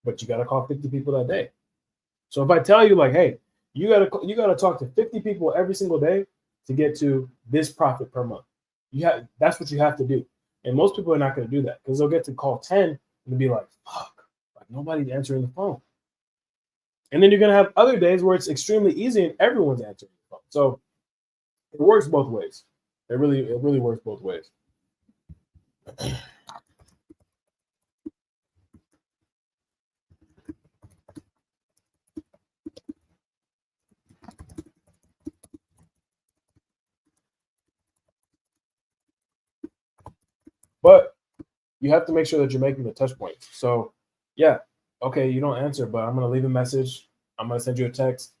S2: But you got to call 50 people that day. So if I tell you like, hey, you gotta talk to 50 people every single day to get to this profit per month. That's what you have to do. And most people are not going to do that because they'll get to call 10 and be like, fuck, like nobody's answering the phone. And then you're going to have other days where it's extremely easy and everyone's answering the phone. So it works both ways. It really works both ways. But you have to make sure that you're making the touch points. So yeah, okay, you don't answer, but I'm going to leave a message. I'm going to send you a text.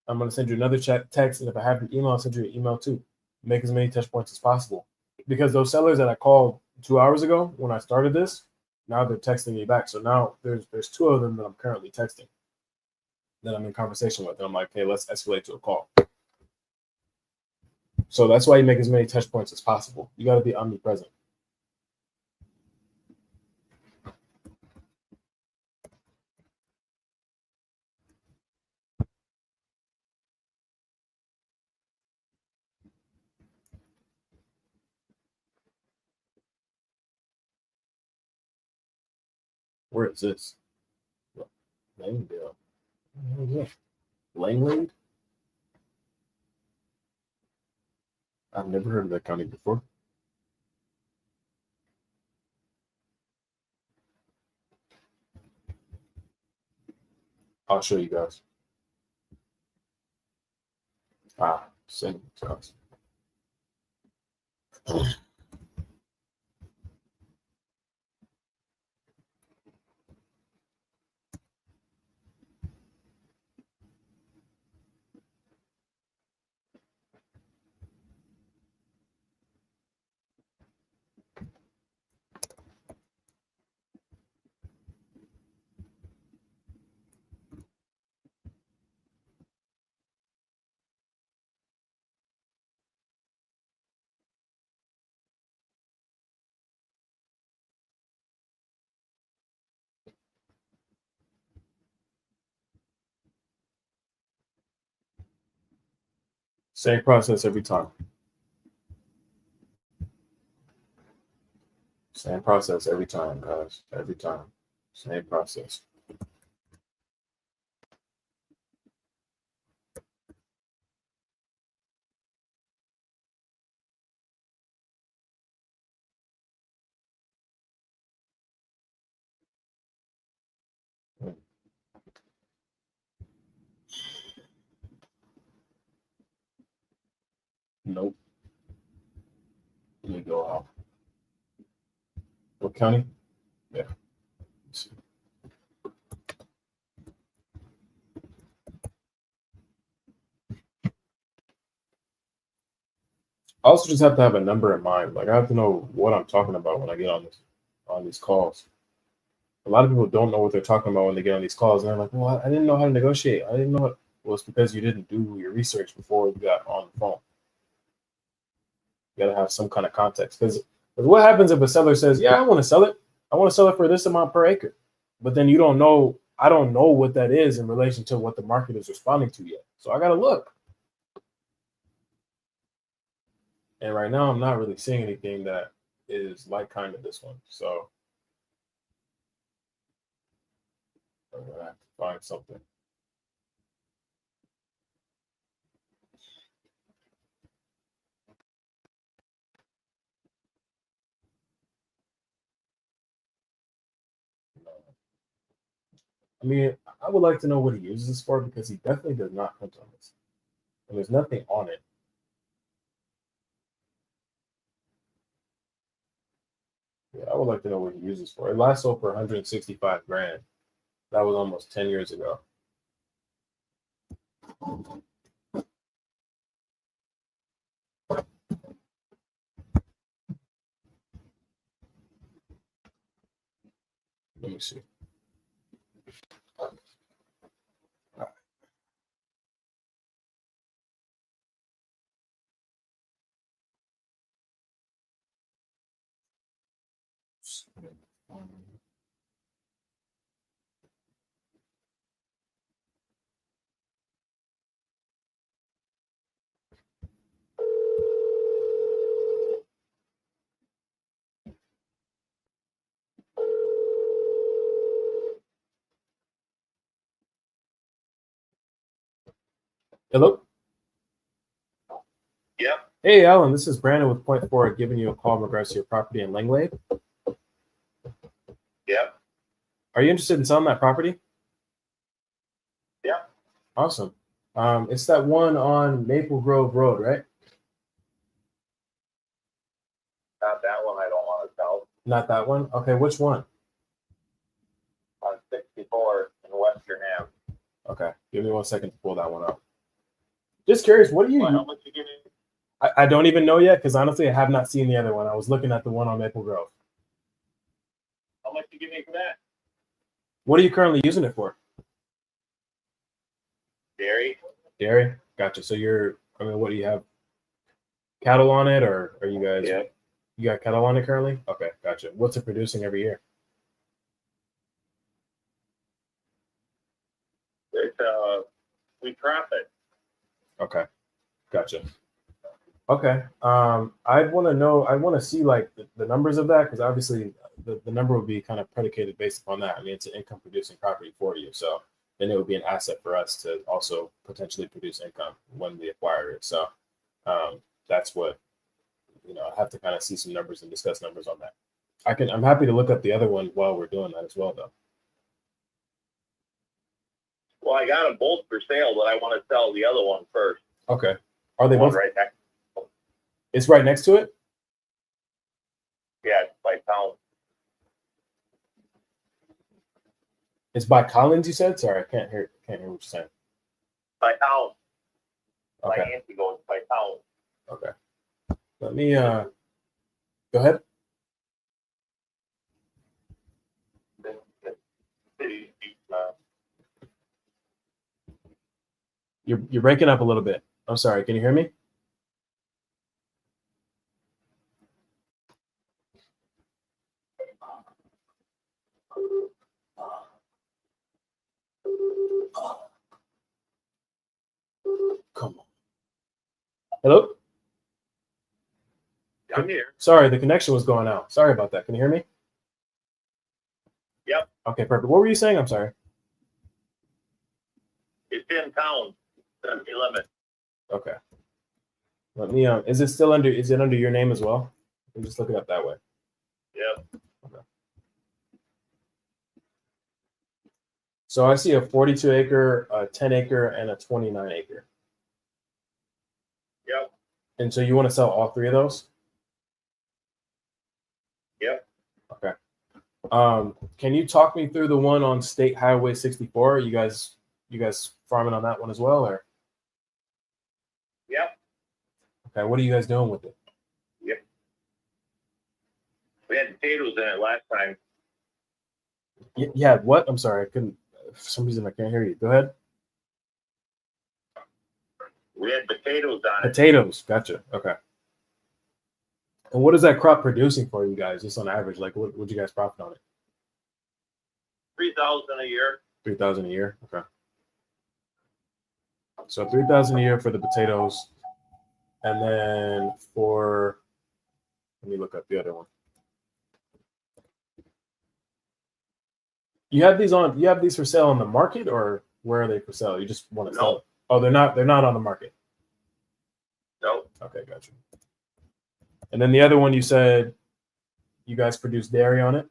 S2: I'm going to send you another text. And if I have your email, I'll send you an email too. Make as many touch points as possible. Because those sellers that I called 2 hours ago when I started this, now they're texting me back. So now there's 2 of them that I'm currently texting. that I'm in conversation with. And I'm like, hey, let's escalate to a call. So that's why you make as many touch points as possible. You got to be omnipresent. Where is this? Langdale. Langlade? I've never heard of that county before. I'll show you guys. Send it to us. Same process every time. Same process every time, guys. Every time. Same process. Nope. Let me go out. What county? Yeah. Let's see. I also just have to have a number in mind. Like I have to know what I'm talking about when I get on these calls. A lot of people don't know what they're talking about when they get on these calls, and they're like, "Well, I didn't know how to negotiate. I didn't know it." Well, it's because you didn't do your research before you got on the phone. You gotta have some kind of context. Because what happens if a seller says, "Yeah, I want to sell it. I want to sell it for this amount per acre," but then you don't know. I don't know what that is in relation to what the market is responding to yet. So I gotta look. And right now, I'm not really seeing anything that is like kind of this one. So I'm gonna have to find something. I mean, I would like to know what he uses this for because he definitely does not hunt on this. And there's nothing on it. Yeah, I would like to know what he uses for. It last sold for 165 grand. That was almost 10 years ago. Let me see. Hello?
S6: Yeah.
S2: Hey, Alan, this is Brandon with Point Forward giving you a call in regards to your property in Langlade.
S6: Yeah.
S2: Are you interested in selling that property?
S6: Yeah.
S2: Awesome. It's that one on Maple Grove Road, right?
S6: Not that one I don't want to sell.
S2: Not that one? Okay, which one?
S6: On 64 in Western Ave.
S2: Okay, give me 1 second to pull that one up. Just curious, what do you?
S6: Well, how much you give me?
S2: I don't even know yet because honestly, I have not seen the other one. I was looking at the one on Maple Grove.
S6: How much you give me for that?
S2: What are you currently using it for? Dairy? Gotcha. So what do you have? Cattle on it, or are you guys?
S7: Yeah.
S2: You got cattle on it currently? Okay, gotcha. What's it producing every year?
S7: It's we profit.
S2: Okay, gotcha. Okay. I'd want to know. I want to see like the numbers of that because obviously the number would be kind of predicated based upon that. I mean, it's an income producing property for you, so then it would be an asset for us to also potentially produce income when we acquire it. So that's what I have to kind of see some numbers and discuss numbers on that. I'm happy to look up the other one while we're doing that as well, though.
S7: Well, I got them both for sale, but I want to sell the other one first.
S2: Okay. Are they
S7: One
S2: both
S7: right next?
S2: It's right next to it?
S7: Yeah, it's by town.
S2: It's by Collins, you said? Sorry, I can't hear what you're saying.
S7: By town. My
S2: Okay.
S7: auntie goes by town.
S2: Okay. Let me go ahead. You're breaking up a little bit. I'm sorry. Can you hear me? Come on. Hello?
S7: I'm here.
S2: Sorry, the connection was going out. Sorry about that. Can you hear me?
S7: Yep.
S2: Okay, perfect. What were you saying? I'm sorry.
S7: It's in town. That's the limit.
S2: Okay. Let me is it under your name as well? Let me just look it up that way.
S7: Yep.
S2: Okay. So I see a 42 acre, a 10 acre, and a 29 acre.
S7: Yep.
S2: And so you want to sell all three of those?
S7: Yep.
S2: Okay. Can you talk me through the one on State Highway 64? You guys farming on that one as well, or?
S7: Yep.
S2: Okay. What are you guys doing with it?
S7: Yep. We had potatoes in it last time.
S2: Yeah. What? I'm sorry. I couldn't. For some reason, I can't hear you. Go ahead.
S7: We had potatoes on it.
S2: Potatoes. Gotcha. Okay. And what is that crop producing for you guys, just on average? Like, what would you guys profit on it?
S7: 3,000 a year.
S2: 3,000 a year. Okay. So 3,000 a year for the potatoes, and then let me look up the other one. You have these for sale on the market, or where are they for sale? You just want to sell it? Oh, they're not on the market.
S7: Nope.
S2: Okay, gotcha. And then the other one, you said you guys produce dairy on it?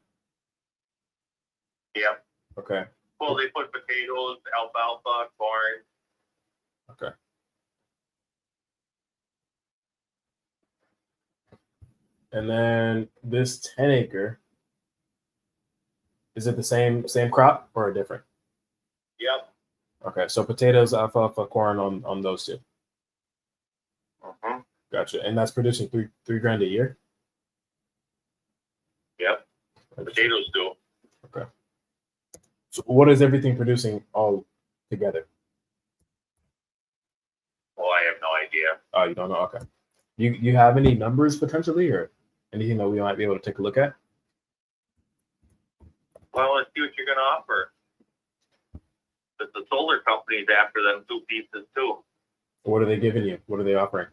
S7: Yep.
S2: Okay.
S7: Well, they put potatoes, alfalfa, corn.
S2: Okay. And then this 10 acre, is it the same crop or a different?
S7: Yep.
S2: Okay, so potatoes, alfalfa, corn on those two.
S7: Mm-hmm.
S2: Gotcha. And that's producing three grand a year?
S7: Yep. Potatoes do.
S2: Okay. So what is everything producing all together?
S7: Well, I have no idea.
S2: Oh, you don't know? Okay. You have any numbers potentially, or anything that we might be able to take a look at?
S7: Well, let's see what you're going to offer. But the solar company's after them two pieces too.
S2: What are they giving you? What are they offering?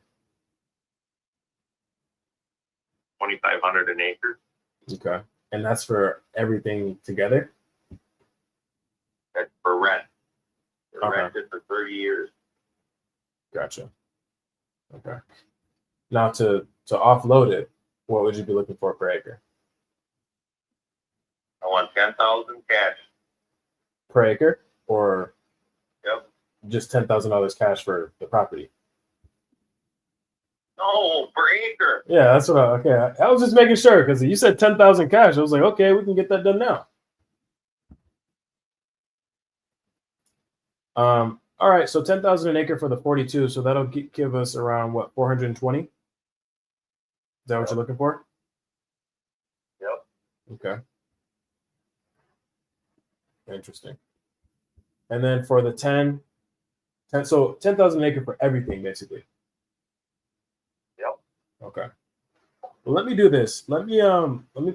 S7: 2,500 an acre.
S2: Okay. And that's for everything together?
S7: That's for rent. They're
S2: Okay.
S7: rented for 30 years.
S2: Gotcha. Okay. Now to offload it, what would you be looking for per acre?
S7: I want 10,000 cash.
S2: Per acre, or
S7: Yep.
S2: just $10,000 cash for the property?
S7: No, per acre.
S2: Yeah, that's what I was just making sure because you said 10,000 cash. I was like, okay, we can get that done now. All right, so 10,000 an acre for the 42, so that'll give us around what, 420? Is that what you're looking for?
S7: Yep.
S2: Okay. Interesting. And then for the 10, So 10,000 an acre for everything, basically.
S7: Yep.
S2: Okay. Well, let me do this. Let me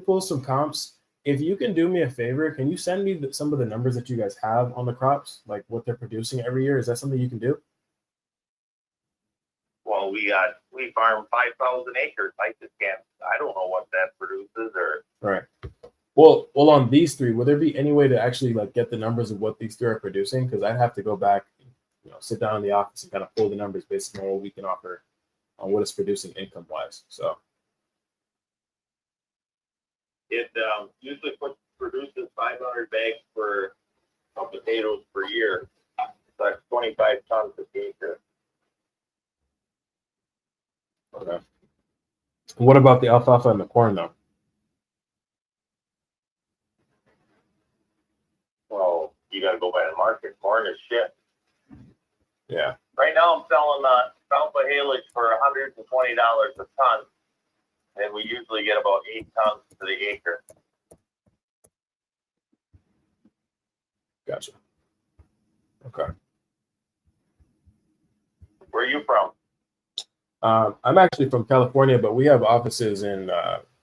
S2: pull some comps. If you can do me a favor, can you send me some of the numbers that you guys have on the crops, like what they're producing every year? Is that something you can do?
S7: Well, we farm 5,000 acres. I just can't. I don't know what that produces or.
S2: Right. Well, on these three, would there be any way to actually like get the numbers of what these three are producing? Because I'd have to go back, sit down in the office and kind of pull the numbers based on what we can offer on what it's producing income wise. So
S7: It usually produces 500 bags of potatoes per year. So that's 25 tons per acre.
S2: okay. What about the alfalfa and the corn though?
S7: Well, you got to go by the market. Corn is shit.
S2: Yeah.
S7: Right now, I'm selling alfalfa haylage for $120 a ton, and we usually get about 8 tons to the acre.
S2: Gotcha. Okay.
S7: Where are you from?
S2: I'm actually from California, but we have offices in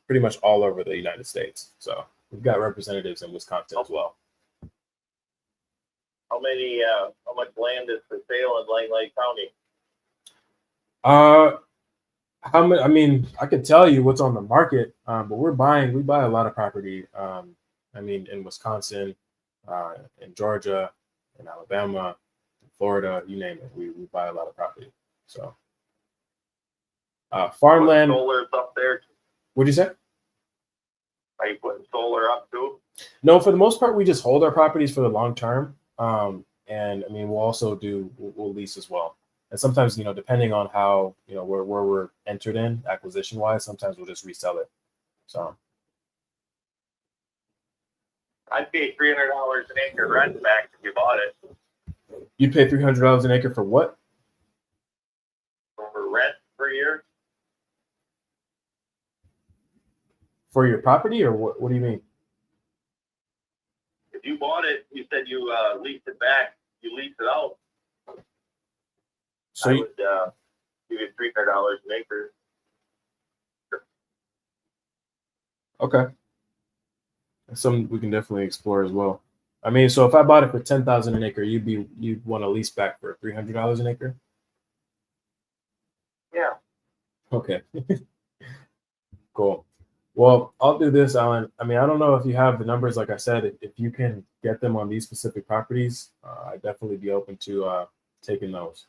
S2: pretty much all over the United States. So we've got representatives in Wisconsin as well.
S7: How much land is for sale in Lane Lake County?
S2: How many? I mean, I could tell you what's on the market, but we buy a lot of property. I mean, in Wisconsin, in Georgia, in Alabama, in Florida, you name it, we buy a lot of property. So, farmland.
S7: Solar's up there.
S2: What'd you say?
S7: Are you putting solar up too?
S2: No, for the most part, we just hold our properties for the long term. And I mean, we'll lease as well. And sometimes, depending on how, where we're entered in acquisition wise, sometimes we'll just resell it. So
S7: I'd pay $300 an acre rent back if you bought it.
S2: you'd pay $300 an acre for what?
S7: For rent per year.
S2: For your property, or what? What do you mean?
S7: If you bought it, you said you leased it back. You leased it out.
S2: So
S7: I would give you $300 an acre.
S2: okay, that's something we can definitely explore as well. I mean, so if I bought it for 10,000 an acre, you'd want to lease back for $300 an acre.
S7: Yeah.
S2: Okay. Cool. Well, I'll do this, Alan. I mean, I don't know if you have the numbers. Like I said, if you can get them on these specific properties, I'd definitely be open to taking those.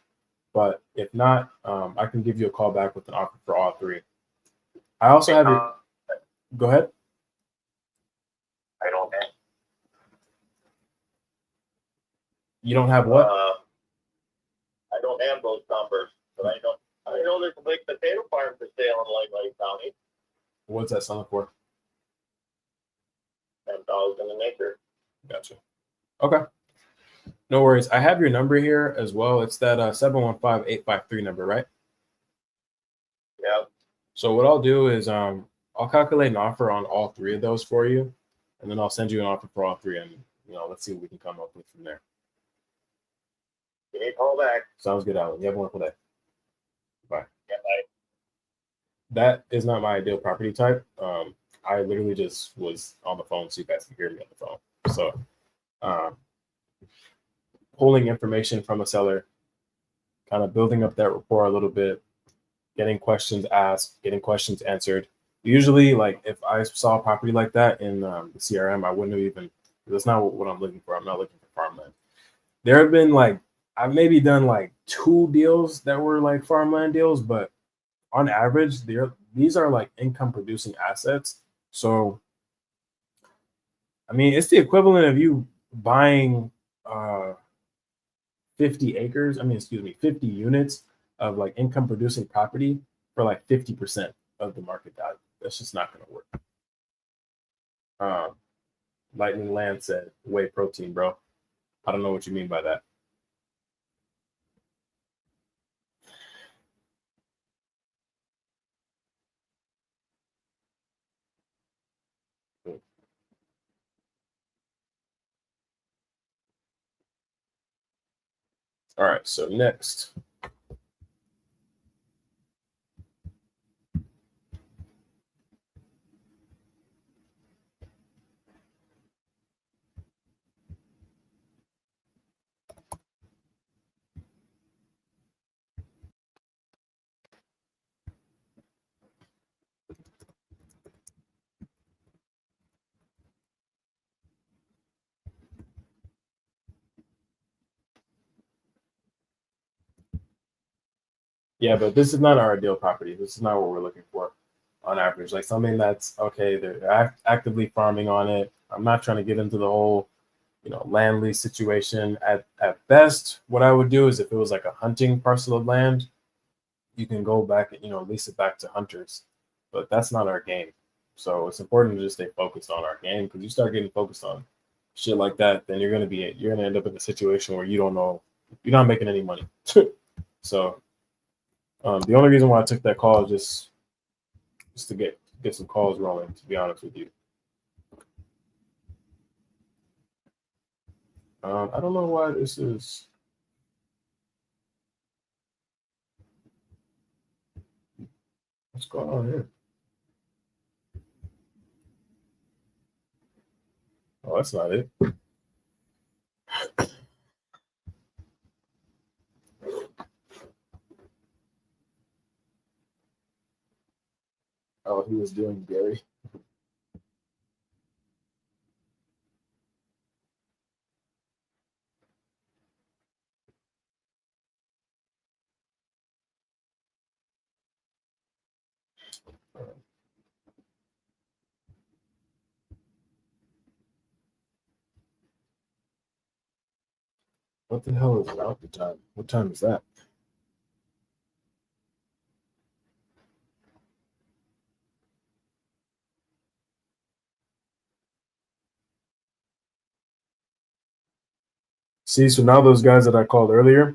S2: But if not, I can give you a call back with an offer for all three. I also have your. Go ahead.
S7: I don't have.
S2: You don't have what?
S7: I don't have those numbers, but I know there's a big potato farm for sale in Lake Lake County.
S2: What's that selling for?
S7: 10,000 an acre.
S2: Gotcha. Okay. No worries. I have your number here as well. It's that 715-853 number, right?
S7: Yeah.
S2: So what I'll do is I'll calculate an offer on all three of those for you, and then I'll send you an offer for all three, and let's see what we can come up with from there.
S7: Give me a call back.
S2: Sounds good, Alan. You have a wonderful day. Bye.
S7: Yeah, bye.
S2: That is not my ideal property type. I literally just was on the phone so you guys can hear me on the phone. So pulling information from a seller, kind of building up that rapport a little bit, getting questions asked, getting questions answered. Usually, like if I saw a property like that in the CRM, I wouldn't have even, that's not what I'm looking for. I'm not looking for farmland. There have been I've maybe done 2 deals that were like farmland deals, but on average, these are like income producing assets. So, I mean, it's the equivalent of you buying 50 acres. I mean, excuse me, 50 units of like income producing property for like 50% of the market value. That's just not going to work. Lightning Land said, whey protein, bro. I don't know what you mean by that. All right, so next. Yeah, but this is not our ideal property. This is not what we're looking for on average. Like something that's okay, they're actively farming on it. I'm not trying to get into the whole, land lease situation. At best, what I would do is if it was like a hunting parcel of land, you can go back and, lease it back to hunters. But that's not our game. So it's important to just stay focused on our game, because you start getting focused on shit like that, then you're gonna end up in a situation where you don't know, you're not making any money. So the only reason why I took that call is just to get some calls rolling, to be honest with you. I don't know why this is. What's going on here? Oh, that's not it. Oh, he was doing Gary. What the hell is Mountain Time? What time is that? See, so now those guys that I called earlier,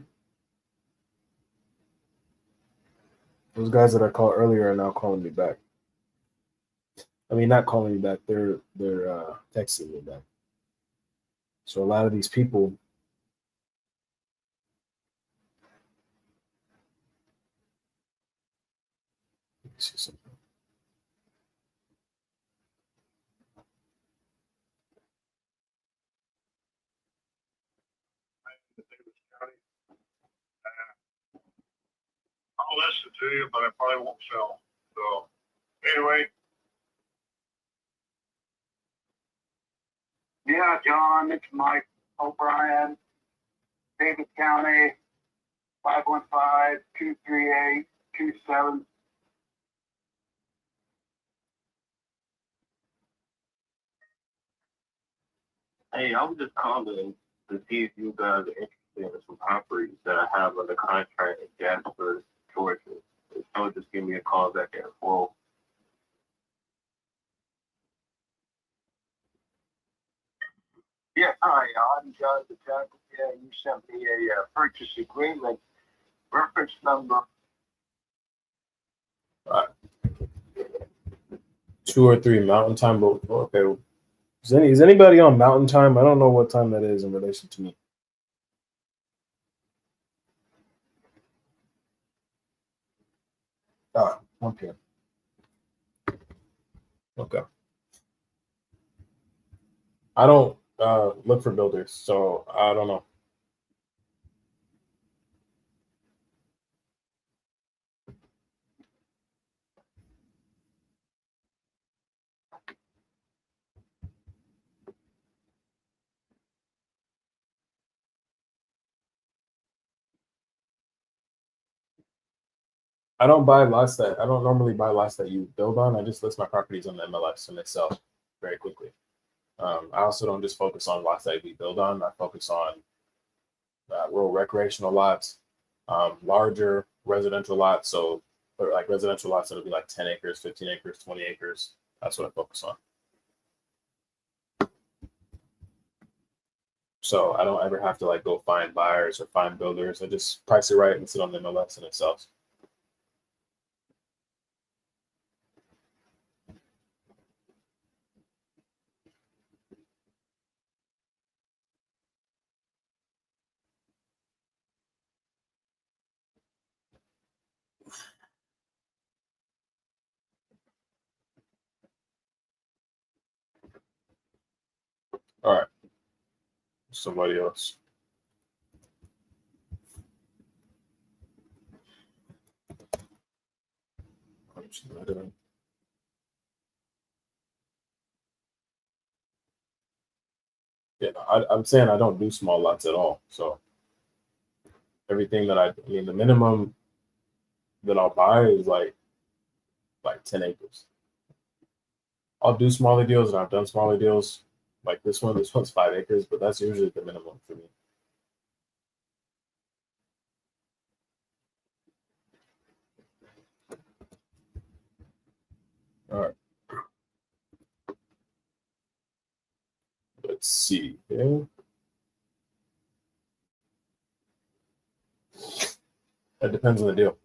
S2: are now calling me back. I mean, not calling me back. They're texting me back. So a lot of these people. Let me see something.
S6: I'll listen to you, but I probably won't sell. So anyway. Yeah, John, it's Mike O'Brien, David County, 515-238-27.
S7: Hey, I was just calling to see if you guys are interested in some properties that I have under contract in Jasper, Georgia. If so, just give me a call back at 4.
S6: Yeah, hi, I'm John DeJohn. Yeah, you sent me a purchase agreement, reference number.
S2: 2 or 3 Mountain Time. But okay, is anybody on Mountain Time? I don't know what time that is in relation to me. Ah, okay. Okay. I don't look for builders, so I don't know. I don't normally buy lots that you build on. I just list my properties on the MLS and they sell very quickly. I also don't just focus on lots that we build on. I focus on rural recreational lots, larger residential lots. So, or like residential lots that'll be like 10 acres, 15 acres, 20 acres. That's what I focus on. So I don't ever have to like go find buyers or find builders. I just price it right and sit on the MLS and it sells. somebody else. Yeah, I'm saying I don't do small lots at all. So everything that I mean, the minimum that I'll buy is like 10 acres. I'll do smaller deals, and I've done smaller deals like this one. This one's 5 acres, but that's usually the minimum for me. All right. Let's see. Yeah. That depends on the deal.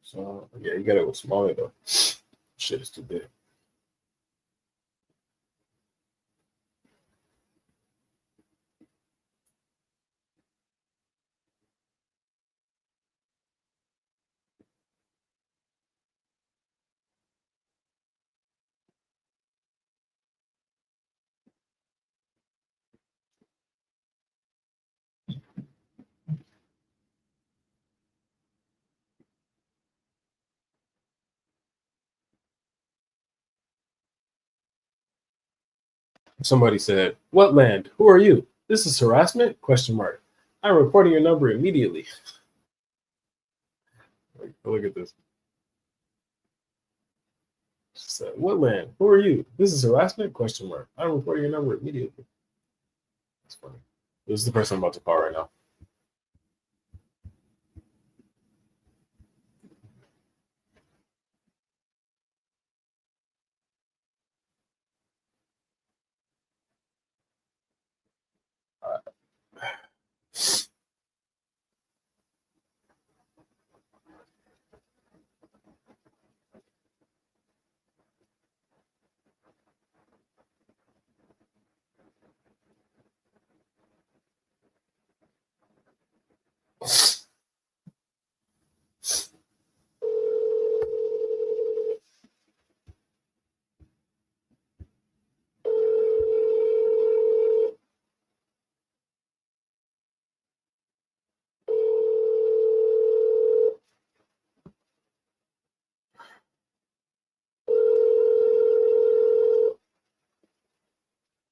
S2: So yeah, you gotta go smaller though. Shit is too big. Somebody said, "What land? Who are you? This is harassment?" Question mark. I'm reporting your number immediately. Look at this. She said, "What land? Who are you? This is harassment?" Question mark. I'm reporting your number immediately. That's funny. This is the person I'm about to call right now.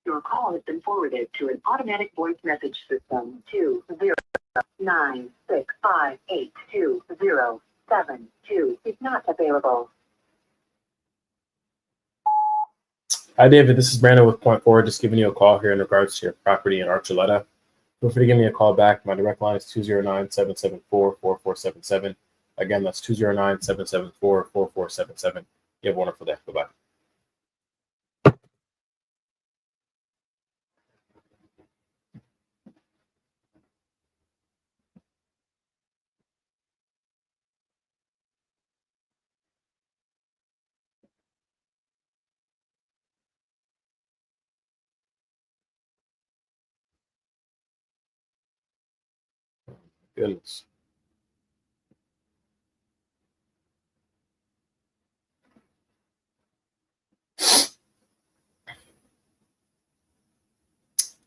S3: Your call has been forwarded to an automatic voice message system. 209658207 is not available.
S2: Hi, David. This is Brandon with Point Forward. Just giving you a call here in regards to your property in Archuleta. Feel free to give me a call back. My direct line is 209-774-4477. Again, that's 209-774-4477. You have a wonderful day. Bye-bye. Goodness.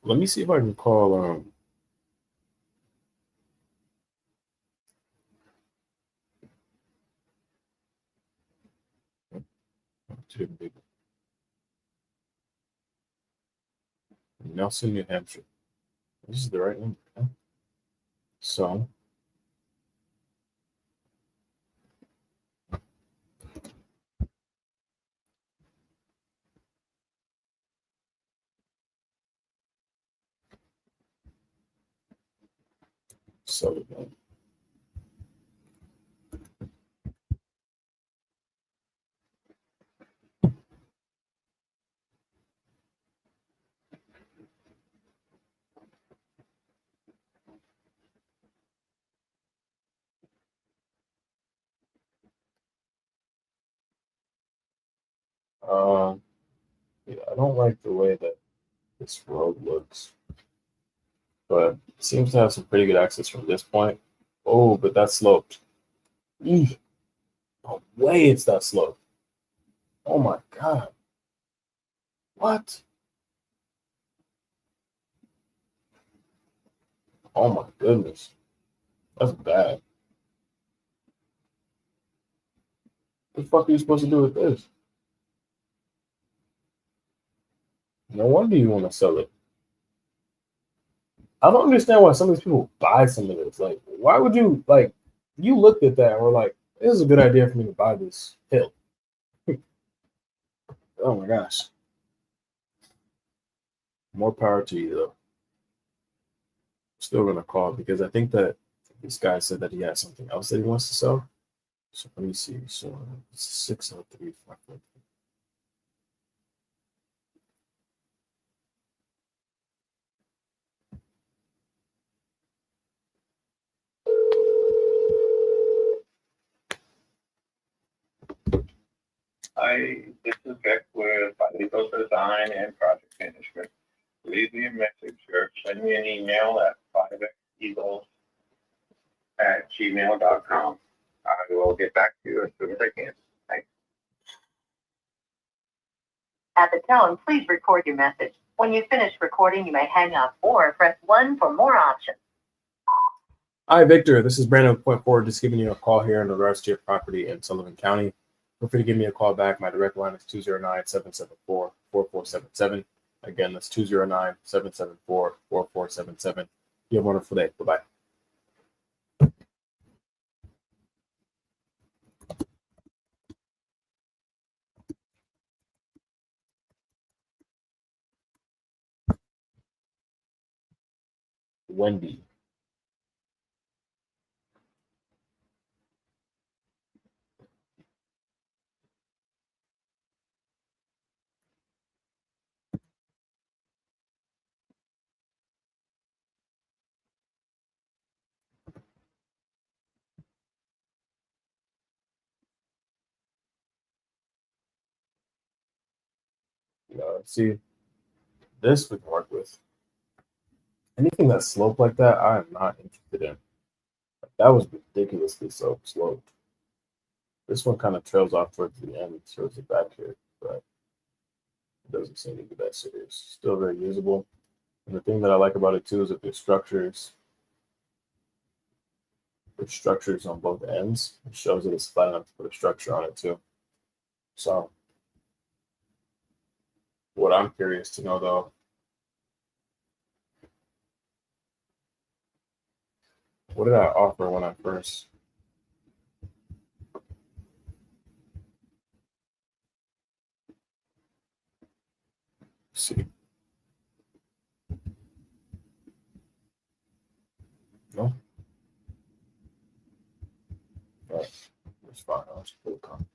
S2: Let me see if I can call Nelson, New Hampshire. This is the right number. Huh? So Sullivan. Yeah, I don't like the way that this road looks, but it seems to have some pretty good access from this point. Oh, but that's sloped. Eeh, no way it's that sloped. Oh my God. What? Oh my goodness. That's bad. What the fuck are you supposed to do with this? No wonder you want to sell it. I don't understand why some of these people buy some of this. Like, why would you like? You looked at that and were like, "This is a good idea for me to buy this hill." Oh my gosh! More power to you, though. Still gonna call because I think that this guy said that he has something else that he wants to sell. So let me see. So 60354.
S7: Hi, this is Vic with Legal Design and Project Management. Leave me a message or send me an email at 5xeagles@gmail.com. I will get back to you as soon as I can. Thanks.
S3: At the tone, please record your message. When you finish recording, you may hang up or press 1 for more options.
S2: Hi, Victor. This is Brandon Point Forward, just giving you a call here in regards to your property in Sullivan County. Feel free to give me a call back. My direct line is 209-774-4477. Again, that's 209-774-4477. You have a wonderful day. Bye-bye. Wendy. See, this we can work with. Anything that's sloped like that, I am not interested in. That was ridiculously sloped. This one kind of trails off towards the end, towards the back here, but it doesn't seem to be that serious. Still very usable. And the thing that I like about it too is that there's structures on both ends. It shows that it's flat enough to put a structure on it too. So what I'm curious to know though, what did I offer when I first? See. No? All right. It's fine. I'll just put a comment.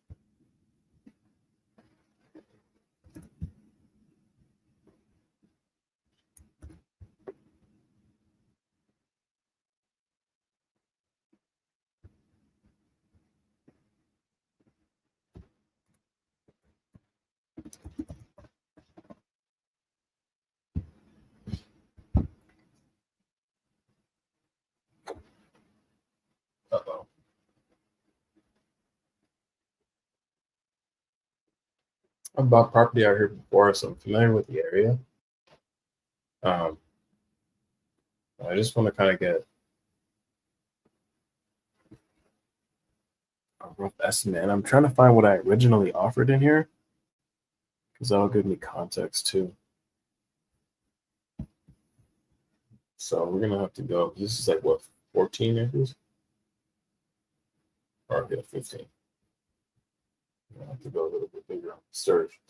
S2: Uh-oh. I've bought property out here before, so I'm familiar with the area. Um, I just want to kind of get a rough estimate. And I'm trying to find what I originally offered in here because that'll give me context too. So we're gonna have to go. This is like what, 14 acres? Or yeah, 15. I have to go a little bit bigger on the surge.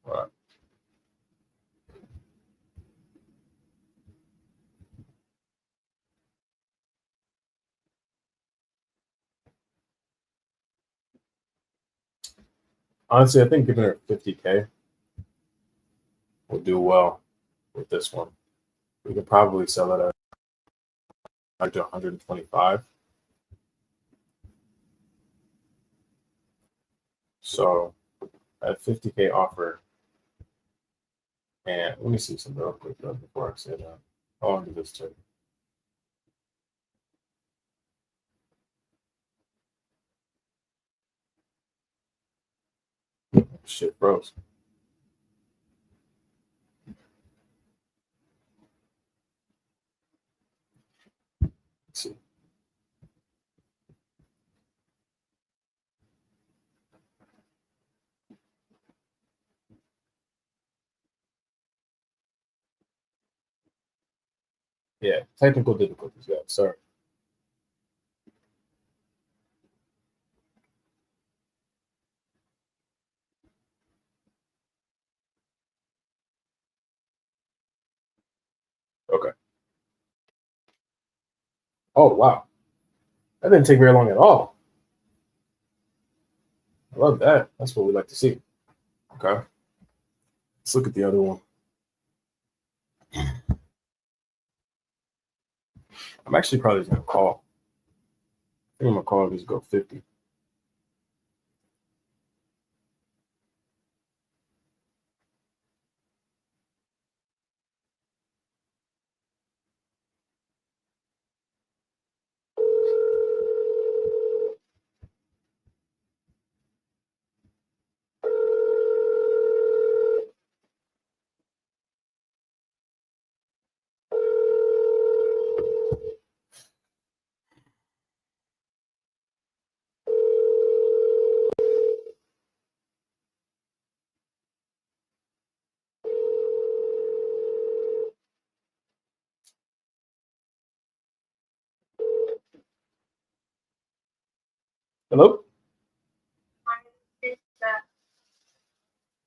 S2: All right. Honestly, I think giving her 50K will do well with this one. We could probably sell it at 125. So at 50K offer, and let me see something real quick though before I say that. How long did this take? Shit froze. Let's see. Yeah, technical difficulties, guys. Sorry. Okay. Oh, wow. That didn't take very long at all. I love that. That's what we like to see. Okay. Let's look at the other one. I'm actually probably just going to call. I think I'm going to call and just go 50. Hello?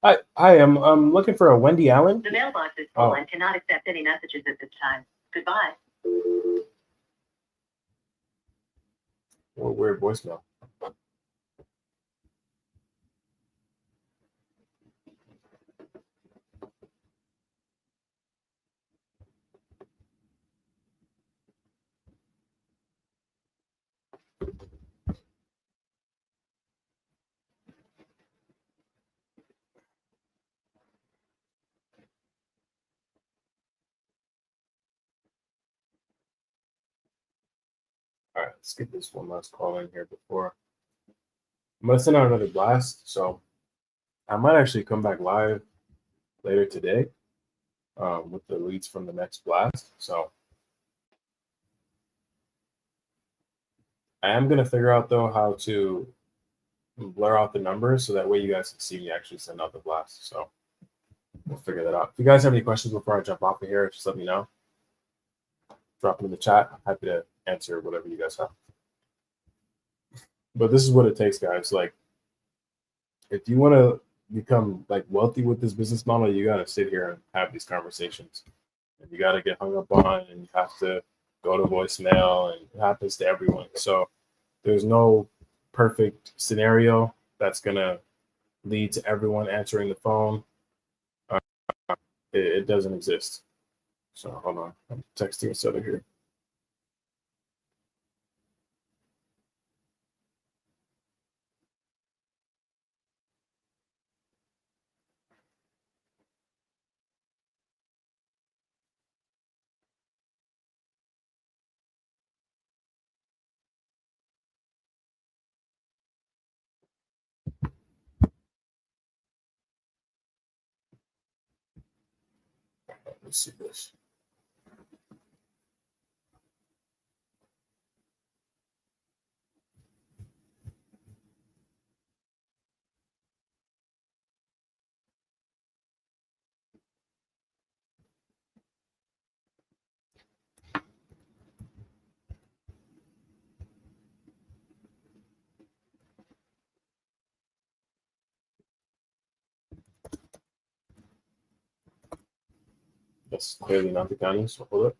S2: Hi. I'm looking for a Wendy Allen.
S3: The mailbox is full and cannot accept any messages at this time. Goodbye.
S2: What a weird voicemail. All right, let's get this one last call in here before. I'm going to send out another blast. So I might actually come back live later today with the leads from the next blast. So I am going to figure out, though, how to blur out the numbers so that way you guys can see me actually send out the blast. So we'll figure that out. If you guys have any questions before I jump off of here, just let me know. Drop them in the chat. I'm happy to answer whatever you guys have. But this is what it takes, guys. Like, if you want to become like wealthy with this business model, you got to sit here and have these conversations. And you got to get hung up on, and you have to go to voicemail, and it happens to everyone. So there's no perfect scenario that's going to lead to everyone answering the phone. It doesn't exist. So hold on, I'm texting each other here. Let's see this. That's clearly not the county, so hold up.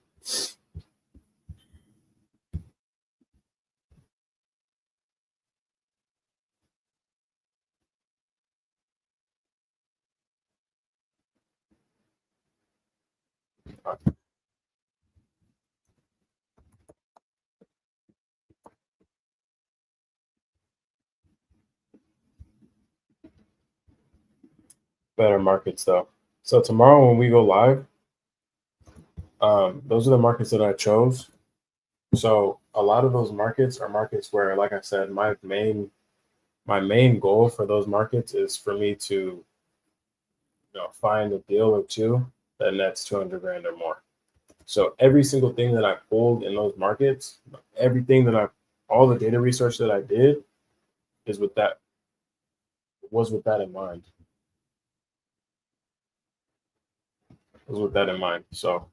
S2: Better markets though. So tomorrow when we go live, those are the markets that I chose. So a lot of those markets are markets where, like I said, my main goal for those markets is for me to find a deal or two that nets 200 grand or more. So every single thing that I pulled in those markets, all the data research that I did was with that in mind. So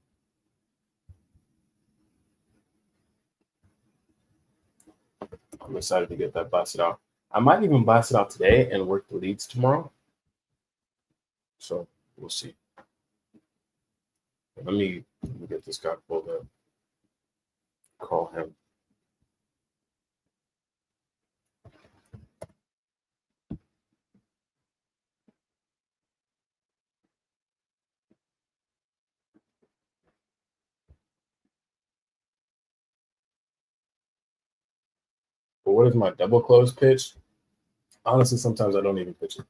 S2: I'm excited to get that blasted out. I might even blast it out today and work the leads tomorrow. So we'll see. Let me get this guy pulled up. Call him. But what is my double close pitch? Honestly, sometimes I don't even pitch it.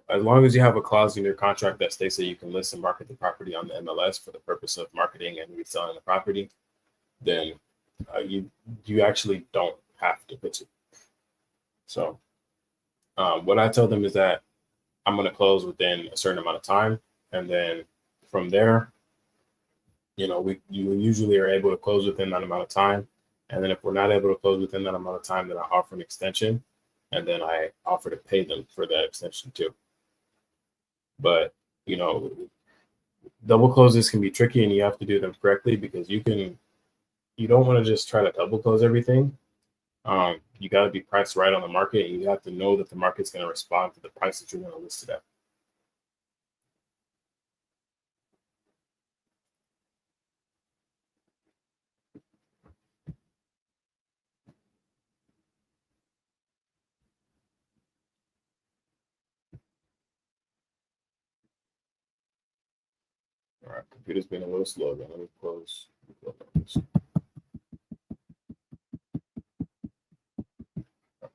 S2: As long as you have a clause in your contract that states that you can list and market the property on the MLS for the purpose of marketing and reselling the property, then you actually don't have to pitch it. So what I tell them is that I'm going to close within a certain amount of time, and then from there, you usually are able to close within that amount of time. And then if we're not able to close within that amount of time, then I offer an extension, and then I offer to pay them for that extension too. But double closes can be tricky, and you have to do them correctly because you don't want to just try to double close everything. You got to be priced right on the market, and you have to know that the market's going to respond to the price that you're going to list it at. All right, computer's been a little slow. Then let me close.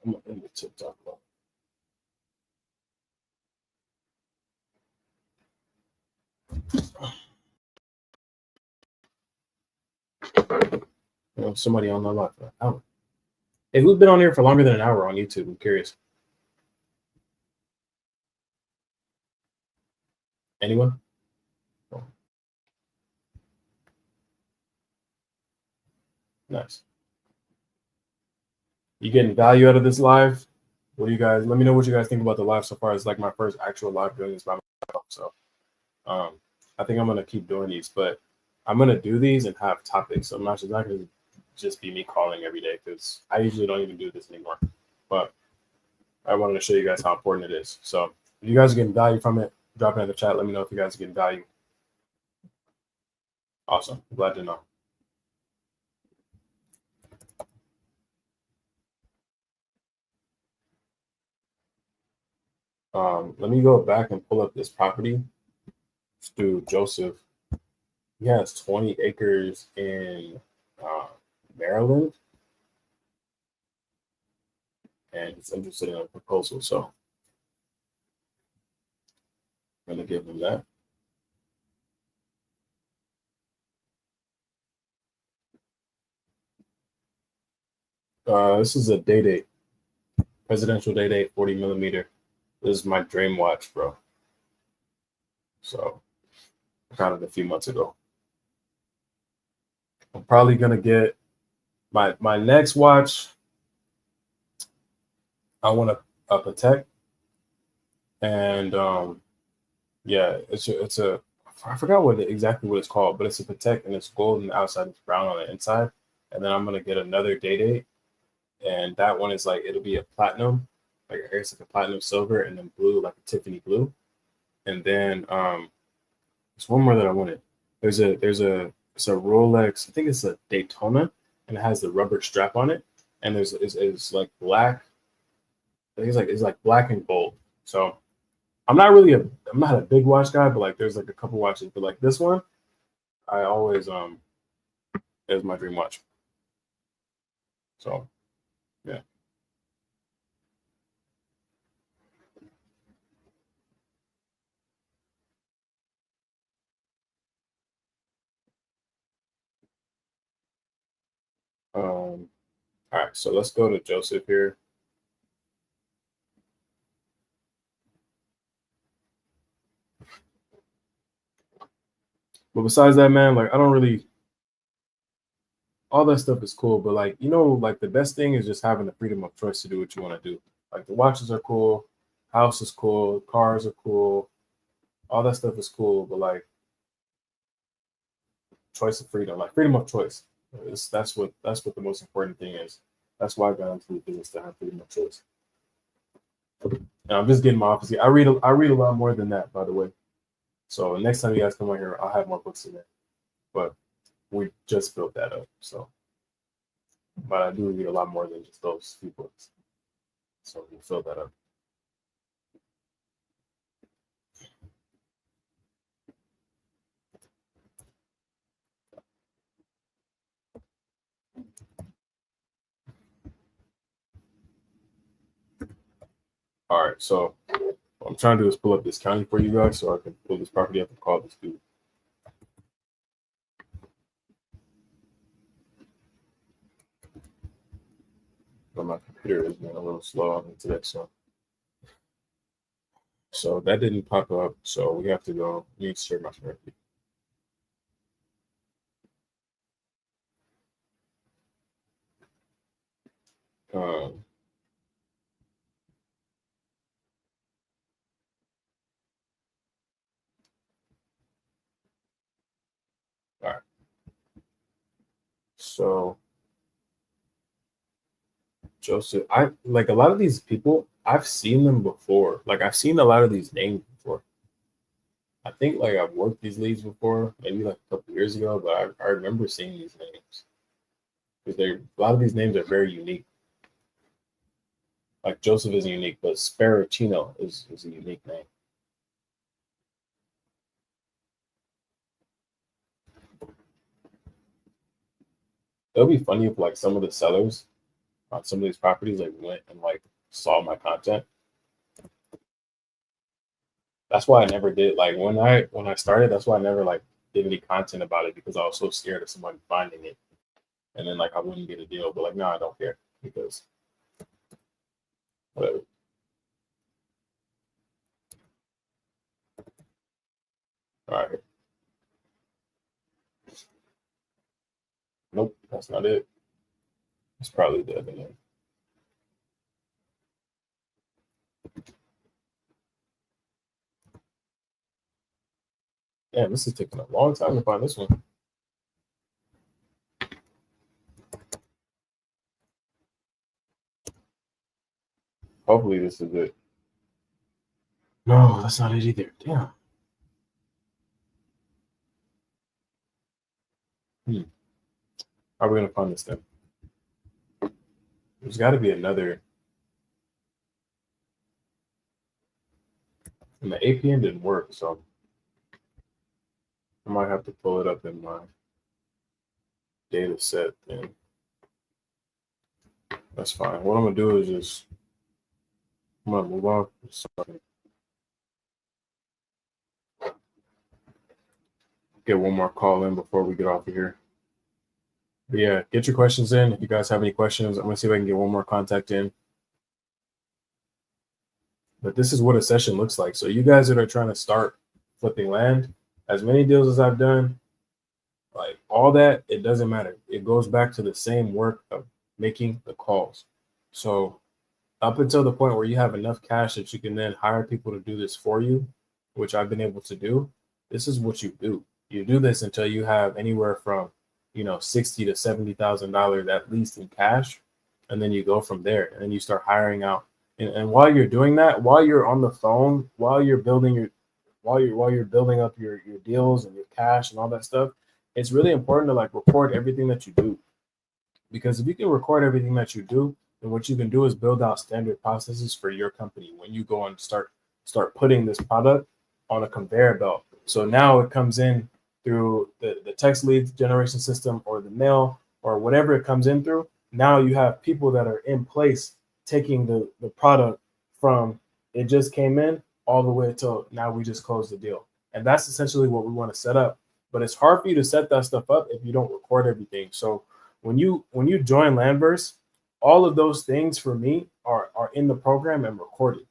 S2: I'm in the TikTok one. Somebody on the live for an hour. Hey, who's been on here for longer than an hour on YouTube? I'm curious. Anyone? Oh. Nice. You getting value out of this live? What do you guys? Let me know what you guys think about the live so far. It's like my first actual live doing this by myself. So I think I'm gonna keep doing these, but I'm gonna do these and have topics. So I'm not gonna just be me calling every day because I usually don't even do this anymore. But I wanted to show you guys how important it is. So if you guys are getting value from it, drop it in the chat. Let me know if you guys are getting value. Awesome. Glad to know. Let me go back and pull up this property. Let's do Joseph. He has 20 acres in Maryland, and he's interested in a proposal. So I'm going to give him that. This is a day date, presidential day date, 40 millimeter. This is my dream watch, bro. So I got it a few months ago. I'm probably gonna get my next watch. I want a Patek, and yeah, it's a I forgot exactly what it's called, but it's a Patek, and it's gold on the outside, it's brown on the inside. And then I'm gonna get another day date, and that one is like it'll be a platinum, like it's like a platinum silver, and then blue, like a Tiffany blue. And then there's one more that I wanted. It's a Rolex, I think it's a Daytona, and it has the rubber strap on it, and it's like black. I think it's like black and gold. So I'm not a big watch guy, but like there's like a couple watches, but like this one, I always is my dream watch. So yeah. All right, so let's go to Joseph here. But besides that, man, like I don't really, all that stuff is cool, but like, like the best thing is just having the freedom of choice to do what you want to do. Like the watches are cool, house is cool, cars are cool, all that stuff is cool, but like choice of freedom, like freedom of choice. That's what the most important thing is. That's why I got into the business, to have freedom of choice. And I'm just getting my office here. I read a lot more than that, by the way. So next time you guys come on here, I'll have more books in there. But we just built that up. So, but I do read a lot more than just those few books. So we'll fill that up. All right. So what I'm trying to do is pull up this county for you guys so I can pull this property up and call this dude. But my computer is being a little slow on me today, so that didn't pop up. So we have to go. We need to share my screen. Um, all right. So Joseph, I like a lot of these people. I've seen them before. Like I've seen a lot of these names before. I think like I've worked these leads before, maybe like a couple years ago, but I remember seeing these names because a lot of these names are very unique. Like Joseph is unique, but Sparacino is a unique name. It'll be funny if like some of the sellers on some of these properties like went and like saw my content. That's why I never did like when I started. That's why I never like did any content about it because I was so scared of somebody finding it, and then like I wouldn't get a deal. But like no, I don't care because whatever. All right. Nope, that's not it. It's probably the other name. Damn, this is taking a long time to find this one. Hopefully this is it. No, that's not it either. Damn. How are we gonna find this then? There's got to be another. And the APN didn't work, so I might have to pull it up in my data set. And that's fine. What I'm gonna do is I'm gonna move on. So I can get one more call in before we get off of here. But yeah, get your questions in. If you guys have any questions, I'm gonna see if I can get one more contact in. But this is what a session looks like. So you guys that are trying to start flipping land, as many deals as I've done, like all that, it doesn't matter. It goes back to the same work of making the calls. So up until the point where you have enough cash that you can then hire people to do this for you, which I've been able to do, this is what you do. You do this until you have anywhere from, $60,000 to $70,000 at least in cash, and then you go from there. And then you start hiring out. And while you're doing that, while you're on the phone, while you're building up your deals and your cash and all that stuff, it's really important to like record everything that you do. Because if you can record everything that you do, then what you can do is build out standard processes for your company when you go and start start putting this product on a conveyor belt. So now it comes in through the text lead generation system or the mail or whatever it comes in through. Now you have people that are in place taking the product from it just came in all the way till now we just closed the deal. And that's essentially what we want to set up. But it's hard for you to set that stuff up if you don't record everything. So when you join Landverse, all of those things for me are in the program and recorded.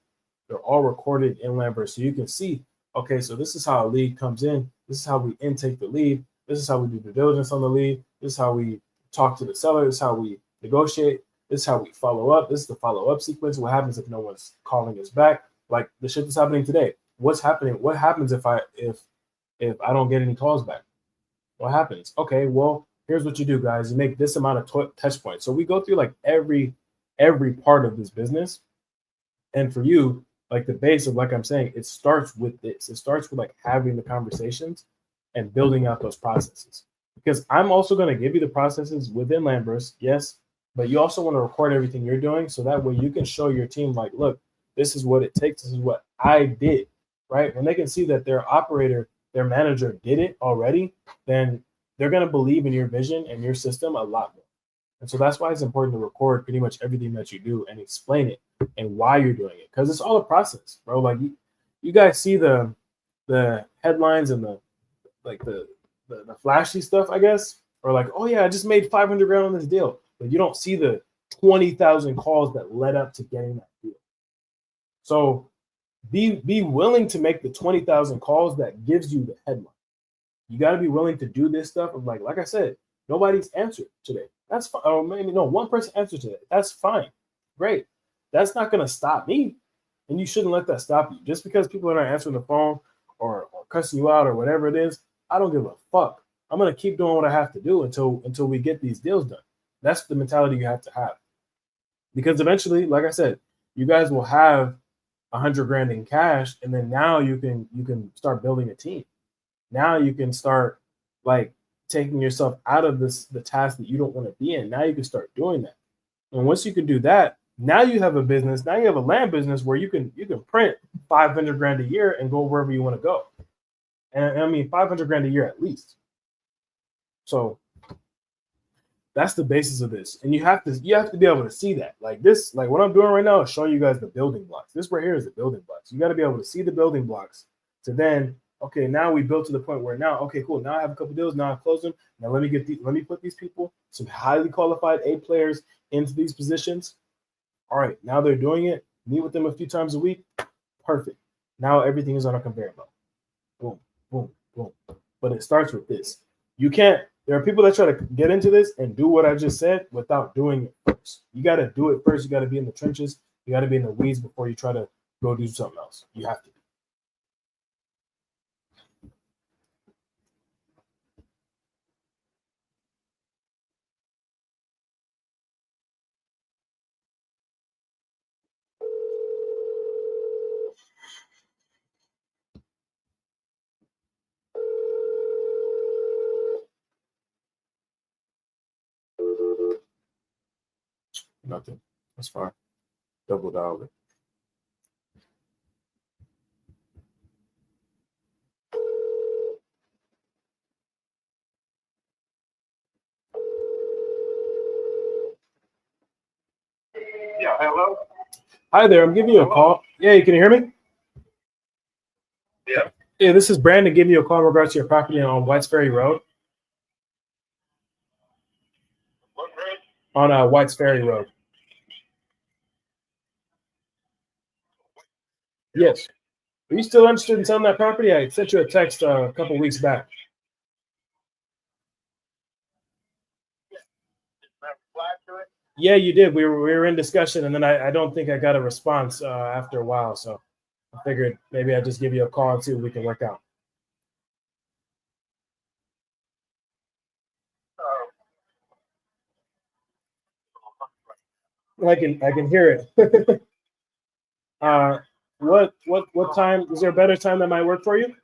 S2: They're all recorded in Landverse. So you can see, okay, so this is how a lead comes in. This is how we intake the lead. This is how we do due diligence on the lead. This is how we talk to the seller. This is how we negotiate. This is how we follow up. This is the follow-up sequence. What happens if no one's calling us back? Like the shit that's happening today. What's happening? What happens if I don't get any calls back? What happens? Okay, well, here's what you do, guys. You make this amount of touch points. So we go through like every part of this business. And for you, like the base of, like I'm saying, it starts with this. It starts with like having the conversations and building out those processes. Because I'm also going to give you the processes within Landverse, yes, but you also want to record everything you're doing so that way you can show your team, like, look, this is what it takes. This is what I did, right? When they can see that their operator, their manager did it already, then they're going to believe in your vision and your system a lot more. And so that's why it's important to record pretty much everything that you do and explain it and why you're doing it, because it's all a process, bro. Like you guys see the headlines and the flashy stuff, I guess, or like, oh yeah, I just made 500 grand on this deal, but you don't see the 20,000 calls that led up to getting that deal. So be willing to make the 20,000 calls that gives you the headline. You got to be willing to do this stuff. Of like I said, nobody's answered today. That's fine. Or maybe no, one person answered today. That's fine. Great. That's not going to stop me. And you shouldn't let that stop you. Just because people are not answering the phone or cussing you out or whatever it is, I don't give a fuck. I'm going to keep doing what I have to do until we get these deals done. That's the mentality you have to have. Because eventually, like I said, you guys will have 100 grand in cash, and then now you can start building a team. Now you can start like taking yourself out of the task that you don't want to be in. Now you can start doing that. And once you can do that, now you have a business. Now you have a land business where you can print 500 grand a year and go wherever you want to go. And I mean 500 grand a year at least. So that's the basis of this. And you have to be able to see that. Like this, like what I'm doing right now is showing you guys the building blocks. This right here is the building blocks. You got to be able to see the building blocks to then, okay, now we built to the point where now, okay, cool. Now I have a couple deals. Now I close them. Now let me put these people, some highly qualified A players into these positions. All right, now they're doing it. Meet with them a few times a week. Perfect. Now everything is on a conveyor belt. Boom, boom, boom. But it starts with this. You can't. There are people that try to get into this and do what I just said without doing it first. You got to do it first. You got to be in the trenches. You got to be in the weeds before you try to go do something else. You have to. Nothing. That's fine. Double dollar.
S6: Yeah, hello?
S2: Hi there. I'm giving you a call. Yeah, you can hear me?
S6: Yeah.
S2: Yeah, this is Brandon giving you a call in regards to your property on Whites Ferry Road.
S6: What road?
S2: On Whites Ferry Road. Yes. Are you still interested in selling that property? I sent you a text a couple weeks back.
S6: I replied to it?
S2: Yeah, you did. We were in discussion, and then I don't think I got a response after a while. So I figured maybe I'd just give you a call and see what we can work out. I can hear it. What time is there a better time that might work for you?
S6: Want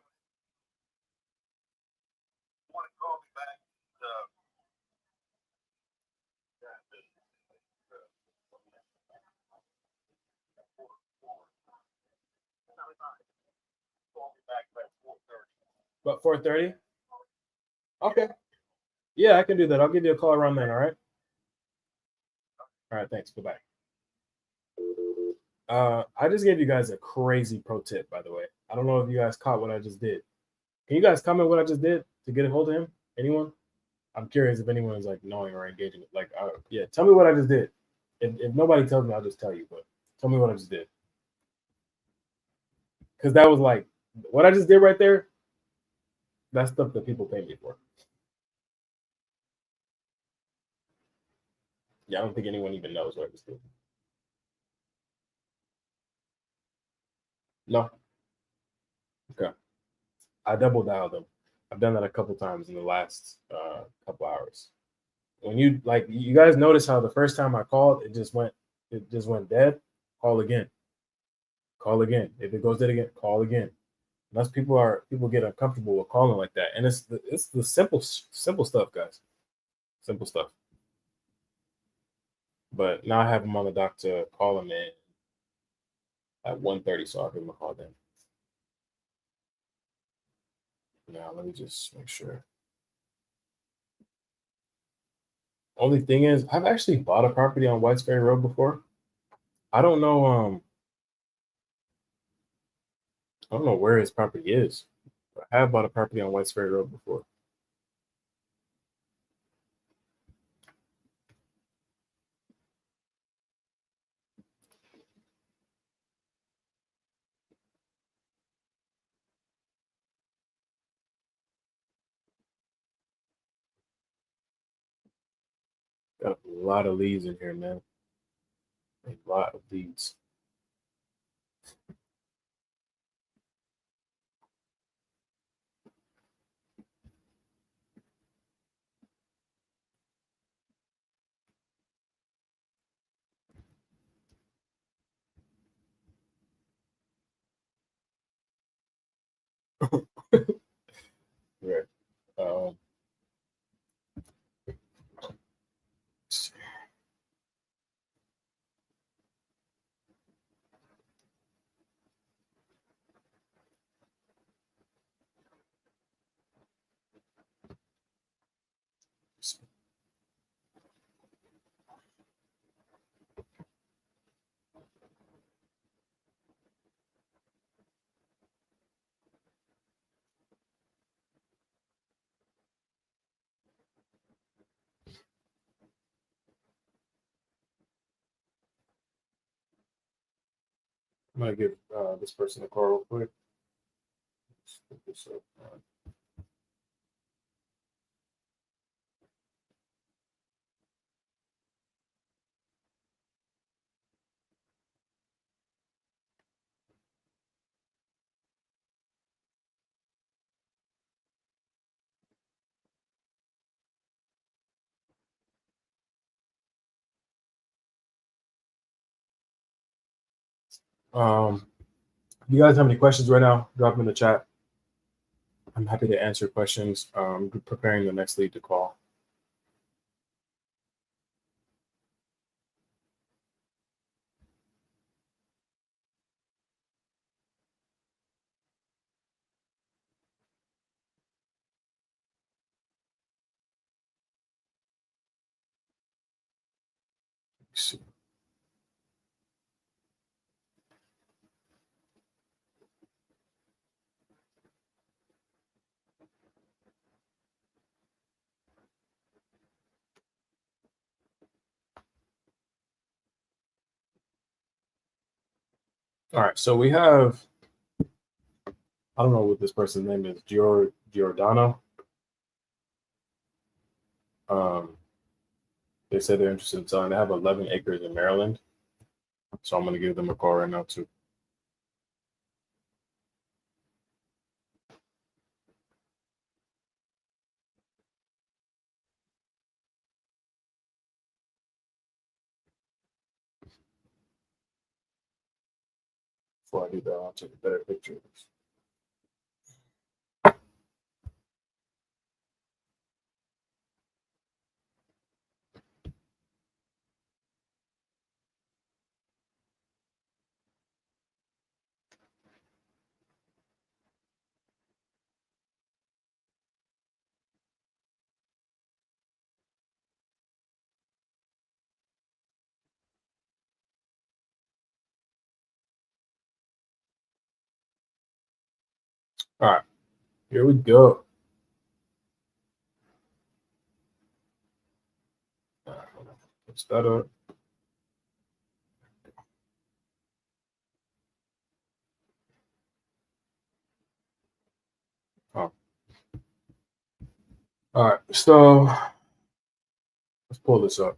S6: to call me back?
S2: About 4:30? Okay. Yeah, I can do that. I'll give you a call around then, all right? All right, thanks. Goodbye. I just gave you guys a crazy pro tip, by the way. I don't know if you guys caught what I just did. Can you guys comment what I just did to get a hold of him? Anyone? I'm curious if anyone is like knowing or engaging. Like, yeah, tell me what I just did. If nobody tells me, I'll just tell you. But tell me what I just did, because that was like what I just did right there. That's stuff that people pay me for. Yeah, I don't think anyone even knows what I just did. No. Okay. I double dialed them. I've done that a couple times in the last couple hours. When you like, you guys notice how the first time I called, it just went dead. Call again. Call again. If it goes dead again, call again. Most people get uncomfortable with calling like that, and it's the simple stuff, guys. Simple stuff. But now I have him on the dock to call him in at 1:30, so I'll give him a call then. Now let me just make sure. Only thing is, I've actually bought a property on Whites Ferry Road before. I don't know. I don't know where his property is. But I have bought a property on Whites Ferry Road before. Got a lot of leads in here, man. A lot of leads. Right. Um, I'm gonna give this person a call real quick. Let's put this up. If you guys have any questions right now, drop them in the chat. I'm happy to answer questions. Preparing the next lead to call. All right, so we have, I don't know what this person's name is, Giordano. They said they're interested in selling. They have 11 acres in Maryland. So I'm going to give them a call right now, too. Before I do that, I'll take a better picture of this. All right, here we go. All right, hold on. Push that up. Oh. All right, so let's pull this up.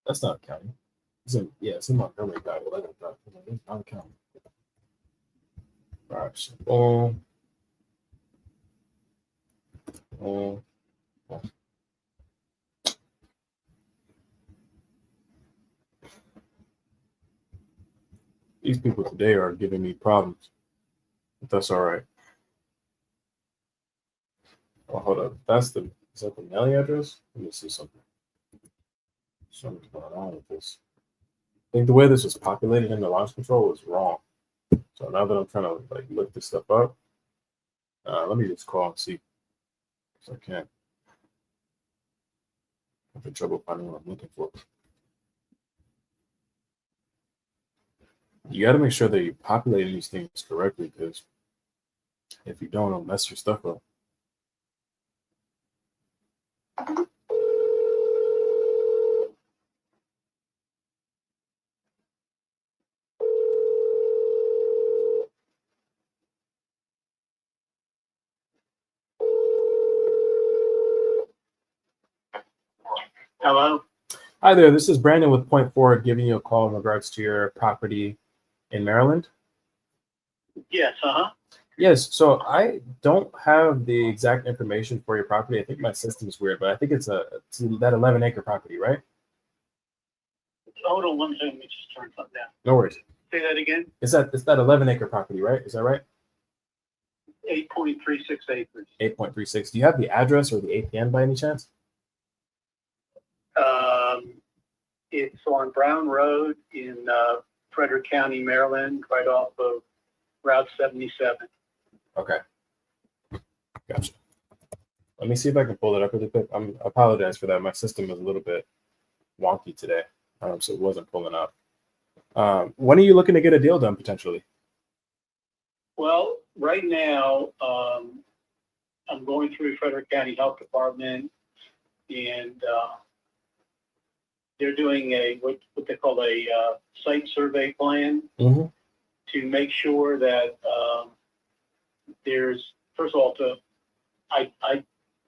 S2: That's not county. It's in Montgomery. It's not county. All right, so boom. These people today are giving me problems, but that's all right. Oh, hold up. Is that the mailing address? Let me see something. Something's going on with this. I think the way this was populated in the launch control was wrong. So now that I'm trying to like look this stuff up, let me just call and see if I can. I'm having trouble finding what I'm looking for. You got to make sure that you populate these things correctly, because if you don't, it'll mess your stuff up.
S5: Hello?
S2: Hi there, this is Brandon with Point Forward giving you a call in regards to your property in Maryland.
S5: Yes,
S2: Yes, so I don't have the exact information for your property. I think my system is weird, but I think it's that 11-acre property, right?
S5: Hold on one second, let me just turn something down.
S2: No worries.
S5: Say that again?
S2: It's that 11-acre property, right? Is that right?
S5: 8.36 acres.
S2: 8.36. Do you have the address or the APN by any chance?
S5: It's on Brown Road in Frederick County, Maryland, right off of Route 77.
S2: Okay. Gotcha. Let me see if I can pull it up really quick. I apologize for that. My system is a little bit wonky today, so it wasn't pulling up. When are you looking to get a deal done potentially?
S5: Well, right now, I'm going through Frederick County Health Department, and they're doing what they call a site survey plan
S2: Mm-hmm.
S5: to make sure that there's, first of all, to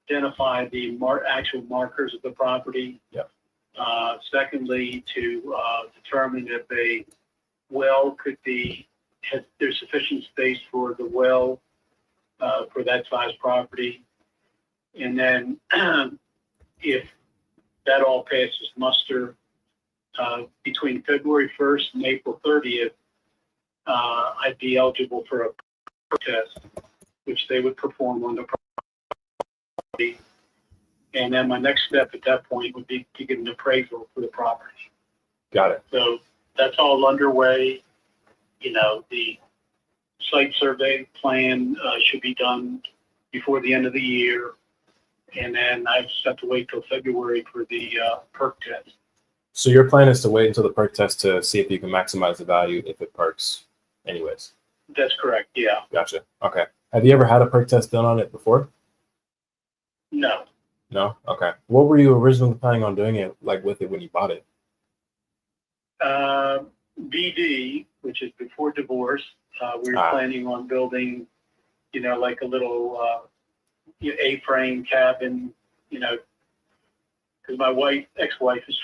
S5: identify the actual markers of the property.
S2: Yep.
S5: Secondly, to determine if a well there's sufficient space for the well for that size property. And then if that all passes muster between February 1st and April 30th, I'd be eligible for a perk test, which they would perform on the property. And then my next step at that point would be to get an appraisal for the property.
S2: Got it.
S5: So that's all underway. The site survey plan should be done before the end of the year. And then I just have to wait till February for the perk test.
S2: So your plan is to wait until the perk test to see if you can maximize the value if it perks anyways.
S5: That's correct, yeah.
S2: Gotcha. Okay. Have you ever had a perk test done on it before?
S5: No.
S2: No? Okay. What were you originally planning on doing it with it when you bought it?
S5: BD, which is before divorce, we were planning on building, like a little A-frame cabin, because my ex-wife is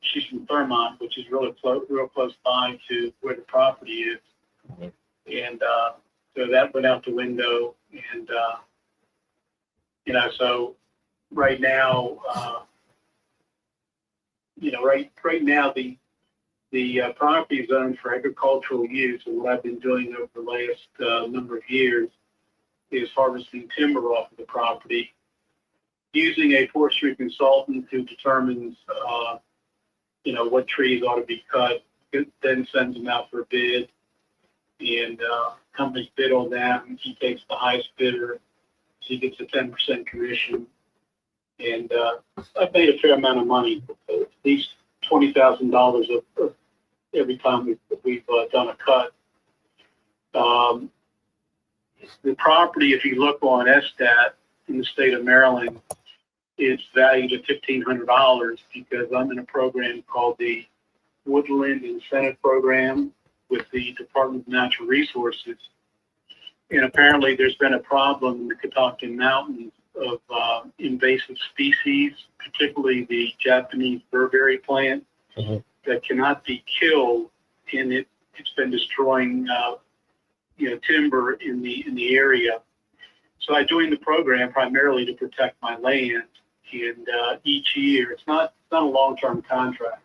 S5: she's from Thurmont, which is real close by to where the property is.
S2: Mm-hmm.
S5: And so that went out the window. And, so right now, right now The property is owned for agricultural use, and what I've been doing over the last number of years is harvesting timber off of the property, using a forestry consultant who determines, what trees ought to be cut, it then sends them out for a bid, and companies bid on that, and he takes the highest bidder. He gets a 10% commission, and I've made a fair amount of money, at least $20,000 of every time we've done a cut. The property, if you look on SDAT in the state of Maryland, is valued at $1,500 because I'm in a program called the Woodland Incentive Program with the Department of Natural Resources. And apparently there's been a problem in the Catoctin Mountains of invasive species, particularly the Japanese burberry plant, that cannot be killed, and it's been destroying timber in the area. So I joined the program primarily to protect my land, and each year it's not a long-term contract.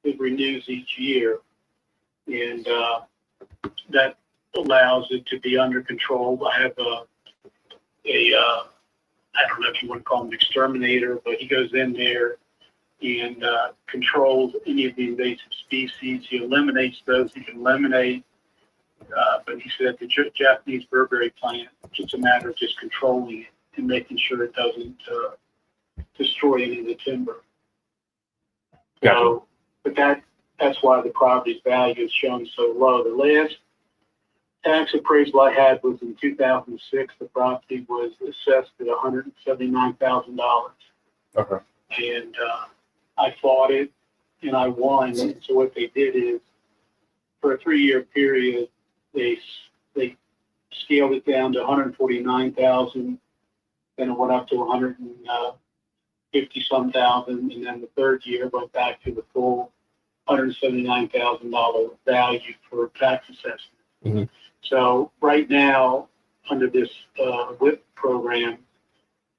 S5: It renews each year, and that allows it to be under control. I have I don't know if you want to call him an exterminator, but he goes in there and controls any of the invasive species. He eliminates those he can eliminate. But he said the Japanese burberry plant, it's a matter of just controlling it and making sure it doesn't destroy any of the timber.
S2: Gotcha.
S5: So, but that's why the property's value is shown so low. The last tax appraisal I had was in 2006. The property was assessed at $179,000.
S2: Okay.
S5: And I fought it, and I won. So what they did is, for a 3-year period, they scaled it down to 149,000. Then it went up to 150-some thousand, and then the third year went back to the full $179,000 value for tax assessment.
S2: Mm-hmm.
S5: So right now, under this WHIP program,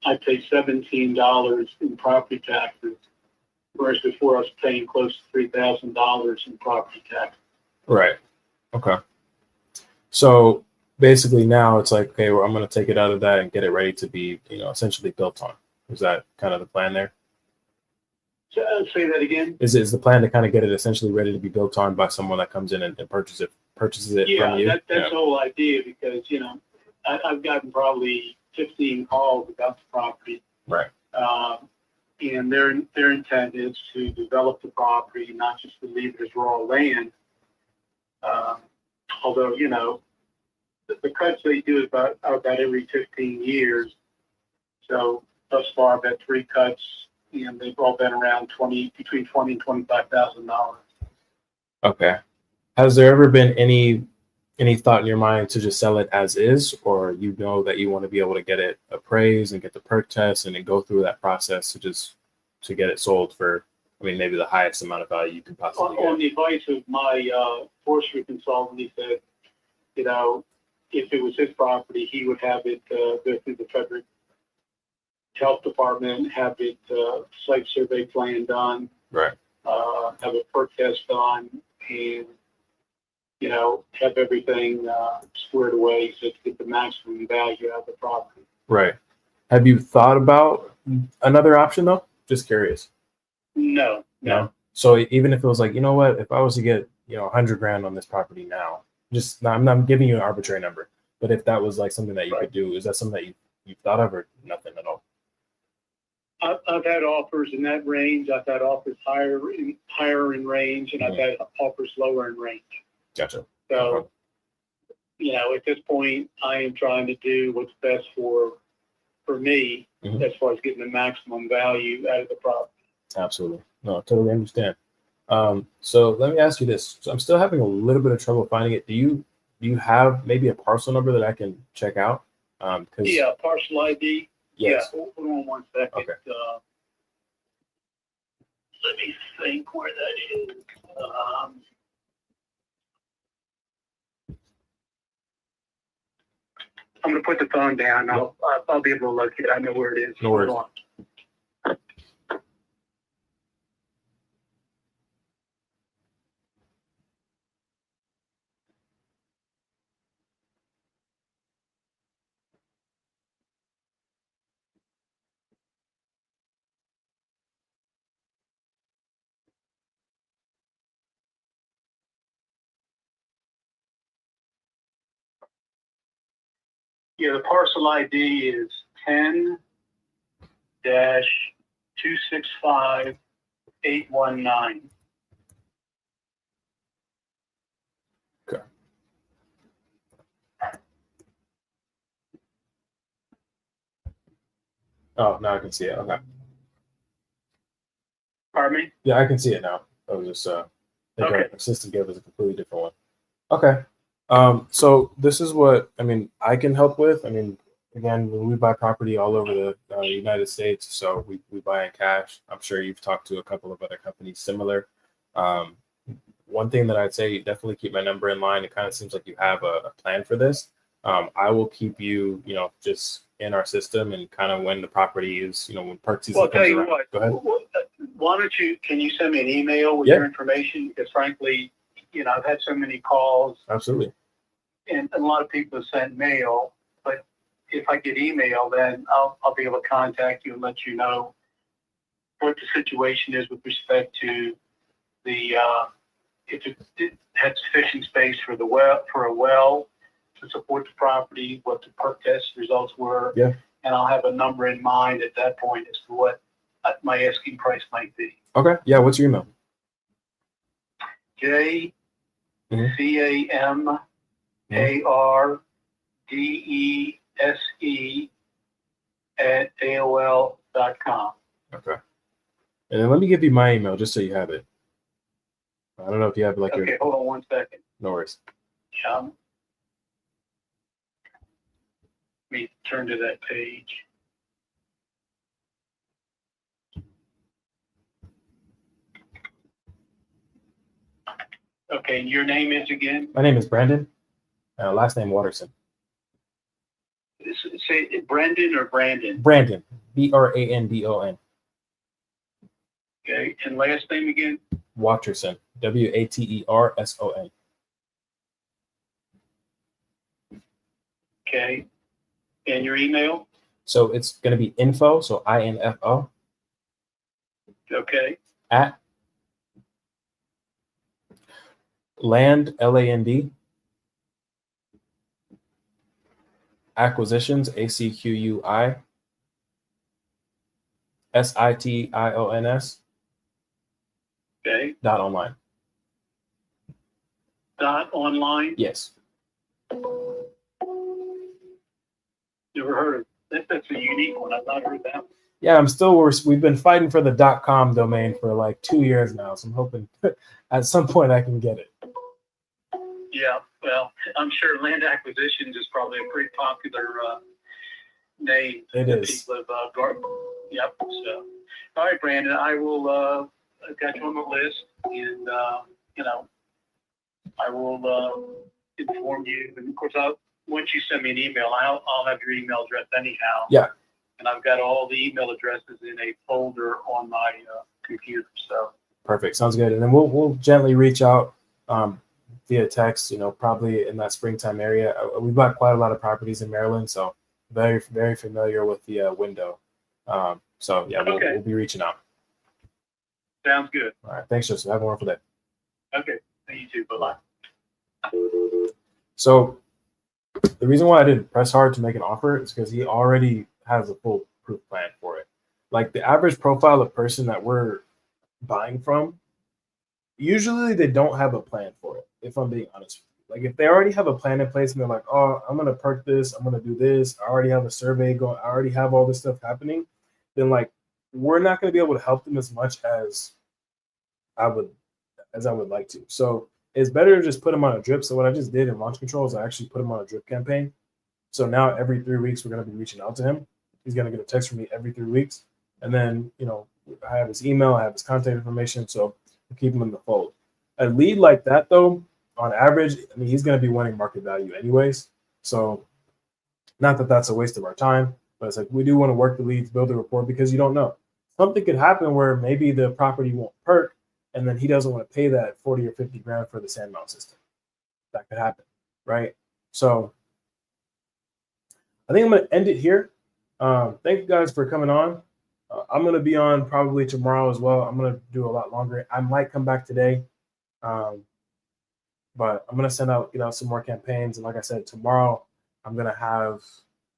S5: I pay $17 in property taxes, whereas before I was paying close to $3,000 in property taxes.
S2: Right. Okay. So basically now it's like, okay, well, I'm going to take it out of that and get it ready to be, essentially built on. Is that kind of the plan there?
S5: So, say that again.
S2: Is the plan to kind of get it essentially ready to be built on by someone that comes in and purchases it from you?
S5: That's the whole idea, because I've gotten probably 15 calls about the property.
S2: Right.
S5: And their intent is to develop the property, not just to leave it as raw land. Although the cuts they do is about every 15 years. So thus far I've had 3 cuts, and they've all been around between $20,000 and $25,000.
S2: Okay. Has there ever been any thought in your mind to just sell it as is, or that you want to be able to get it appraised and get the perk test and then go through that process to get it sold for, maybe the highest amount of value you can possibly get?
S5: On the advice of my forestry consultant, he said, if it was his property, he would have it go through the federal health department, have it site survey plan done,
S2: right?
S5: Have a perk test done, and have everything squared away so to get the maximum value out of the property.
S2: Right. Have you thought about another option though? Just curious.
S5: No.
S2: So even if it was like, if I was to get, $100,000 on this property now, I'm not giving you an arbitrary number, but if that was like something that you could do, is that something that you've thought of, or nothing at all?
S5: I've had offers in that range. I've had offers higher in range, and I've had offers lower in range.
S2: Gotcha.
S5: So, at this point, I am trying to do what's best for me as far as getting the maximum value out of the property.
S2: Absolutely. No, I totally understand. So let me ask you this. So I'm still having a little bit of trouble finding it. Do you have maybe a parcel number that I can check out?
S5: Parcel ID.
S2: Yes.
S5: Yeah, hold on one second.
S2: Okay.
S5: Let me think where that is. I'm going to put the phone down. I'll be able to locate it. I know where it is.
S2: No worries.
S5: Hold on. Yeah, the parcel ID is 10-265-819.
S2: Okay. Oh, now I can see it. Okay.
S5: Pardon me?
S2: Yeah, I can see it now. I was just I think
S5: Okay.
S2: our system gave us a completely different one. Okay. So this is what I mean. I can help with. I mean, again, when we buy property all over the United States, so we buy in cash. I'm sure you've talked to a couple of other companies similar. Um, One thing that I'd say, definitely keep my number in line. It kind of seems like you have a plan for this. I will keep you, just in our system, and kind of when the property is, when park season
S5: Well, I'll tell
S2: comes
S5: you
S2: around.
S5: what.
S2: Go ahead.
S5: Why don't can you send me an email with
S2: Yeah.
S5: your information? Because frankly, I've had so many calls,
S2: Absolutely.
S5: and a lot of people have sent mail, but if I get email, then I'll be able to contact you and let you know what the situation is with respect to the, if it had sufficient space for a well to support the property, what the perk test results were.
S2: Yeah.
S5: And I'll have a number in mind at that point as to what my asking price might be.
S2: Okay. Yeah. What's your email?
S5: JCAMARDESE@AOL.com.
S2: Okay. And then let me give you my email just so you have it. I don't know if you have like
S5: Okay,
S2: your.
S5: hold on 1 second.
S2: No worries.
S5: Let me turn to that page. Okay, and your name is again?
S2: My name is Brandon. Last name Watterson.
S5: Say it Brendan or Brandon?
S2: Brandon. Brandon.
S5: Okay, and last name again?
S2: Watterson. Waterson.
S5: Okay, and your email?
S2: So it's going to be info, so info,
S5: Okay,
S2: at land, land, acquisitions, acquisitions,
S5: okay.
S2: .online.
S5: .online?
S2: Yes.
S5: Never heard of that. That's a unique one. I've not heard that one.
S2: Yeah, we've been fighting for the .com domain for like 2 years now, so I'm hoping at some point I can get it.
S5: Yeah, well, I'm sure land acquisitions is probably a pretty popular name.
S2: It is.
S5: People have, yep. So, all right, Brandon, I will. I've got you on the list, and I will inform you. And of course, once you send me an email, I'll have your email address anyhow.
S2: Yeah.
S5: And I've got all the email addresses in a folder on my computer. So.
S2: Perfect. Sounds good. And then we'll gently reach out via text, probably in that springtime area. We've got quite a lot of properties in Maryland, so very, very familiar with the window. So yeah, we'll be reaching out.
S5: Sounds good.
S2: All right. Thanks, Joseph. Have a wonderful day.
S5: Okay. You too. Bye-bye.
S2: So the reason why I didn't press hard to make an offer is because he already has a full proof plan for it. Like the average profile of person that we're buying from, usually they don't have a plan for it, if I'm being honest with you. Like if they already have a plan in place and they're like, oh, I'm going to perk this, I'm going to do this, I already have a survey going, I already have all this stuff happening, then like we're not going to be able to help them as much as I would like to. So it's better to just put them on a drip. So what I just did in launch control is I actually put him on a drip campaign. So now every 3 weeks we're going to be reaching out to him. He's going to get a text from me every 3 weeks. And then, I have his email, I have his contact information. So we'll keep him in the fold. A lead like that, though, on average, I mean, he's going to be wanting market value anyways. So not that that's a waste of our time, but it's like we do want to work the leads, build a rapport, because you don't know. Something could happen where maybe the property won't perk, and then he doesn't want to pay that 40 or 50 grand for the sand mount system. That could happen, right? So I think I'm going to end it here. Thank you guys for coming on. I'm going to be on probably tomorrow as well. I'm going to do a lot longer. I might come back today, but I'm going to get out some more campaigns. And like I said, tomorrow I'm going to have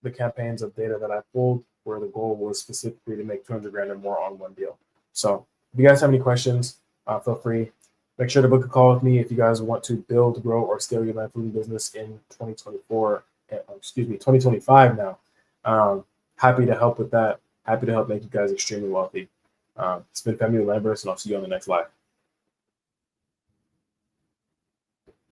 S2: the campaigns of data that I pulled where the goal was specifically to make 200 grand or more on one deal. So if you guys have any questions, feel free. Make sure to book a call with me if you guys want to build, grow, or scale your land pooling business in 2025 now. Happy to help with that. Happy to help make you guys extremely wealthy. It's been Family Lambers, and I'll see you on the next live.